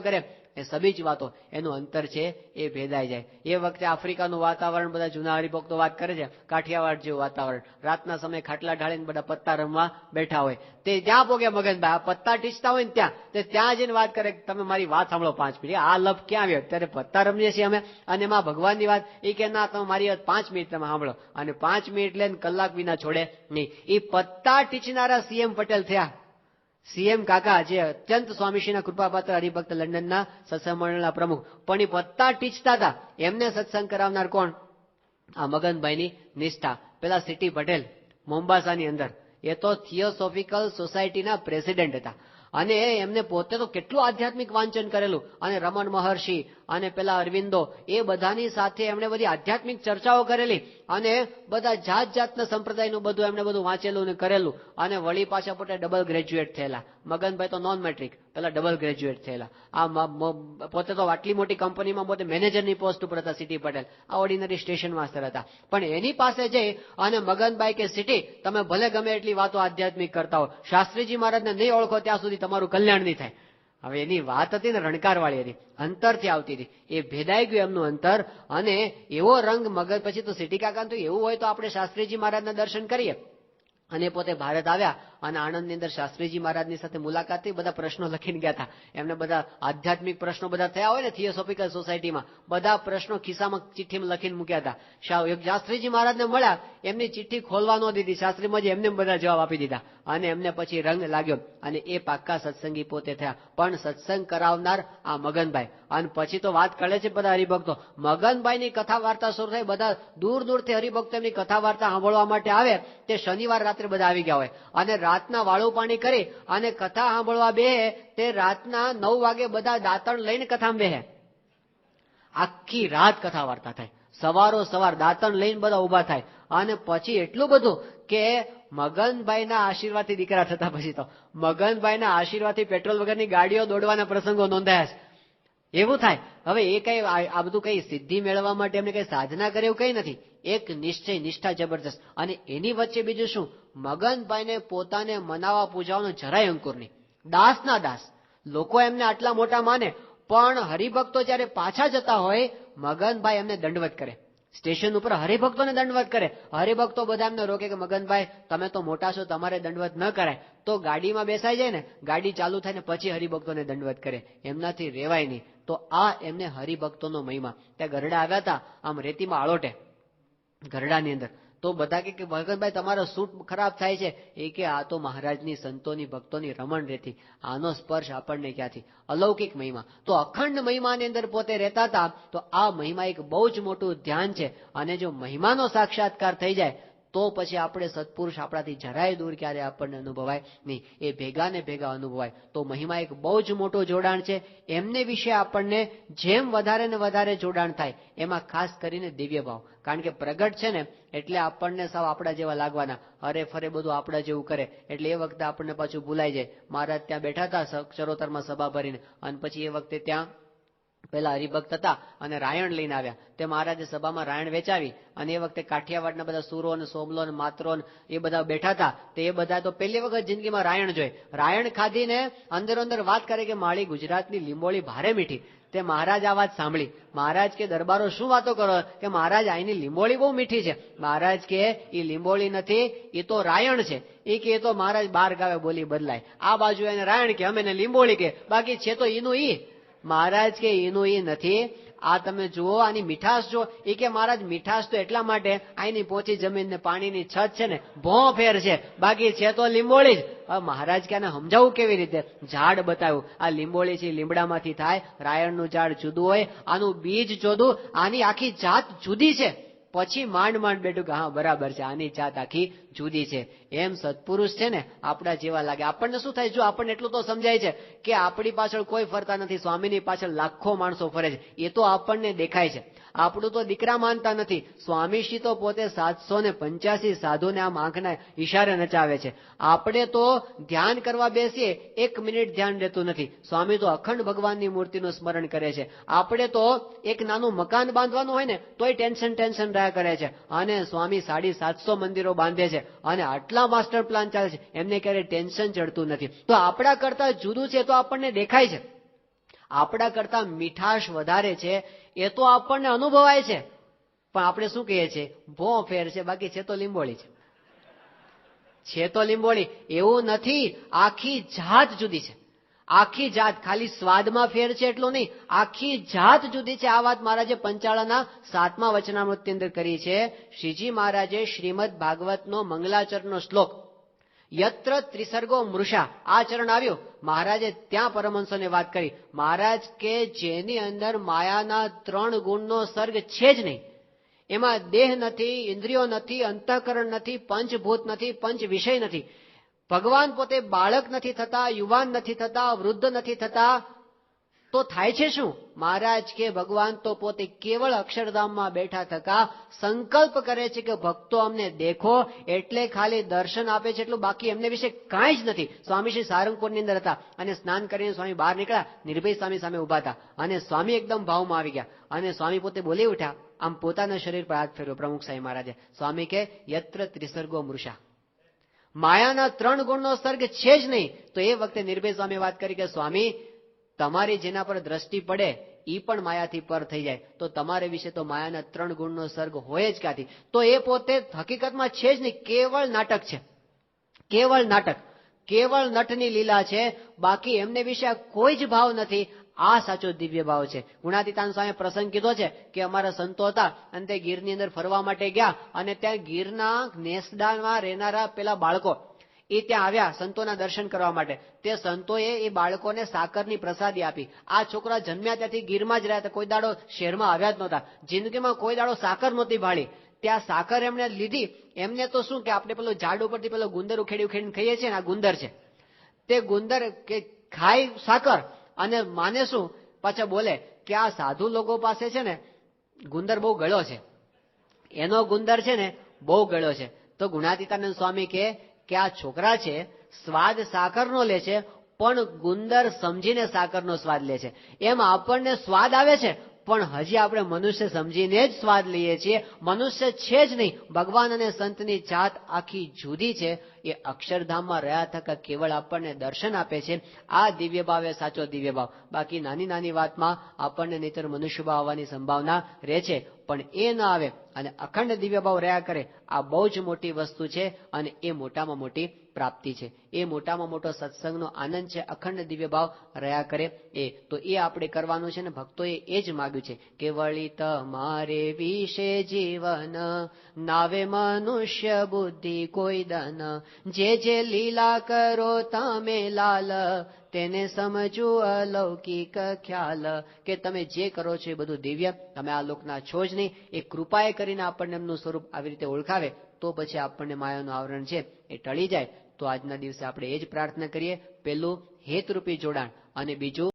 કરે એ સબી જ વાતો એનું અંતર છે એ ભેદાઈ જાય. એ વખતે આફ્રિકાનું વાતાવરણ બધા જૂના હરિભક્તો વાત કરે છે, કાઠિયાવાડ જેવું વાતાવરણ. રાતના સમયે ખાટલા ઢાળીને બધા પત્તા રમવા બેઠા હોય. તે જ્યાં પોગે મગનભાઈ આ પત્તા ટીચતા હોય ને ત્યાં જઈને વાત કરે, તમે મારી વાત સાંભળો 5 મિનિટ. આ લપ ક્યાં આવ્યો? અત્યારે પત્તા રમીએ છીએ અમે, અને એમાં ભગવાનની વાત એ કે ના, તમે મારી વાત 5 મિનિટ તમે સાંભળો. અને 5 મિનિટ લઈને કલાક વિના છોડે નહીં. એ પત્તા ટીચનારા સીએમ પટેલ થયા. સીએમ કાકા જે અત્યંત સ્વામીશ્રીના કૃપાપાત્ર હરિભક્ત લંડનના સત્સંગ મંડળના પ્રમુખ, પણ એ પત્તા ટીચતા હતા. એમને સત્સંગ કરાવનાર કોણ? આ મગનભાઈની નિષ્ઠા. પેલા સીટી પટેલ મોમ્બાસાની અંદર, એ તો થિયોસોફિકલ સોસાયટીના પ્રેસિડેન્ટ હતા. અને એમને પોતે તો કેટલું આધ્યાત્મિક વાંચન કરેલું. અને રમણ મહર્ષિ અને પેલા અરવિંદો એ બધાની સાથે એમણે બધી આધ્યાત્મિક ચર્ચાઓ કરેલી. અને બધા જાત જાતના સંપ્રદાયનું બધું એમણે બધું વાંચેલું અને કરેલું. અને વળી પાછા પોતે ડબલ ગ્રેજ્યુએટ થયેલા. મગનભાઈ તો નોન મેટ્રિક, પેલા ડબલ ગ્રેજ્યુએટ થયેલા. આ પોતે તો આટલી મોટી કંપનીમાં પોતે મેનેજરની પોસ્ટ ઉપર હતા સીટી પટેલ. આ ઓર્ડિનરી સ્ટેશન માસ્ટર હતા. પણ એની પાસે જઈ અને મગનભાઈ કે સીટી, તમે ભલે ગમે એટલી વાતો આધ્યાત્મિક કરતા હો, શાસ્ત્રીજી મહારાજને નહીં ઓળખો ત્યાં સુધી તમારું કલ્યાણ નહીં થાય. હવે એની વાત હતી ને રણકારવાળી હતી, અંતરથી આવતી હતી. એ ભેદાઈ ગયું એમનું અંતર. અને એવો રંગ મગજ પછી તો સીટી કાકા તો એવું હોય તો આપણે શાસ્ત્રીજી મહારાજના દર્શન કરીએ. અને પોતે ભારત આવ્યા અને આણંદની અંદર શાસ્ત્રીજી મહારાજની સાથે મુલાકાત થઈ. બધા પ્રશ્નો લખીને ગયા હતા. એમને બધા આધ્યાત્મિક પ્રશ્નો બધા થયા હોય ને થિયોસોફિકલ સોસાયટીમાં, બધા પ્રશ્નો ખિસ્સામાં ચિઠ્ઠીમાં લખીને મૂક્યા હતા. શાસ્ત્રીજી મહારાજને મળ્યા, એમની ચિઠ્ઠી ખોલવા ન દીધી. શાસ્ત્રીમાં એમને બધા જવાબ આપી દીધા. અને એમને પછી રંગ લાગ્યો અને એ પાક્કા સત્સંગી પોતે થયા. પણ સત્સંગ કરાવનાર આ મગનભાઈ. અને પછી તો વાત કરે છે બધા હરિભક્તો, મગનભાઈની કથા વાર્તા શરૂ થાય, બધા દૂર દૂરથી હરિભક્તો એમની કથા વાર્તા સાંભળવા માટે આવે. તે શનિવાર રાત્રે બધા આવી ગયા હોય અને રાતના વાળું પાણી કરી અને કથા સાંભળવા બે. તે રાતના 9 વાગે બધા દાંતણ લઈને કથામાં બેહે. આખી રાત કથા વાર્તા થાય. સવારો સવાર દાંતણ લઈને બધા ઉભા થાય. અને પછી એટલું બધું કે મગનભાઈના આશીર્વાદથી દીકરા થતા. પછી તો મગનભાઈના આશીર્વાદથી પેટ્રોલ વગરની ગાડીઓ દોડવાના પ્રસંગો નોંધાયા છે. એવું થાય. હવે એ કઈ આ બધું કઈ સિદ્ધિ મેળવવા માટે એમને કઈ સાધના કરે એવું કઈ નથી. એક નિશ્ચય, નિષ્ઠા જબરજસ્ત. અને એની વચ્ચે બીજું શું, મગનભાઈને પોતાને મનાવા પૂજાવાનો જરાય અંકુર નહીં. દાસના દાસ. લોકો એમને આટલા મોટા માને, પણ હરિભક્તો જયારે પાછા જતા હોય મગનભાઈ એમને દંડવત કરે. સ્ટેશન ઉપર હરિભક્તોને દંડવત કરે. હરિભક્તો બધા એમને રોકે કે મગનભાઈ તમે તો મોટા છો, તમારે દંડવત ન કરાય. તો ગાડીમાં બેસાઈ જાય ને, ગાડી ચાલુ થાય ને પછી હરિભક્તોને દંડવત કરે. એમનાથી રેવાય નહીં. તો આ એમને હરિભક્તોનો મહિમા. ત્યાં ગરડા આવ્યા હતા, આમ રેતીમાં આળોટે ગરડાની અંદર. તો બધા કે મગનભાઈ તમારો સૂટ ખરાબ થાય છે. એ કે આ તો મહારાજની સંતોની ભક્તોની રમણ રેતી, આનો સ્પર્શ આપણને ક્યાંથી. અલૌકિક મહિમા. તો અખંડ મહિમાની અંદર પોતે રહેતા હતા. તો આ મહિમા એક બહુ જ મોટું ધ્યાન છે. અને જો મહિમાનો સાક્ષાત્કાર થઈ જાય તો પછી આપણે સત્પુરુષ આપણાથી જરાય દૂર ક્યારે આપણને અનુભવાય નહીં. એ ભેગા ને ભેગા અનુભવાય. તો મહિમા એક બહુ જ મોટું જોડાણ છે. એમને વિશે આપણને જેમ વધારે ને વધારે જોડાણ થાય, એમાં ખાસ કરીને દિવ્ય ભાવ. કારણ કે પ્રગટ છે ને એટલે આપણને સાવ આપણા જેવા લાગવાના, અરે ફરે બધું આપણા જેવું કરે. એટલે એ વખતે આપણને પાછું ભૂલાઈ જાય. મહારાજ ત્યાં બેઠા હતા ચરોતરમાં સભા ભરીને, અને પછી એ વખતે ત્યાં પેલા હરિભક્ત હતા અને રાયણ લઈને આવ્યા. તે મહારાજે સભામાં રાયણ વેચાવી. અને એ વખતે કાઠિયાવાડના બધા સુરો ને સોમલો ને માત્રો એ બધા બેઠા હતા. તે એ બધા તો પહેલી વખત જિંદગીમાં રાયણ જોઈ. રાયણ ખાધીને અંદર અંદર વાત કરે કે માળી ગુજરાતની લીંબોળી ભારે મીઠી. તે મહારાજ આ વાત સાંભળી. મહારાજ કે દરબારો શું વાતો કરો કે મહારાજ અહીંની લીંબોળી બહુ મીઠી છે. મહારાજ કે એ લીંબોળી નથી, એ તો રાયણ છે. એ કે એ તો મહારાજ 12 ગાવે બોલી બદલાય. આ બાજુ એને રાયણ કે, અમે એને લીંબોળી કે, બાકી છે તો એનું ઈ. મહારાજ કે એનું એ નથી. આ તમે જુઓ, આની મીઠાશ જો. એ કે મહારાજ મીઠાશ તો એટલા માટે અહીંની પોચી જમીન ને પાણીની છત છે ને ભો ફેર છે, બાકી છે તો લીંબોળી જ. મહારાજ કે આને સમજાવવું કેવી રીતે? ઝાડ બતાવ્યું. આ લીંબોળી છે, લીમડામાંથી થાય. રાયણનું ઝાડ જુદું હોય, આનું બીજ જુદું, આની આખી જાત જુદી છે. પછી માંડ માંડ બેઠું કે હા બરાબર છે, આની જાત આખી જુદી છે. એમ સત્પુરુષ છે ને આપણા જેવા લાગે. આપણને શું થાય, જો આપણને એટલું તો સમજાય છે કે આપણી પાછળ કોઈ ફરતા નથી, સ્વામીની પાછળ લાખો માણસો ફરે છે, એ તો આપણને દેખાય છે. આપણું તો દીકરા માનતા નથી. સ્વામીશ્રી તો પોતે 785 સાધુને આમ આંખના ઈશારે નચાવે છે. આપણે તો ધ્યાન કરવા બેસીએ 1 મિનિટ ધ્યાન રહેતું નથી. સ્વામી તો અખંડ ભગવાનની મૂર્તિનું સ્મરણ કરે છે. આપણે તો એક નાનું મકાન બાંધવાનું હોય ને તોય ટેન્શન ભરાયા કરે છે અને સ્વામી 750 મંદિરો બાંધે છે અને આટલા માસ્ટર પ્લાન ચાલે છે, એમને ક્યારેય ટેન્શન ચડતું નથી. તો આપણા કરતા જુદું છે તો આપણને દેખાય છે, આપણા કરતા મીઠાશ વધારે છે એ તો આપણને અનુભવાય છે, પણ આપણે શું કહીએ છીએ, ભો ફેર છે, બાકી છે તો લીંબોળી છે તો લીંબોળી. એવું નથી, આખી જાત જુદી છે, આખી જાત. ખાલી સ્વાદમાં ફેર છે એટલું નહીં, આખી જાત જુદી છે. આ વાત મહારાજે પંચાળાના 7મા વચનામૃતની અંદર કરી છે. શ્રીજી મહારાજે શ્રીમદ ભાગવતનો મંગલાચરણનો શ્લોક યત્ર ત્રિસર્ગો મૃષા, આ ચરણ આવ્યું, મહારાજે ત્યાં પરમહંસોને વાત કરી. મહારાજ કે જેની અંદર માયાના 3 ગુણનો સર્ગ છે જ નહીં, એમાં દેહ નથી, ઇન્દ્રિયો નથી, અંતઃકરણ નથી, પંચભૂત નથી, પંચ વિષય નથી, ભગવાન પોતે બાળક નથી થતા, યુવાન નથી થતા, વૃદ્ધ નથી થતા, તો થાય છે શું? મહારાજ કે ભગવાન તો પોતે કેવળ અક્ષરધામમાં બેઠા થકા સંકલ્પ કરે છે કે ભક્તો અમને દેખો, એટલે ખાલી દર્શન આપે છે એટલું, બાકી એમને વિશે કાંઈ જ નથી. સ્વામી શ્રી સારંગપુરની અંદર હતા અને સ્નાન કરીને સ્વામી બહાર નીકળ્યા, નિર્ભય સ્વામી સામે ઉભા હતા અને સ્વામી એકદમ ભાવમાં આવી ગયા અને સ્વામી પોતે બોલી ઉઠ્યા, આમ પોતાના શરીર પર હાથ ફેરવ્યો પ્રમુખ સાહેબ મહારાજે. સ્વામી કે યત્ર ત્રિસર્ગો મૃષા, માયાના 3 ગુણનો સર્ગ છે જ નહીં. તો એ વખતે નિર્ભય સ્વામી વાત કરી કે સ્વામી, તમારી જેના પર દ્રષ્ટિ પડે ઈ પણ માયાથી પર થઈ જાય, તો તમારે વિશે તો માયાના 3 ગુણનો સર્ગ હોય જ ક્યાંથી? તો એ પોતે હકીકતમાં છે જ નહીં, કેવળ નાટક છે, કેવળ નાટક, કેવળ નટની લીલા છે, બાકી એમને વિશે કોઈ જ ભાવ નથી. આ સાચો દિવ્ય ભાવ છે. ગુણાતીતાન સ્વામી પ્રસંગ કીધો છે કે અમારા સંતો હતા અને તે ગીરની અંદર ફરવા માટે ગયા અને ત્યાં ગીરના નેસડામાં રહેનારા પેલા બાળકો એ ત્યાં આવ્યા સંતોના દર્શન કરવા માટે. તે સંતોએ એ બાળકોને સાકરની પ્રસાદી આપી. આ છોકરા જન્મ્યા ત્યાંથી ગીરમાં જ રહ્યા હતા, કોઈ દાડો શહેરમાં આવ્યા જ નહોતા, જિંદગીમાં કોઈ દાડો સાકર નહોતી ભાળી. ત્યાં સાકર એમણે લીધી. એમને તો શું કે આપણે પેલો ઝાડ ઉપરથી પેલો ગુંદર ઉખેડી ઉખેડીને ખાઈએ છીએ ને, આ ગુંદર છે, તે ગુંદર કે ખાય સાકર અને માને શું, પાછા બોલે કે આ સાધુ લોકો પાસે છે ને ગુંદર બહુ ગળ્યો છે, એનો ગુંદર છે ને બહુ ગળ્યો છે. તો ગુણાતીતાનંદ સ્વામી કે આ છોકરા છે સ્વાદ સાકરનો લે છે, પણ ગુંદર સમજીને સાકરનો સ્વાદ લે છે. એમ આપણને સ્વાદ આવે છે, પણ હજી આપણે મનુષ્ય સમજીને જ સ્વાદ લઈએ છીએ. મનુષ્ય છે જ નહીં, ભગવાન અને સંતની જાત આખી જુદી છે. એ અક્ષરધામમાં રહ્યા થકા કેવળ આપણને દર્શન આપે છે. આ દિવ્ય ભાવ એ સાચો દિવ્ય ભાવ. બાકી નાની નાની વાતમાં આપણને નહીતર મનુષ્ય ભાવ આવવાની સંભાવના રહે છે, પણ એ ન આવે અને અખંડ દિવ્ય ભાવ રહ્યા કરે, આ બહુ જ મોટી વસ્તુ છે અને એ મોટામાં મોટી પ્રાપ્તિ છે. એ મોટામાં મોટો સત્સંગનો આનંદ છે, અખંડ દિવ્ય ભાવ રહ્યા કરે એ. તો એ આપણે કરવાનું છે ને ભક્તોએ એ જ માગ્યું છે કે વળી તમારે વિશે જીવન નાવે મનુષ્ય બુદ્ધિ કોઈ દન, જે લીલા કરો તમે લાલ તેને સમજુ અલૌકિક ખ્યાલ. કે તમે જે કરો છો એ બધું દિવ્ય, તમે આ લોકના છો જ નહીં. એ કૃપાએ કરીને આપણને એમનું સ્વરૂપ આવી રીતે ઓળખાવે તો પછી આપણને માયાનું આવરણ છે એ ટળી જાય. તો આજના દિવસે આપણે એ જ પ્રાર્થના કરીએ, પેલું હેતરૂપી જોડાણ અને બીજું